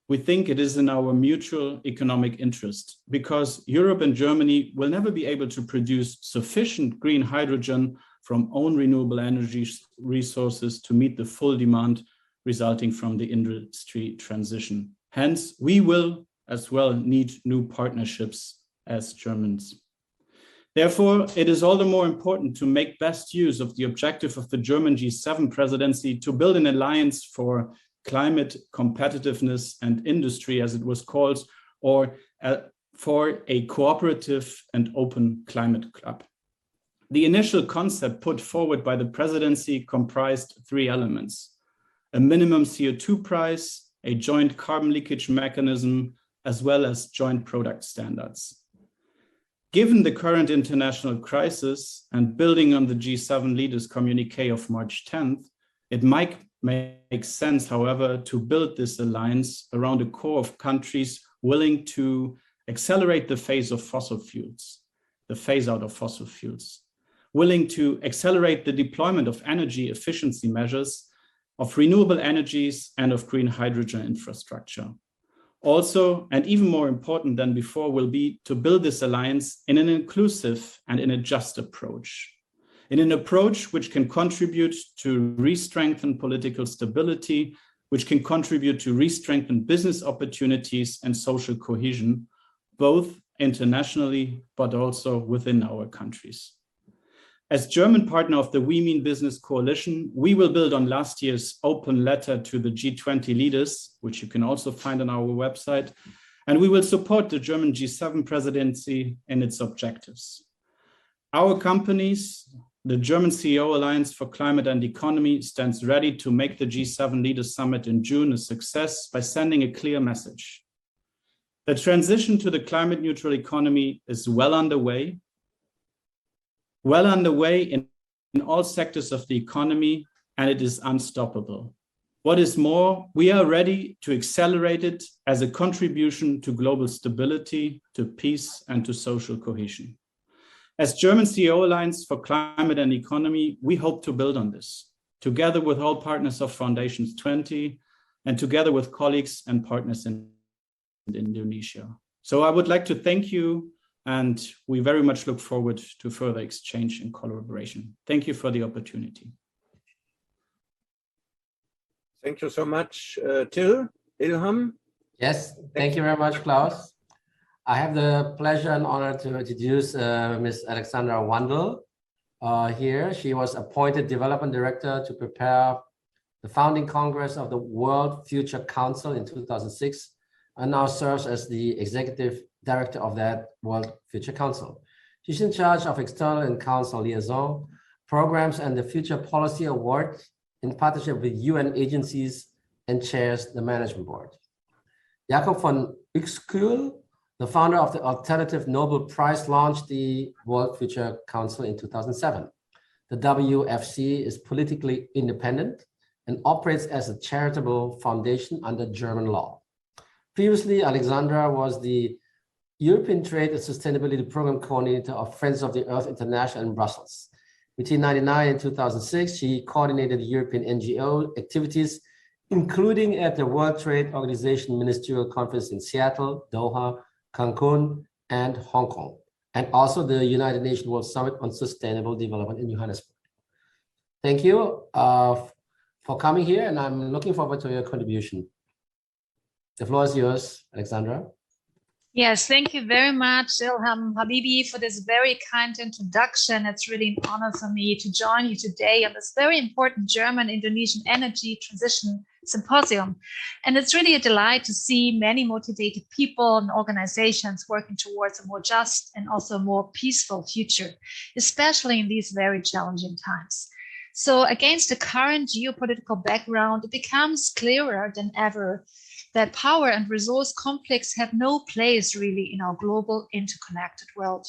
we think it is in our mutual economic interest, because Europe and Germany will never be able to produce sufficient green hydrogen from own renewable energy resources to meet the full demand resulting from the industry transition. Hence, we will as well need new partnerships as Germans. Therefore, it is all the more important to make best use of the objective of the German G7 presidency to build an alliance for climate competitiveness and industry, as it was called, or for a cooperative and open climate club. The initial concept put forward by the presidency comprised 3 elements: a minimum CO2 price, a joint carbon leakage mechanism, as well as joint product standards. Given the current international crisis and building on the G7 leaders communique of March 10th, it might make sense, however, to build this alliance around a core of countries willing to accelerate the phase out of fossil fuels, willing to accelerate the deployment of energy efficiency measures, of renewable energies, and of green hydrogen infrastructure. Also, and even more important than before, will be to build this alliance in an inclusive and in a just approach, in an approach which can contribute to re-strengthen political stability, which can contribute to re-strengthen business opportunities and social cohesion, both internationally, but also within our countries. As German partner of the We Mean Business Coalition, we will build on last year's open letter to the G20 leaders, which you can also find on our website, and we will support the German G7 presidency in its objectives. Our companies, the German CEO Alliance for Climate and Economy, stands ready to make the G7 Leaders Summit in June a success by sending a clear message. The transition to the climate neutral economy is well underway in all sectors of the economy, and it is unstoppable. What is more, we are ready to accelerate it as a contribution to global stability, to peace, and to social cohesion. As German CEO Alliance for Climate and Economy, we hope to build on this, together with all partners of Foundations 20, and together with colleagues and partners in Indonesia. So I would like to thank you, and we very much look forward to further exchange and collaboration. Thank you for the opportunity. Thank you so much, Till. Ilham? Yes, thank you very much, Klaus. I have the pleasure and honor to introduce Ms. Alexandra Wandel here. She was appointed Development Director to prepare the founding Congress of the World Future Council in 2006, and now serves as the Executive Director of that World Future Council. She's in charge of external and council liaison, programs, and the Future Policy Award in partnership with UN agencies, and chairs the management board. Jakob von Uexküll, the founder of the Alternative Nobel Prize, launched the World Future Council in 2007. The WFC is politically independent and operates as a charitable foundation under German law. Previously, Alexandra was the European Trade and Sustainability Program Coordinator of Friends of the Earth International in Brussels. Between 1999 and 2006, she coordinated European NGO activities, including at the World Trade Organization Ministerial Conference in Seattle, Doha, Cancun, and Hong Kong, and also the United Nations World Summit on Sustainable Development in Johannesburg. Thank you for coming here, and I'm looking forward to your contribution. The floor is yours, Alexandra. Yes, thank you very much, Ilham Habibi, for this very kind introduction. It's really an honor for me to join you today on this very important German-Indonesian energy transition symposium. And it's really a delight to see many motivated people and organizations working towards a more just and also more peaceful future, especially in these very challenging times. So against the current geopolitical background, it becomes clearer than ever that power and resource conflicts have no place really in our global interconnected world.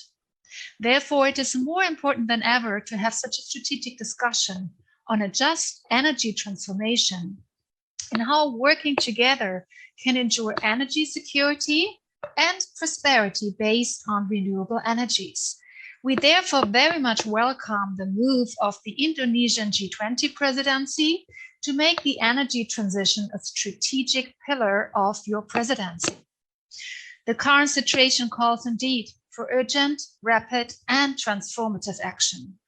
Therefore, it is more important than ever to have such a strategic discussion on a just energy transformation and how working together can ensure energy security and prosperity based on renewable energies. We therefore very much welcome the move of the Indonesian G20 presidency to make the energy transition a strategic pillar of your presidency. The current situation calls indeed for urgent, rapid, and transformative action.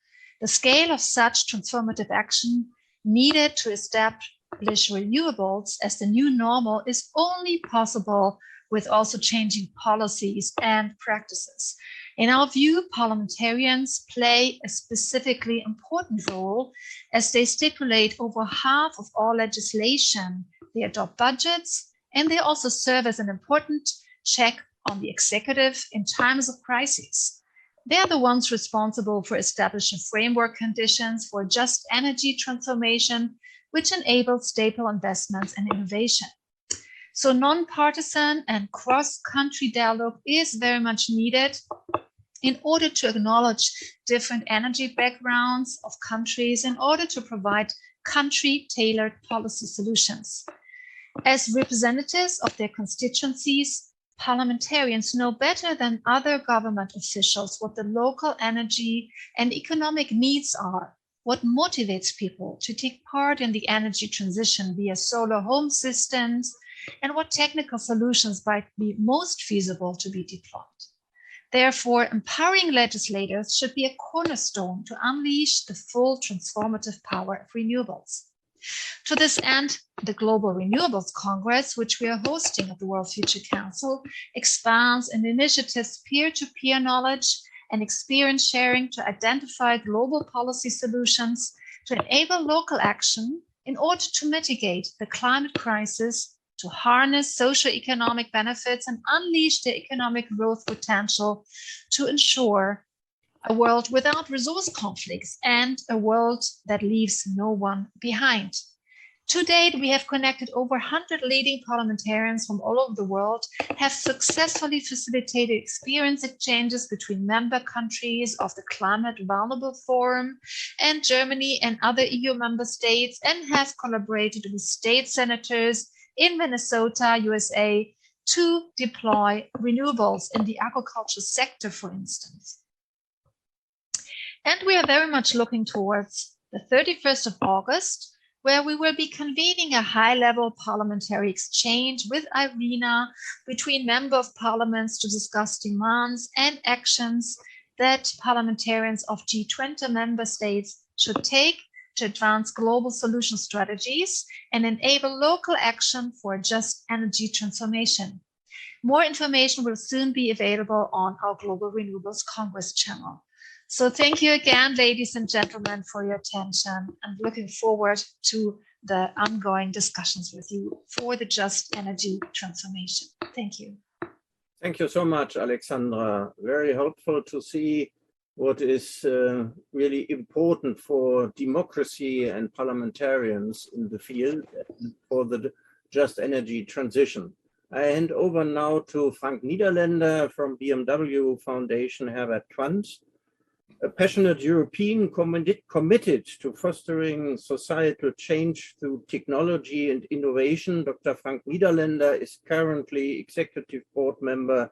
The scale of such transformative action needed to establish renewables as the new normal is only possible with also changing policies and practices. In our view, parliamentarians play a specifically important role as they stipulate over half of all legislation. They adopt budgets, and they also serve as an important check on the executive in times of crisis. They are the ones responsible for establishing framework conditions for just energy transformation, which enable stable investments and innovation. So non-partisan and cross-country dialogue is very much needed in order to acknowledge different energy backgrounds of countries, in order to provide country-tailored policy solutions. As representatives of their constituencies, parliamentarians know better than other government officials what the local energy and economic needs are, what motivates people to take part in the energy transition via solar home systems, and what technical solutions might be most feasible to be deployed. Therefore, empowering legislators should be a cornerstone to unleash the full transformative power of renewables. To this end, the Global Renewables Congress, which we are hosting at the World Future Council, expands and initiatives peer-to-peer knowledge and experience sharing to identify global policy solutions to enable local action in order to mitigate the climate crisis, to harness socio-economic benefits and unleash their economic growth potential to ensure a world without resource conflicts and a world that leaves no one behind. To date, we have connected over 100 leading parliamentarians from all over the world, have successfully facilitated experience exchanges between member countries of the Climate Vulnerable Forum and Germany and other EU member states, and have collaborated with state senators in Minnesota, USA, to deploy renewables in the agriculture sector, for instance. And we are very much looking towards the 31st of August, where we will be convening a high-level parliamentary exchange with IRENA between members of parliaments to discuss demands and actions that parliamentarians of G20 member states should take to advance global solution strategies and enable local action for a just energy transformation. More information will soon be available on our Global Renewables Congress channel. So thank you again, ladies and gentlemen, for your attention, and looking forward to the ongoing discussions with you for the just energy transformation. Thank you. Thank you so much, Alexandra. Very helpful to see what is really important for democracy and parliamentarians in the field for the just energy transition. I hand over now to Frank Niederländer from BMW Foundation Herbert Quandt, a passionate European committed to fostering societal change through technology and innovation. Dr. Frank Niederländer is currently executive board member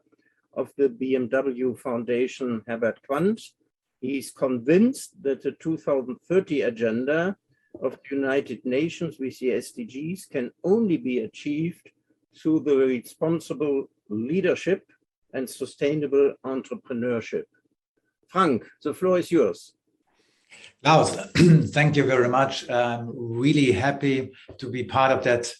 of the BMW Foundation Herbert Quandt. He is convinced that the 2030 agenda of the United Nations with the SDGs can only be achieved through the responsible leadership and sustainable entrepreneurship. Frank, the floor is yours. Klaus, thank you very much. I'm really happy to be part of that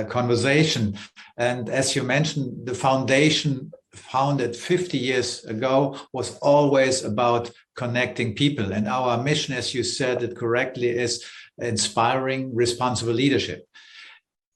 conversation. And as you mentioned, the foundation founded 50 years ago was always about connecting people. And our mission, as you said it correctly, is inspiring responsible leadership.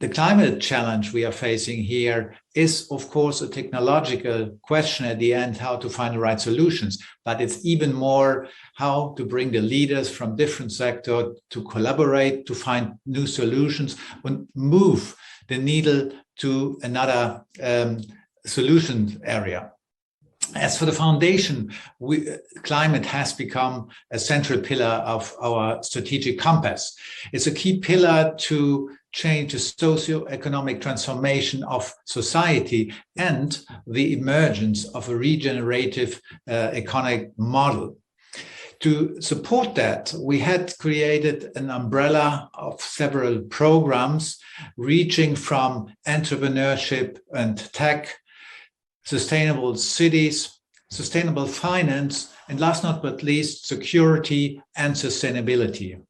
The climate challenge we are facing here is, of course, a technological question at the end, how to find the right solutions. But it's even more how to bring the leaders from different sectors to collaborate, to find new solutions and move the needle to another solution area. As for the foundation, climate has become a central pillar of our strategic compass. It's a key pillar to change the socio-economic transformation of society and the emergence of a regenerative economic model. To support that, we had created an umbrella of several programs reaching from entrepreneurship and tech, sustainable cities, sustainable finance, and last not but least, security and sustainability.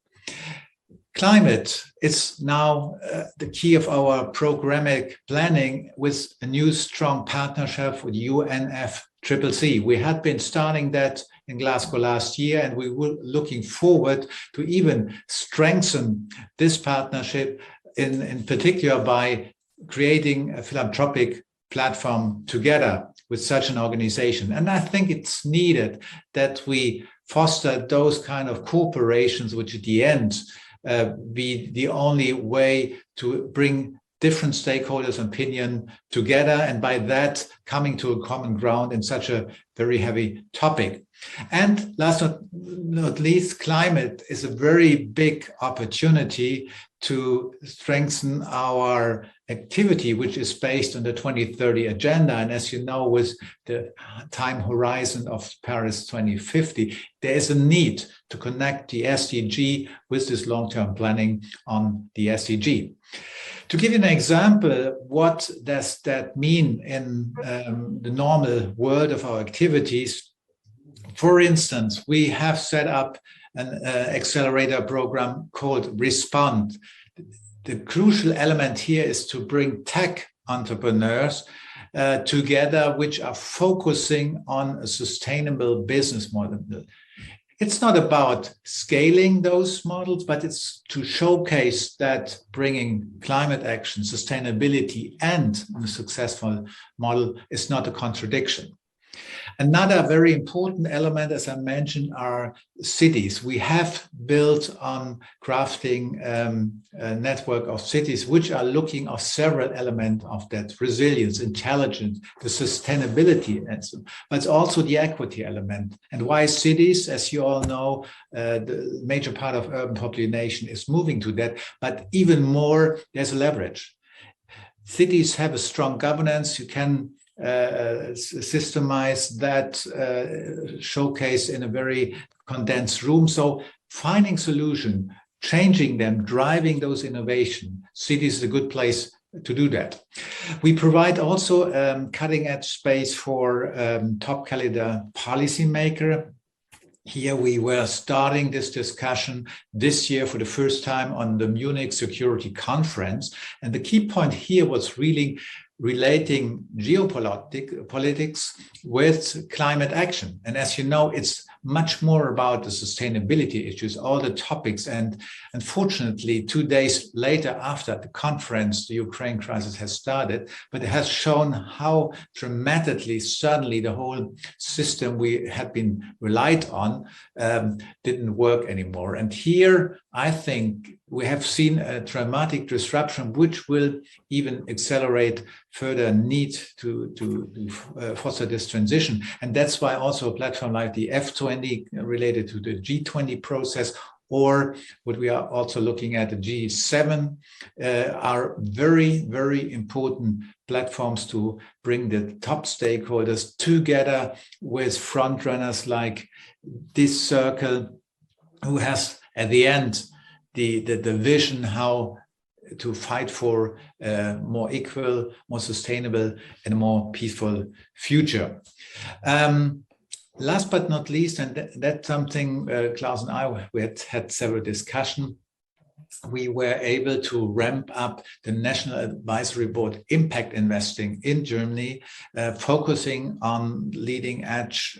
Climate is now the key of our programmatic planning with a new strong partnership with UNFCCC. We had been starting that in Glasgow last year, and we were looking forward to even strengthen this partnership in particular by creating a philanthropic platform together with such an organization. And I think it's needed that we foster those kind of cooperations, which at the end be the only way to bring different stakeholders' opinion together, and by that coming to a common ground in such a very heavy topic. And last but not least, climate is a very big opportunity to strengthen our activity, which is based on the 2030 agenda. And as you know, with the time horizon of Paris 2050, there is a need to connect the SDG with this long-term planning on the SDG. To give you an example, what does that mean in the normal world of our activities? For instance, we have set up an accelerator program called Respond. The crucial element here is to bring tech entrepreneurs together, which are focusing on a sustainable business model. It's not about scaling those models, but it's to showcase that bringing climate action, sustainability, and a successful model is not a contradiction. Another very important element, as I mentioned, are cities. We have built on crafting a network of cities which are looking at several elements of that: resilience, intelligence, the sustainability, but it's also the equity element. And why cities? As you all know, the major part of urban population is moving to that, but even more, there's a leverage. Cities have a strong governance. You can systemize that, showcase in a very condensed room. So finding solution, changing them, driving those innovation, cities is a good place to do that. We provide also cutting edge space for top caliber policymaker. Here we were starting this discussion this year for the first time on the Munich Security Conference. And the key point here was really relating geopolitics with climate action. And as you know, it's much more about the sustainability issues, all the topics. And unfortunately, 2 days later after the conference, the Ukraine crisis has started, but it has shown how dramatically suddenly the whole system we had been relied on didn't work anymore. And here, I think we have seen a dramatic disruption, which will even accelerate further need to foster this transition. And that's why also a platform like the F20 related to the G20 process, or what we are also looking at, the G7, are very, very important platforms to bring the top stakeholders together with frontrunners like this circle, who has at the end the vision how to fight for a more equal, more sustainable, and a more peaceful future. Last but not least, and that's something Klaus and I, we had several discussions. We were able to ramp up the National Advisory Board Impact Investing in Germany, focusing on leading edge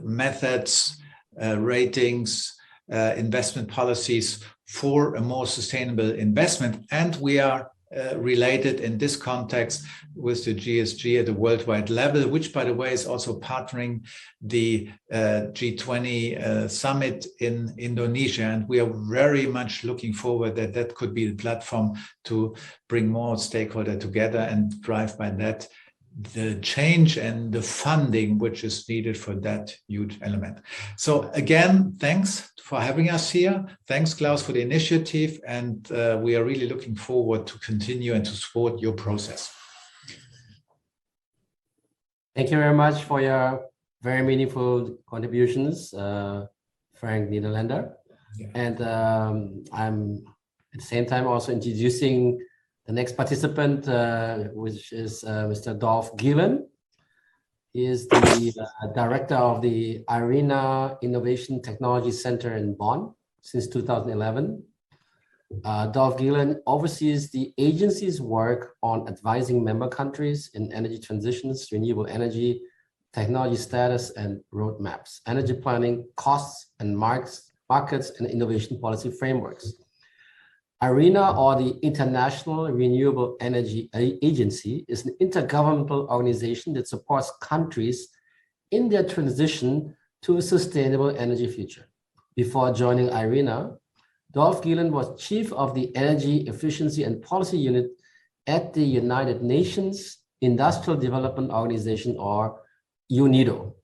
methods, ratings, investment policies for a more sustainable investment. And we are related in this context with the GSG at a worldwide level, which, by the way, is also partnering the G20 summit in Indonesia. And we are very much looking forward that that could be the platform to bring more stakeholders together and drive by that the change and the funding which is needed for that huge element. So again, thanks for having us here. Thanks, Klaus, for the initiative. And we are really looking forward to continue and to support your process. Thank you very much for your very meaningful contributions, Frank Nederlander. Yeah. And I'm at the same time also introducing the next participant, which is Mr. Dolf Gielen. He is the director of the IRENA Innovation Technology Center in Bonn since 2011. Dolf Gielen oversees the agency's work on advising member countries in energy transitions, renewable energy, technology status and roadmaps, energy planning, costs and markets, and innovation policy frameworks. IRENA, or the International Renewable Energy Agency, is an intergovernmental organization that supports countries in their transition to a sustainable energy future. Before joining IRENA, Dolf Gielen was chief of the Energy Efficiency and Policy Unit at the United Nations Industrial Development Organization, or UNIDO.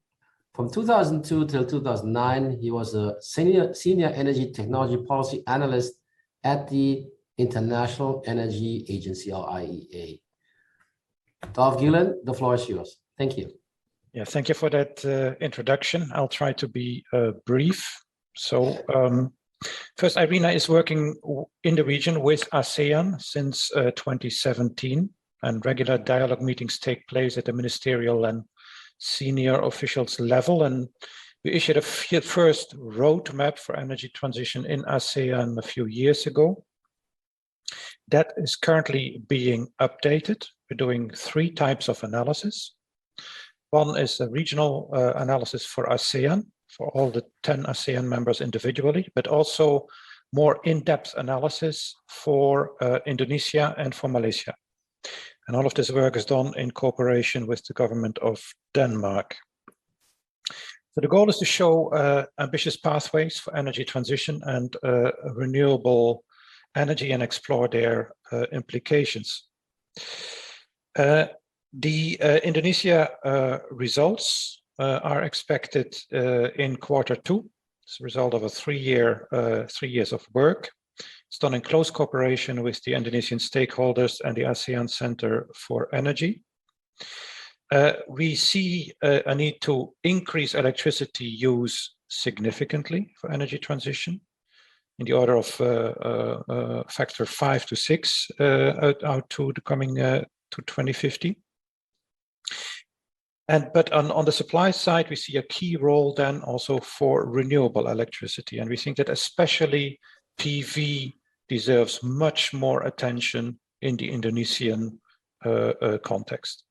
From 2002 till 2009, he was a senior energy technology policy analyst at the International Energy Agency, or IEA. Dolf Gielen, the floor is yours. Thank you. Yeah, thank you for that introduction. I'll try to be brief. So first, IRENA is working in the region with ASEAN since 2017, and regular dialogue meetings take place at the ministerial and senior officials level. And we issued a first roadmap for energy transition in ASEAN a few years ago. That is currently being updated. We're doing 3 types of analysis. One is a regional analysis for ASEAN, for all the 10 ASEAN members individually, but also more in-depth analysis for Indonesia and for Malaysia. And all of this work is done in cooperation with the government of Denmark. So the goal is to show ambitious pathways for energy transition and renewable energy and explore their implications. The Indonesia results are expected in Q2. It's a result of a 3 years of work. It's done in close cooperation with the Indonesian stakeholders and the ASEAN Center for Energy. We see a need to increase electricity use significantly for energy transition, in the order of factor 5 to 6 out to the coming to 2050. But on the supply side, we see a key role then also for renewable electricity. And we think that especially PV deserves much more attention in the Indonesian context.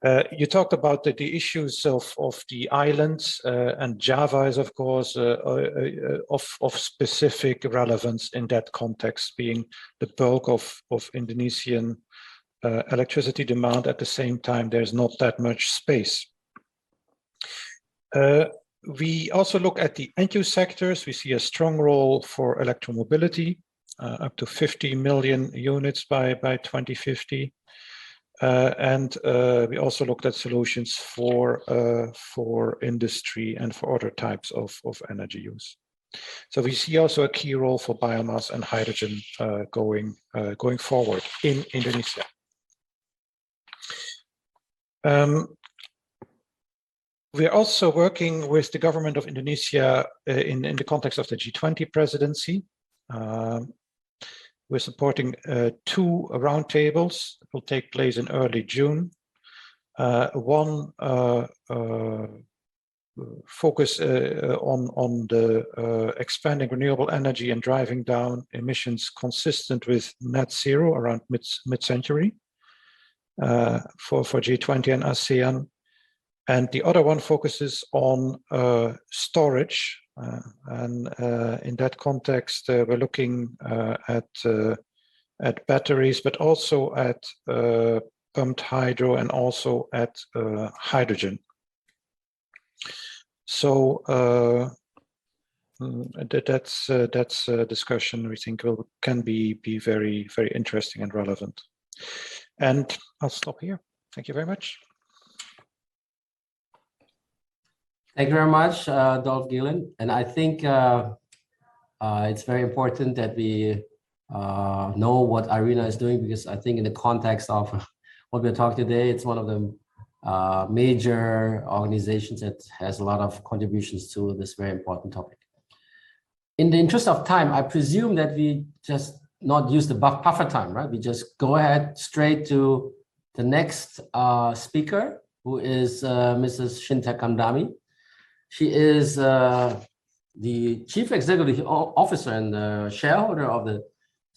You talked about the issues of the islands, and Java is, of course, of specific relevance in that context, being the bulk of Indonesian electricity demand. At the same time, there's not that much space. We also look at the end-use sectors. We see a strong role for electromobility, up to 50 million units by 2050. And we also looked at solutions for industry and for other types of energy use. So we see also a key role for biomass and hydrogen going forward in Indonesia. We are also working with the government of Indonesia in the context of the G20 presidency. We're supporting 2 roundtables that will take place in early June. One focus on the expanding renewable energy and driving down emissions consistent with net zero around mid-century for G20 and ASEAN. And the other one focuses on storage. And in that context, we're looking at batteries, but also at pumped hydro and also at hydrogen. So that's a discussion we think can be very, very interesting and relevant. And I'll stop here. Thank you very much. Thank you very much, Dolf Gielen. And I think it's very important that we know what IRENA is doing, because I think in the context of what we're talking today, it's one of the major organizations that has a lot of contributions to this very important topic. In the interest of time, I presume that we just not use the buffer time, right? We just go ahead straight to the next speaker, who is Mrs. Shinta Kamdami. She is the Chief Executive Officer and the shareholder of the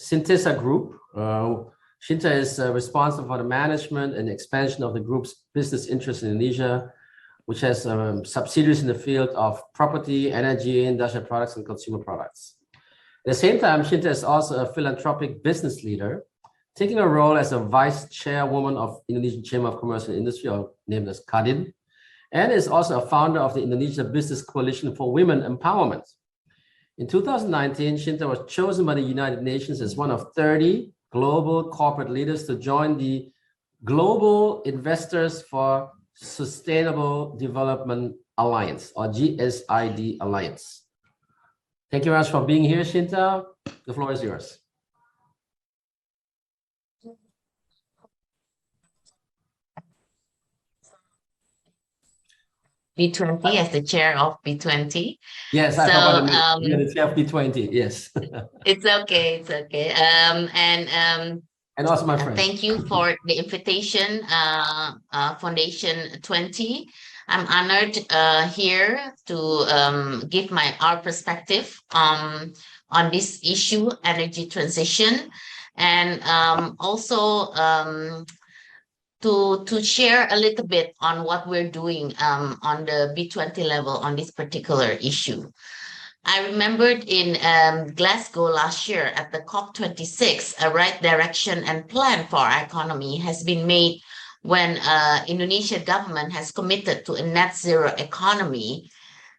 Syntesa Group. Shinta is responsible for the management and expansion of the group's business interests in Indonesia, which has subsidiaries in the field of property, energy, industrial products, and consumer products. At the same time, Shinta is also a philanthropic business leader, taking a role as a vice chairwoman of Indonesian Chamber of Commerce and Industry, or named as Kadin, and is also a founder of the Indonesia Business Coalition for Women Empowerment. In 2019, Shinta was chosen by the United Nations as one of 30 global corporate leaders to join the Global Investors for Sustainable Development Alliance, or GSID Alliance. Thank you very much for being here, Shinta. The floor is yours. B20 as the chair of B20. Yes, I forgot the chair of B20. Yes. It's okay. It's okay. And also my friend. Thank you for the invitation, Foundation 20. I'm honored here to give our perspective on this issue, energy transition, and also to share a little bit on what we're doing on the B20 level on this particular issue. I remembered in Glasgow last year at the COP26, a right direction and plan for our economy has been made when Indonesian government has committed to a net zero economy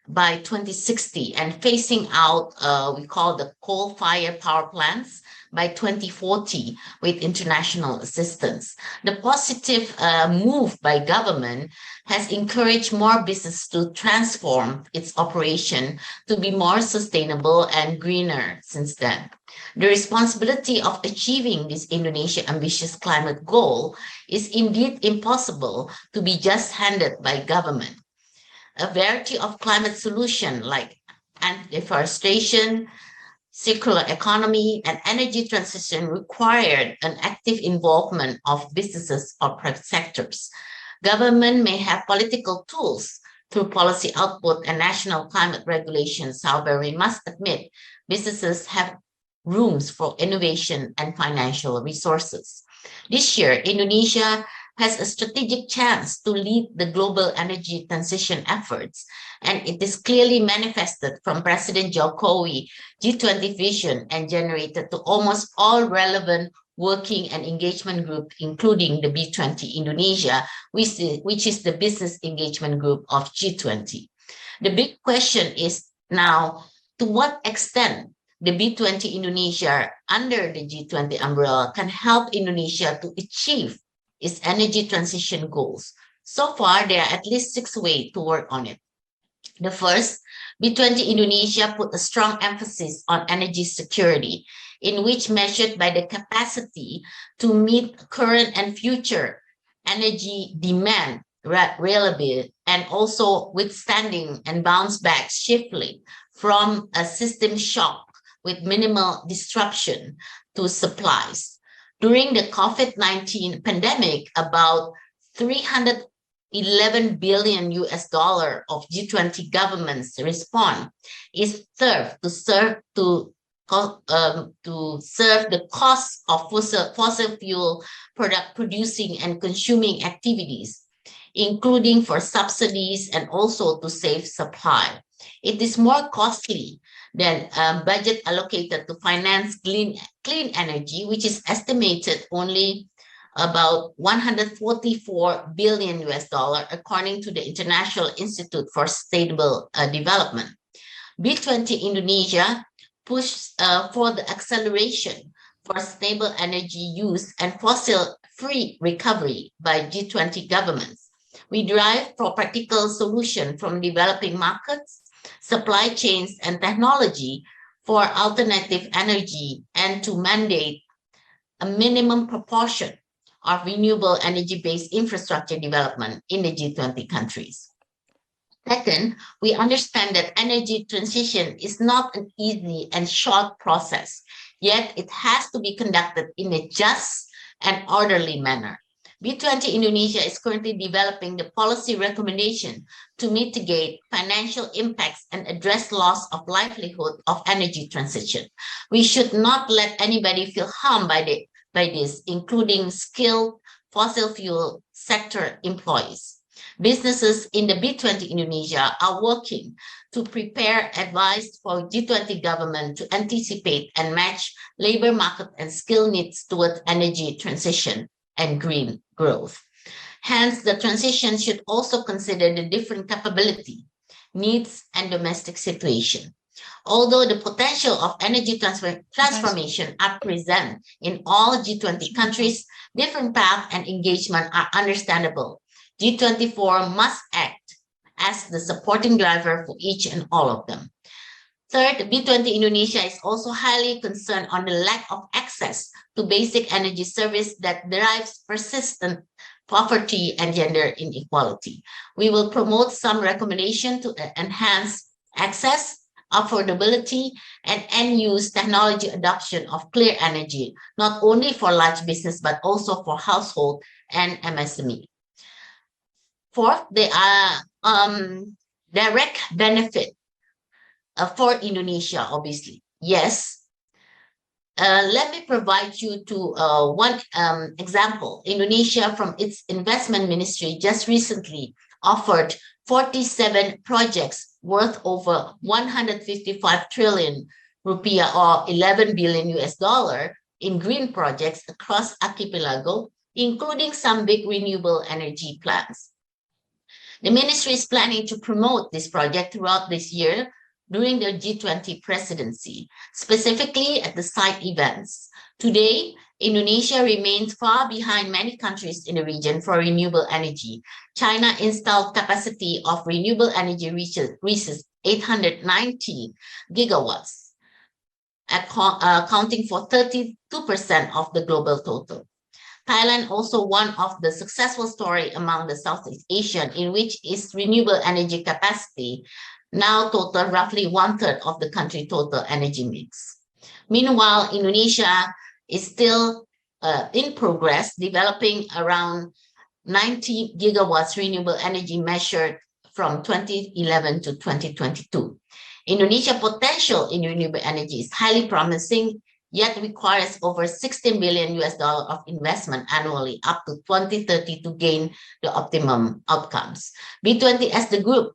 by 2060 and phasing out, we call the coal-fired power plants by 2040 with international assistance. The positive move by government has encouraged more business to transform its operation to be more sustainable and greener since then. The responsibility of achieving this Indonesia ambitious climate goal is indeed impossible to be just handed by government. A variety of climate solutions like deforestation, circular economy, and energy transition required an active involvement of businesses or private sectors. Government may have political tools through policy output and national climate regulations. However, we must admit businesses have rooms for innovation and financial resources. This year, Indonesia has a strategic chance to lead the global energy transition efforts, and it is clearly manifested from President Jokowi's G20 vision and generated to almost all relevant working and engagement groups, including the B20 Indonesia, which is the business engagement group of G20. The big question is now, to what extent the B20 Indonesia under the G20 umbrella can help Indonesia to achieve its energy transition goals. So far, there are at least 6 ways to work on it. The first, B20 Indonesia put a strong emphasis on energy security, in which measured by the capacity to meet current and future energy demand reliability, and also withstanding and bounce back swiftly from a system shock with minimal disruption to supplies. During the COVID-19 pandemic, about $311 billion of G20 governments response is served to serve the cost of fossil fuel product producing and consuming activities, including for subsidies and also to save supply. It is more costly than budget allocated to finance clean energy, which is estimated only about $144 billion according to the International Institute for Sustainable Development. B20 Indonesia pushed for the acceleration for stable energy use and fossil-free recovery by G20 governments. We drive for practical solutions from developing markets, supply chains, and technology for alternative energy, and to mandate a minimum proportion of renewable energy-based infrastructure development in the G20 countries. Second, we understand that energy transition is not an easy and short process, yet it has to be conducted in a just and orderly manner. B20 Indonesia is currently developing the policy recommendation to mitigate financial impacts and address loss of livelihood of energy transition. We should not let anybody feel harmed by this, including skilled fossil fuel sector employees. Businesses in the B20 Indonesia are working to prepare advice for G20 government to anticipate and match labor market and skill needs towards energy transition and green growth. Hence, the transition should also consider the different capability, needs, and domestic situation. Although the potential of energy transformation are present in all G20 countries, different paths and engagement are understandable. G24 must act as the supporting driver for each and all of them. Third, B20 Indonesia is also highly concerned on the lack of access to basic energy service that drives persistent poverty and gender inequality. We will promote some recommendation to enhance access, affordability, and end-use technology adoption of clear energy, not only for large business, but also for household and MSME. Fourth, there are direct benefit for Indonesia, obviously. Yes. Let me provide you to one example. Indonesia, from its investment ministry, just recently offered 47 projects worth over 155 trillion rupiah or 11 billion US dollar in green projects across archipelago, including some big renewable energy plants. The ministry is planning to promote this project throughout this year during the G20 presidency, specifically at the site events. Today, Indonesia remains far behind many countries in the region for renewable energy. China installed capacity of renewable energy reaches 890 gigawatts, accounting for 32% of the global total. Thailand also one of the successful story among the Southeast Asian, in which its renewable energy capacity now total roughly 1/3 of the country total energy mix. Meanwhile, Indonesia is still in progress, developing around 90 gigawatts renewable energy measured from 2011 to 2022. Indonesia potential in renewable energy is highly promising, yet requires over $16 billion of investment annually up to 2030 to gain the optimum outcomes. B20 as the group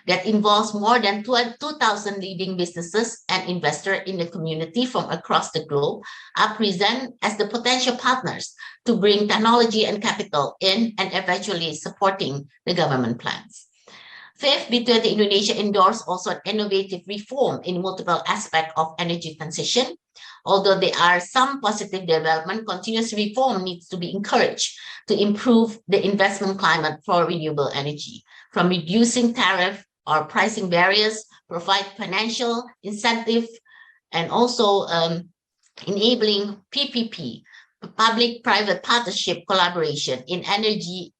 that involves more than 2,000 leading businesses and investors in the community from across the globe are present as the potential partners to bring technology and capital in and eventually supporting the government plans. Fifth, B20 Indonesia endorsed also an innovative reform in multiple aspects of energy transition. Although there are some positive development, continuous reform needs to be encouraged to improve the investment climate for renewable energy, from reducing tariff or pricing barriers, provide financial incentive, and also enabling PPP, public-private partnership collaboration in energy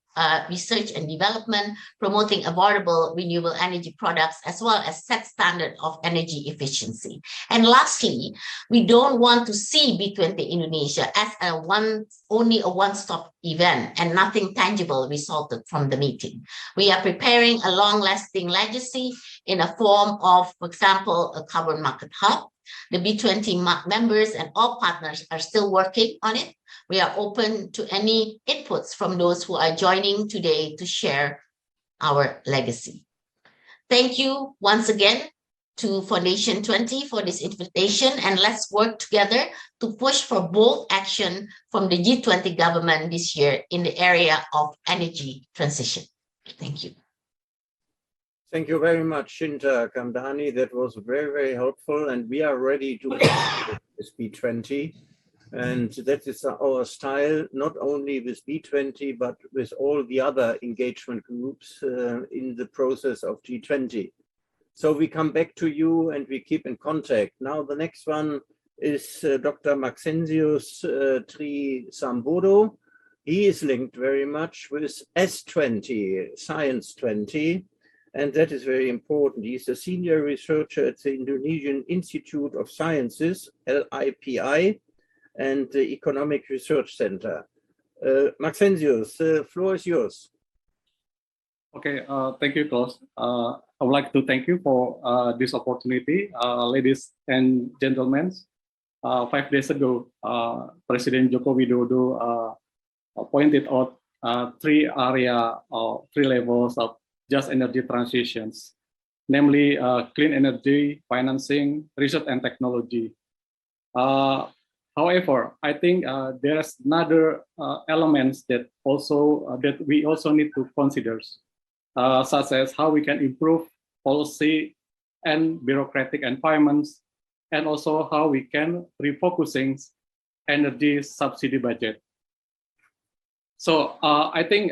research and development, promoting affordable renewable energy products, as well as set standard of energy efficiency. And lastly, we don't want to see B20 Indonesia as only a one-stop event and nothing tangible resulted from the meeting. We are preparing a long-lasting legacy in a form of, for example, a carbon market hub. The B20 members and all partners are still working on it. We are open to any inputs from those who are joining today to share our legacy. Thank you once again to Foundation 20 for this invitation, and let's work together to push for bold action from the G20 government this year in the area of energy transition. Thank you. Thank you very much, Shinta Kamdani. That was very, very helpful, and we are ready to this B20. And that is our style, not only with B20, but with all the other engagement groups in the process of G20. So we come back to you and we keep in contact. Now the next one is Dr. Maxensius Trisambodo. He is linked very much with S20, Science 20. And that is very important. He's a senior researcher at the Indonesian Institute of Sciences, LIPI, and the Economic Research Center. Maxensius, the floor is yours. Okay, thank you, Klaus. I would like to thank you for this opportunity. Ladies and gentlemen, 5 days ago, President Joko Widodo pointed out three area or three levels of just energy transitions, namely clean energy, financing, research and technology. However, I think there's another elements that we also need to consider, such as how we can improve policy and bureaucratic environments, and also how we can refocusing energy subsidy budget. So I think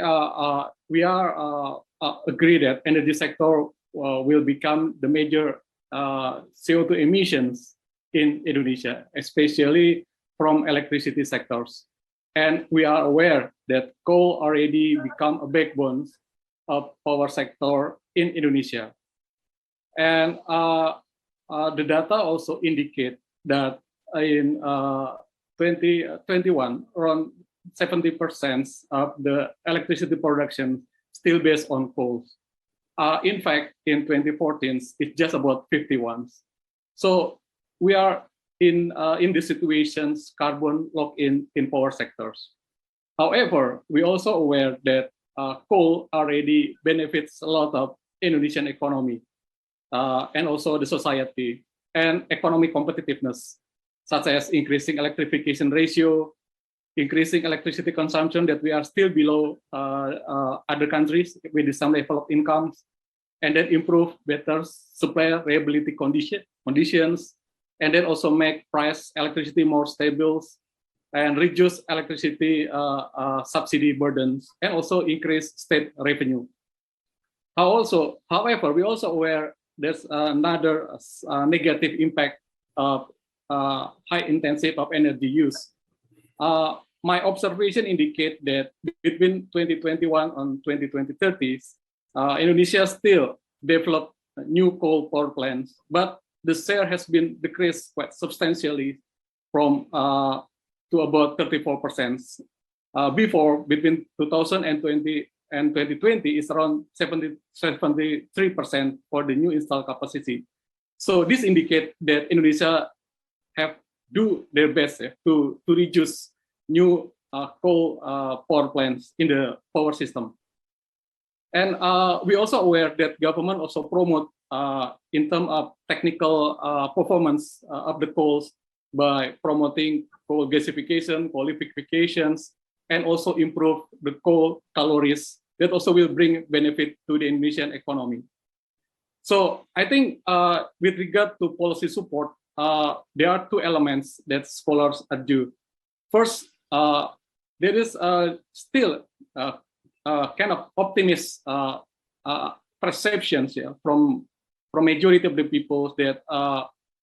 we are agree that energy sector will become the major CO2 emissions in Indonesia, especially from electricity sectors. And we are aware that coal already become a backbone of power sector in Indonesia. And the data also indicate that in 2021, around 70% of the electricity production still based on coal. In fact, in 2014, it's just about 51. So we are in the situations carbon lock-in in power sectors. However, we also aware that coal already benefits a lot of Indonesian economy and also the society and economic competitiveness, such as increasing electrification ratio, increasing electricity consumption that we are still below other countries with some level of incomes, and then improve better supply reliability conditions, and then also make price electricity more stable and reduce electricity subsidy burdens, and also increase state revenue. However, we also aware there's another negative impact of high intensity of energy use. My observation indicate that between 2021 and 2030, Indonesia still developed new coal power plants, but the share has been decreased quite substantially from to about 34%. Before, between 2020 and 2020 is around 73% for the new installed capacity. So this indicates that Indonesia have do their best to reduce new coal power plants in the power system. And we also aware that government also promote in terms of technical performance of the coals by promoting coal gasification, coal liquefations, and also improve the coal calories that also will bring benefit to the Indonesian economy. So I think with regard to policy support, there are two elements that scholars argue. First, there is still kind of optimist perceptions from majority of the people that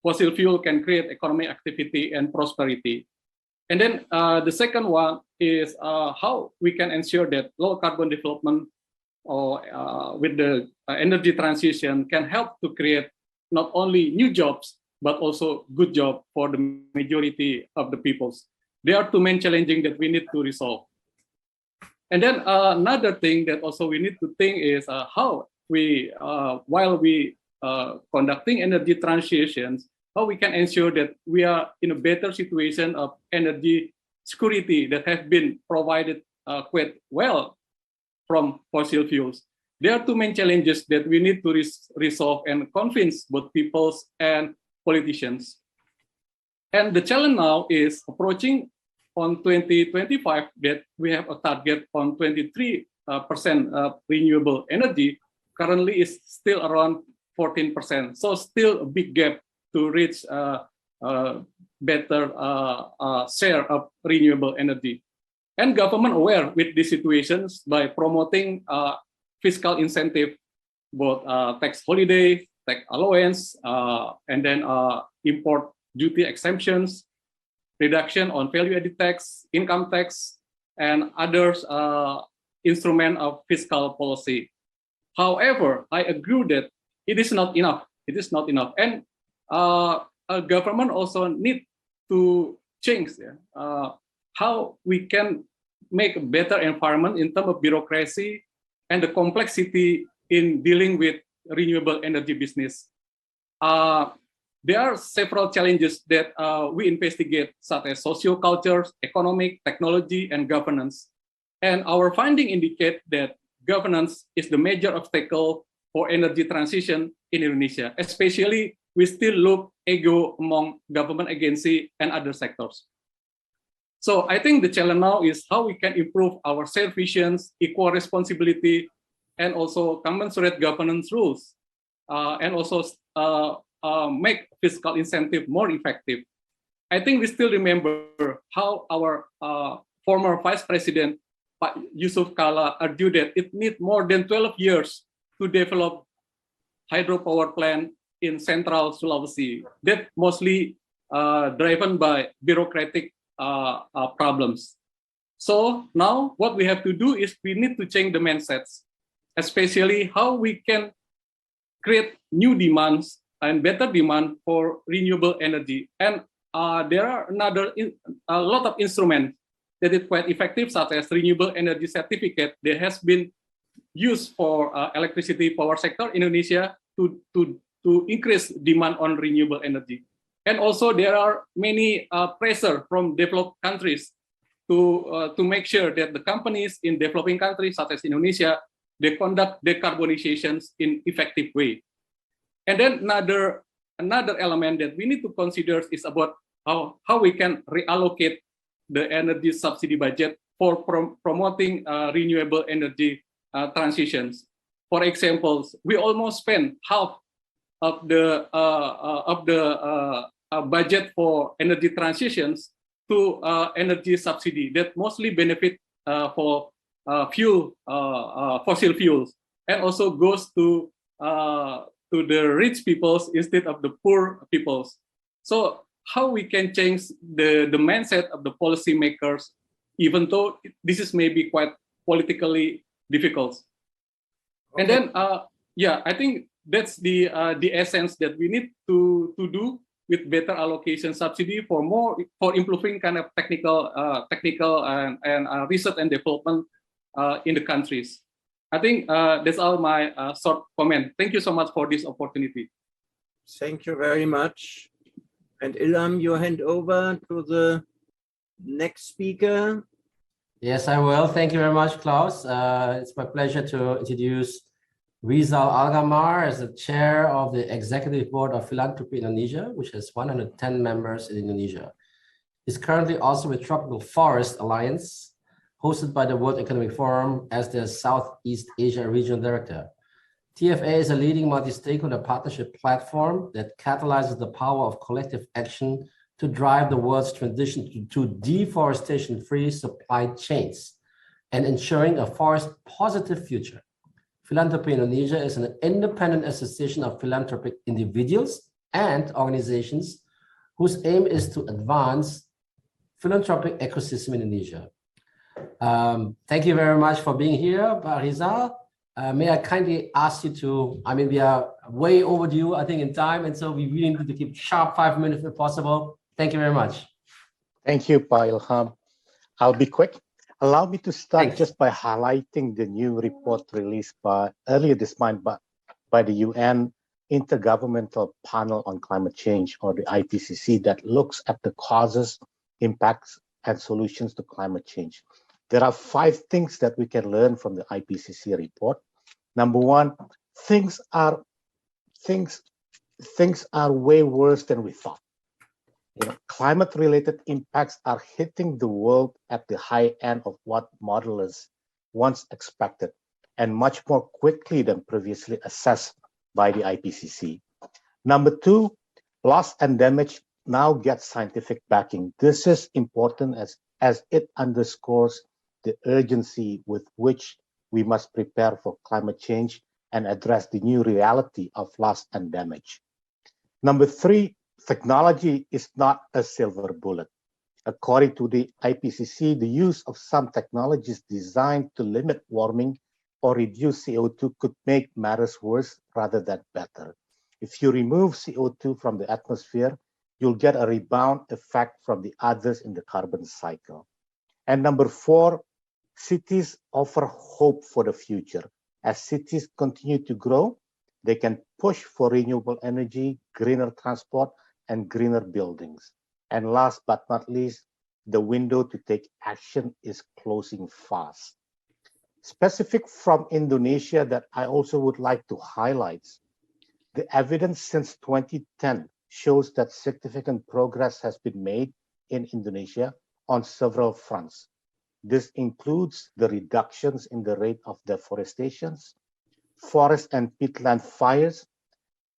fossil fuel can create economic activity and prosperity. And then the second one is how we can ensure that low carbon development or with the energy transition can help to create not only new jobs, but also good job for the majority of the peoples. There are two main challenges that we need to resolve. And then another thing that also we need to think is how we, while we conducting energy transitions, how we can ensure that we are in a better situation of energy security that have been provided quite well from fossil fuels. There are two main challenges that we need to resolve and convince both peoples and politicians. And the challenge now is approaching on 2025 that we have a target on 23% of renewable energy. Currently is still around 14%. So still a big gap to reach better share of renewable energy. And government aware with these situations by promoting fiscal incentive, both tax holiday, tax allowance, and then import duty exemptions, reduction on value-added tax, income tax, and others instrument of fiscal policy. However, I agree that it is not enough. It is not enough, and government also need to change how we can make a better environment in terms of bureaucracy and the complexity in dealing with renewable energy business. There are several challenges that we investigate, such as socio-culture, economic, technology, and governance. And our finding indicate that governance is the major obstacle for energy transition in Indonesia, especially we still look ego among government agency and other sectors. So I think the challenge now is how we can improve our shared visions, equal responsibility, and also commensurate governance rules, and also make fiscal incentive more effective. I think we still remember how our former Vice President, Pak Yusuf Kala, argued that it needs more than 12 years to develop hydropower plant in central Sulawesi, that mostly driven by bureaucratic problems. So now what we have to do is we need to change the mindsets, especially how we can create new demands and better demand for renewable energy. And there are a lot of instruments that is quite effective, such as renewable energy certificate that has been used for electricity power sector in Indonesia to increase demand on renewable energy. And also there are many pressure from developed countries to make sure that the companies in developing countries such as Indonesia, they conduct decarbonizations in effective way. And then another element that we need to consider is about how we can reallocate the energy subsidy budget for promoting renewable energy transitions. For example, we almost spend half of the budget for energy transitions to energy subsidy that mostly benefit for fossil fuels, and also goes to the rich peoples instead of the poor peoples. So how we can change the mindset of the policymakers, even though this is maybe quite politically difficult. Okay. And then, yeah, I think that's the essence that we need to do with better allocation subsidy for improving kind of technical and research and development in the countries. I think that's all my short comment. Thank you so much for this opportunity. Thank you very much. And Ilham, you hand over to the next speaker. Yes, I will. Thank you very much, Klaus. It's my pleasure to introduce Rizal Algamar as the chair of the executive board of Philanthropy Indonesia, which has 110 members in Indonesia. He's currently also with Tropical Forest Alliance, hosted by the World Economic Forum as their Southeast Asia Regional Director. TFA is a leading multi-stakeholder partnership platform that catalyzes the power of collective action to drive the world's transition to deforestation-free supply chains and ensuring a forest-positive future. Philanthropy Indonesia is an independent association of philanthropic individuals and organizations whose aim is to advance philanthropic ecosystem in Indonesia. Thank you very much for being here, Rizal. May I kindly ask you to, we are way overdue, I think, in time, and so we really need to keep sharp 5 minutes if possible. Thank you very much. Thank you, Pa Ilham. I'll be quick. Allow me to start just by highlighting the new report released earlier this month by the UN Intergovernmental Panel on Climate Change, or the IPCC, that looks at the causes, impacts, and solutions to climate change. There are 5 things that we can learn from the IPCC report. Number 1, things are way worse than we thought. Climate-related impacts are hitting the world at the high end of what modelers once expected, and much more quickly than previously assessed by the IPCC. Number 2, loss and damage now get scientific backing. This is important as it underscores the urgency with which we must prepare for climate change and address the new reality of loss and damage. Number 3, technology is not a silver bullet. According to the IPCC, the use of some technologies designed to limit warming or reduce CO2 could make matters worse rather than better. If you remove CO2 from the atmosphere, you'll get a rebound effect from the others in the carbon cycle. And number 4, cities offer hope for the future. As cities continue to grow, they can push for renewable energy, greener transport, and greener buildings. And last but not least, the window to take action is closing fast. Specific from Indonesia that I also would like to highlight, the evidence since 2010 shows that significant progress has been made in Indonesia on several fronts. This includes the reductions in the rate of deforestation, forest and peatland fires,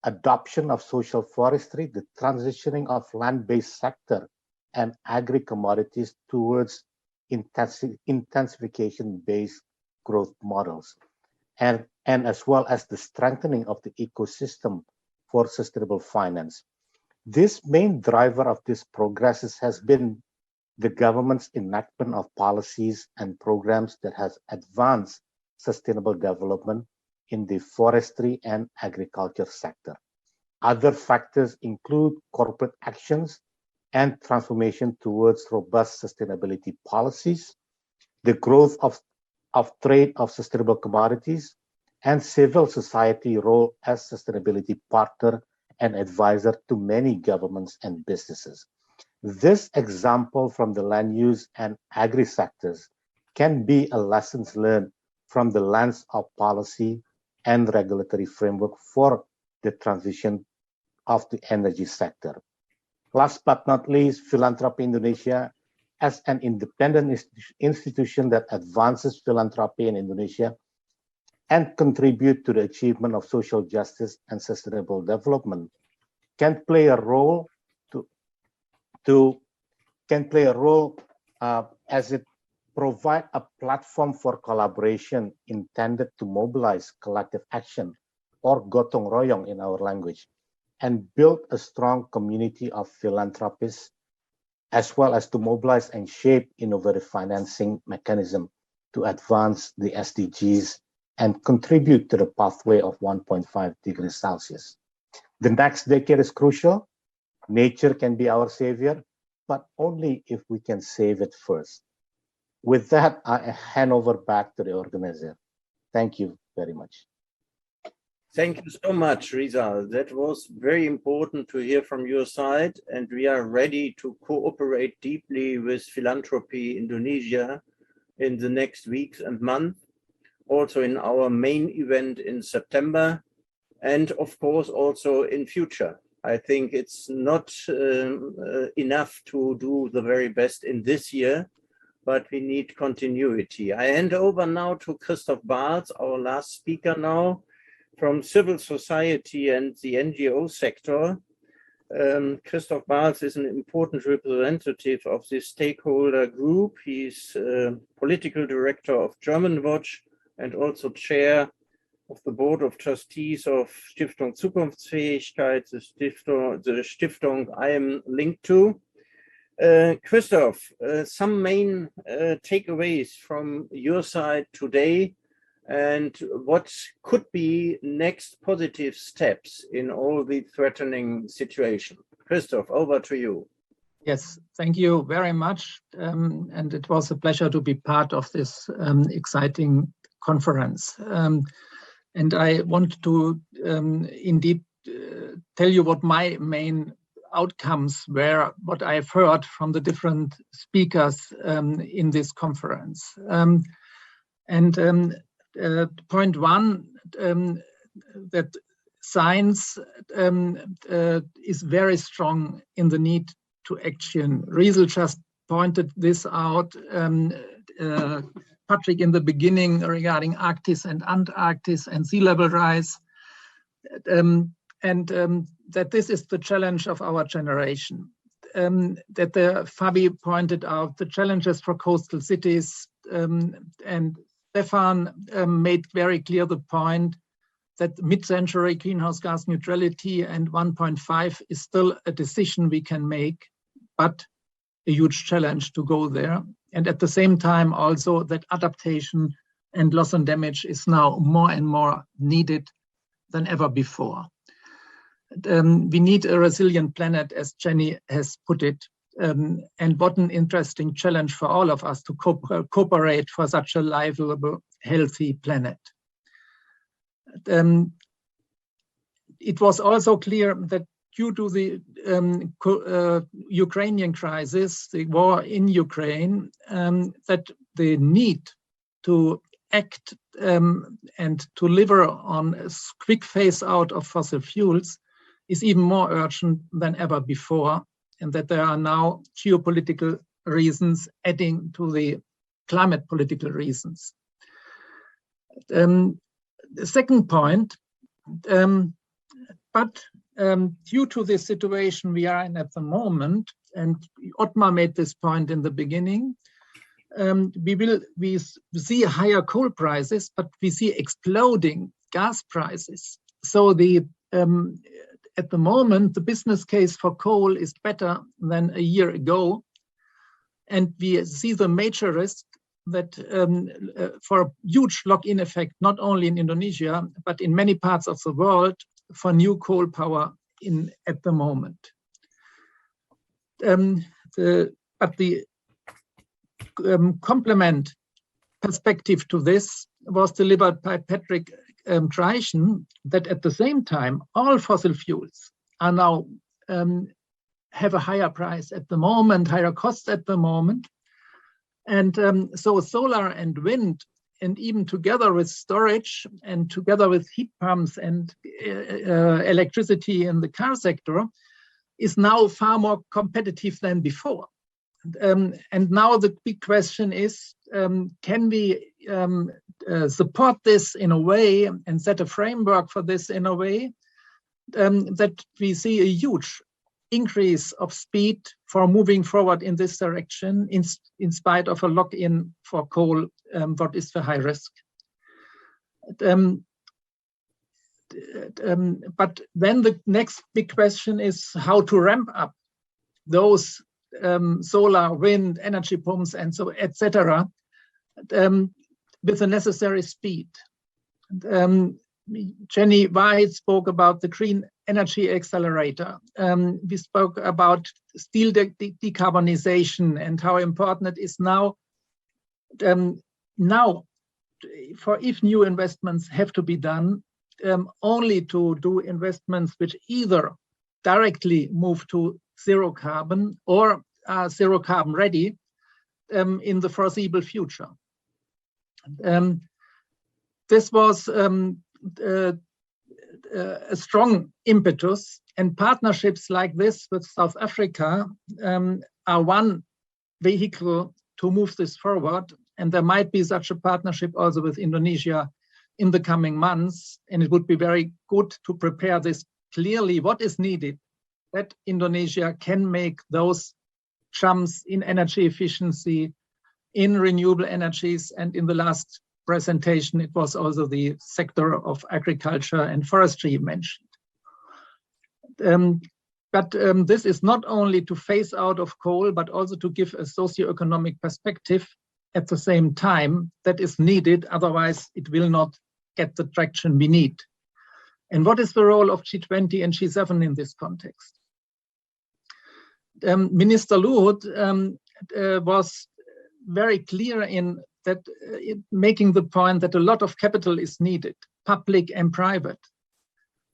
adoption of social forestry, the transitioning of land-based sector and agri-commodities towards intensification-based growth models, and as well as the strengthening of the ecosystem for sustainable finance. This main driver of this progress has been the government's enactment of policies and programs that has advanced sustainable development in the forestry and agriculture sector. Other factors include corporate actions and transformation towards robust sustainability policies, the growth of trade of sustainable commodities, and civil society role as sustainability partner and advisor to many governments and businesses. This example from the land use and agri sectors can be a lessons learned from the lens of policy and regulatory framework for the transition of the energy sector. Last but not least, Philanthropy Indonesia, as an independent institution that advances philanthropy in Indonesia and contribute to the achievement of social justice and sustainable development, can play a role as it provide a platform for collaboration intended to mobilize collective action, or gotong royong in our language, and build a strong community of philanthropists, as well as to mobilize and shape innovative financing mechanism to advance the SDGs and contribute to the pathway of 1.5 degrees Celsius. The next decade is crucial. Nature can be our savior, but only if we can save it first. With that, I hand over back to the organizer. Thank you very much. Thank you so much, Rizal. That was very important to hear from your side, and we are ready to cooperate deeply with Philanthropy Indonesia in the next weeks and months, also in our main event in September, and of course also in future. I think it's not enough to do the very best in this year, but we need continuity. I hand over now to Christoph Bartz, our last speaker now, from civil society and the NGO sector. Christoph Bartz is an important representative of the stakeholder group. He's political director of German Watch and also chair of the board of trustees of Stiftung Zukunftsfähigkeit, the Stiftung I am linked to. Christoph, some main takeaways from your side today, and what could be next positive steps in all the threatening situation? Christoph, over to you. Yes, thank you very much. And it was a pleasure to be part of this exciting conference. And I want to indeed tell you what my main outcomes were, what I've heard from the different speakers in this conference. Point one, that science is very strong in the need to action. Rizal just pointed this out, Patrick, in the beginning regarding Arctic and Antarctic and sea level rise, that this is the challenge of our generation. That Fabi pointed out the challenges for coastal cities, and Stefan made very clear the point that mid-century greenhouse gas neutrality and 1.5 is still a decision we can make, but a huge challenge to go there. And at the same time also that adaptation and loss and damage is now more and more needed than ever before. We need a resilient planet, as Jenny has put it, and what an interesting challenge for all of us to cooperate for such a livable, healthy planet. It was also clear that due to the Ukrainian crisis, the war in Ukraine, that the need to act and to deliver on a quick phase out of fossil fuels is even more urgent than ever before, and that there are now geopolitical reasons adding to the climate political reasons. The second point, due to the situation we are in at the moment, and Ottmar made this point in the beginning, we see higher coal prices, but we see exploding gas prices. So at the moment, the business case for coal is better than a year ago, and we see the major risk that for a huge lock-in effect, not only in Indonesia, but in many parts of the world, for new coal power at the moment. But the complement perspective to this was delivered by Patrick Reichen, that at the same time, all fossil fuels are now have a higher price at the moment, higher cost at the moment. And so solar and wind, and even together with storage and together with heat pumps and electricity in the car sector, is now far more competitive than before. And now the big question is, can we support this in a way and set a framework for this in a way that we see a huge increase of speed for moving forward in this direction in spite of a lock-in for coal, what is the high risk. But then the next big question is how to ramp up those solar, wind, energy pumps, and so etc. With the necessary speed. Jenny White spoke about the Green Energy Accelerator. We spoke about steel decarbonization and how important it is now. For if new investments have to be done, only to do investments which either directly move to zero carbon or are zero carbon ready in the foreseeable future. This was a strong impetus, and partnerships like this with South Africa are one vehicle to move this forward. And there might be such a partnership also with Indonesia in the coming months. And it would be very good to prepare this clearly what is needed, that Indonesia can make those jumps in energy efficiency, in renewable energies, and in the last presentation, it was also the sector of agriculture and forestry mentioned. But this is not only to phase out of coal, but also to give a socio-economic perspective at the same time that is needed. Otherwise, it will not get the traction we need. And what is the role of G20 and G7 in this context? Minister Luhut was very clear in that making the point that a lot of capital is needed, public and private.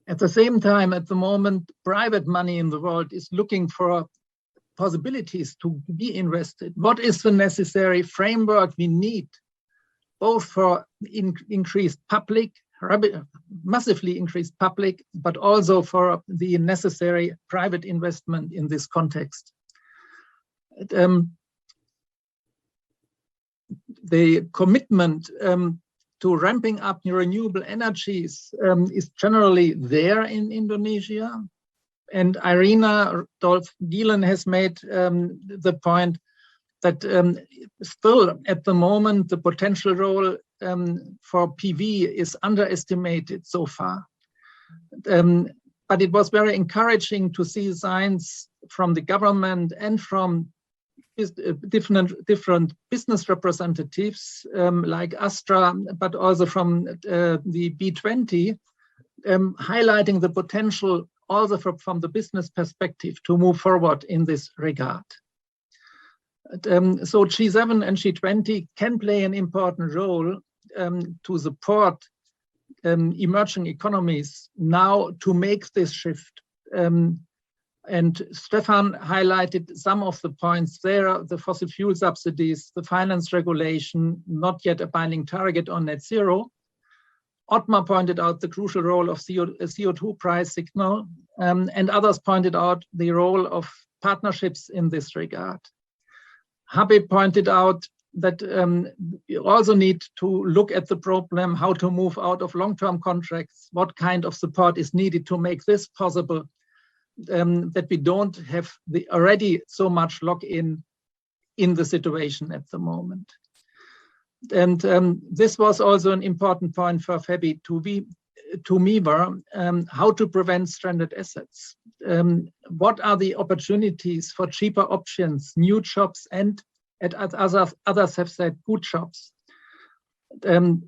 At the same time, at the moment, private money in the world is looking for possibilities to be invested. What is the necessary framework we need, both for increased public, massively increased public, but also for the necessary private investment in this context? The commitment to ramping up renewable energies is generally there in Indonesia. And Irina Dolph-Gielen has made the point that still at the moment, the potential role for PV is underestimated so far. But it was very encouraging to see signs from the government and from different business representatives like Astra, but also from the B20, highlighting the potential also from the business perspective to move forward in this regard. So G7 and G20 can play an important role to support emerging economies now to make this shift And Stefan highlighted some of the points there, the fossil fuel subsidies, the finance regulation, not yet a binding target on net zero. Ottmar pointed out the crucial role of CO2 price signal, and others pointed out the role of partnerships in this regard. Habib pointed out that you also need to look at the problem, how to move out of long-term contracts, what kind of support is needed to make this possible, that we don't have already so much lock-in in the situation at the moment. And this was also an important point for Fabi to Miva, how to prevent stranded assets. What are the opportunities for cheaper options, new jobs, and as others have said, good jobs. And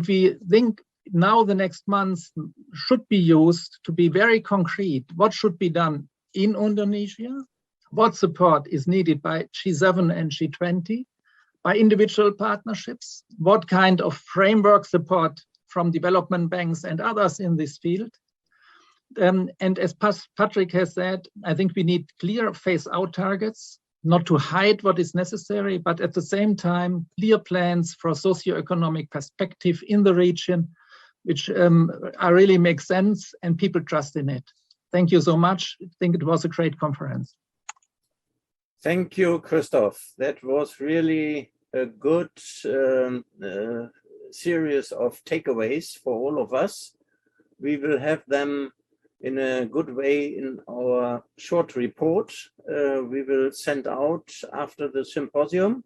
we think now the next months should be used to be very concrete. What should be done in Indonesia? What support is needed by G7 and G20? By individual partnerships? What kind of framework support from development banks and others in this field? And as Patrick has said, I think we need clear phase-out targets, not to hide what is necessary, but at the same time, clear plans for socio-economic perspective in the region, which really make sense and people trust in it. Thank you so much. I think it was a great conference. Thank you, Christoph. That was really a good series of takeaways for all of us. We will have them in a good way in our short report. We will send out after the symposium.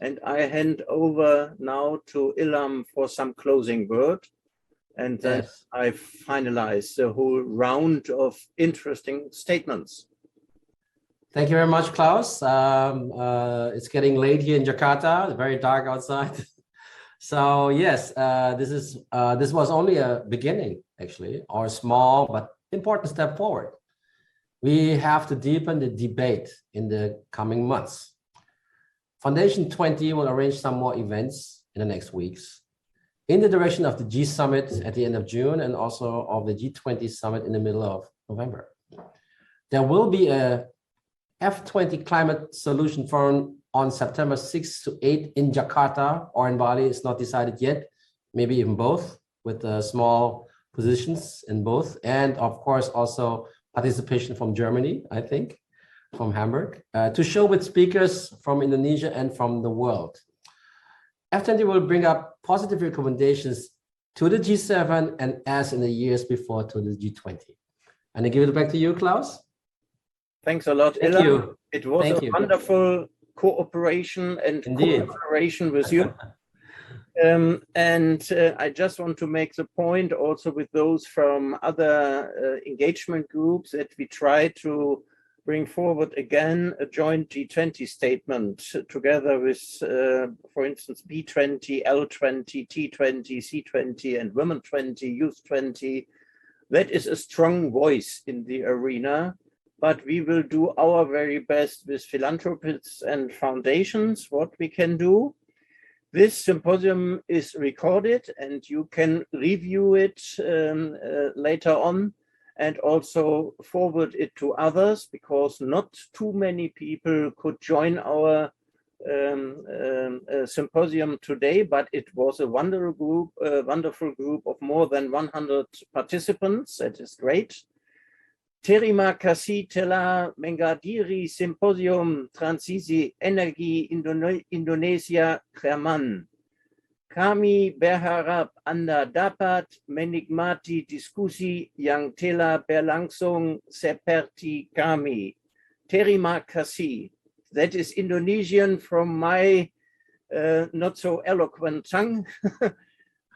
And I hand over now to Ilham for some closing word. And then I finalize the whole round of interesting statements. Thank you very much, Klaus. It's getting late here in Jakarta. It's very dark outside. So yes, this was only a beginning, actually, or a small but important step forward. We have to deepen the debate in the coming months. Foundation 20 will arrange some more events in the next weeks in the direction of the G Summit at the end of June and also of the G20 Summit in the middle of November. There will be a F20 Climate Solution Forum on September 6 to 8 in Jakarta or in Bali. It's not decided yet, maybe even both, with small positions in both. And of course, also participation from Germany, I think, from Hamburg, to show with speakers from Indonesia and from the world. F20 will bring up positive recommendations to the G7 and as in the years before to the G20. And I give it back to you, Klaus. Thanks a lot, Thank Ilham. you. It was Thank a you. wonderful cooperation and collaboration with you. I just want to make the point also with those from other engagement groups that we try to bring forward again a joint G20 statement together with, for instance, B20, L20, T20, C20, and Women 20, Youth 20. That is a strong voice in the arena. But we will do our very best with philanthropists and foundations, what we can do. This symposium is recorded and you can review it later on and also forward it to others because not too many people could join our symposium today, but it was a wonderful group of more than 100 participants. That is great. Terima kasih telah menghadiri Symposium Transisi Energi Indonesia Chairman. Kami berharap Anda dapat menikmati diskusi yang telah berlangsung seperti kami. Terima kasih. That is Indonesian from my not so eloquent tongue.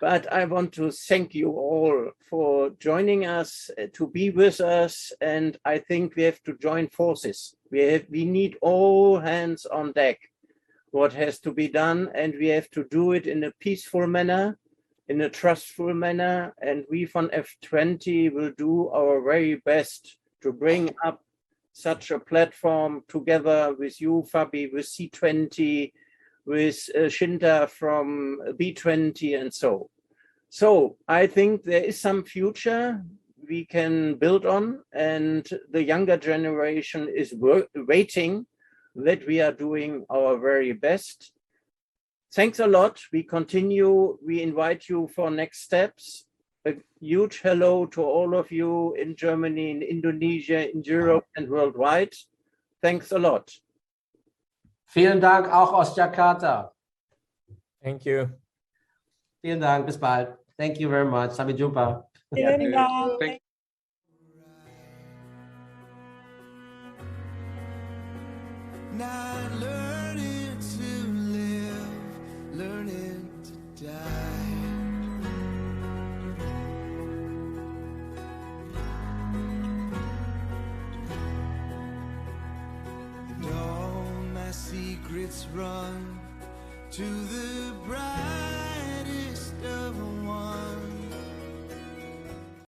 But I want to thank you all for joining us, to be with us, and I think we have to join forces. We need all hands on deck, what has to be done, and we have to do it in a peaceful manner, in a trustful manner, and we from F20 will do our very best to bring up such a platform together with you, Fabi, with C20, with Shinta from B20 and so. So I think there is some future. we can build on, and the younger generation is waiting that we are doing our very best. Thanks a lot. We continue. We invite you for next steps. A huge hello to all of you in Germany, in Indonesia, in Europe and worldwide. Thanks a lot. Vielen Dank auch aus Jakarta. Thank you. Vielen Dank, bis bald. Thank you very much. Sampai jumpa. Vielen Dank. Not learning to live, learning to die. And all my secrets run to the bright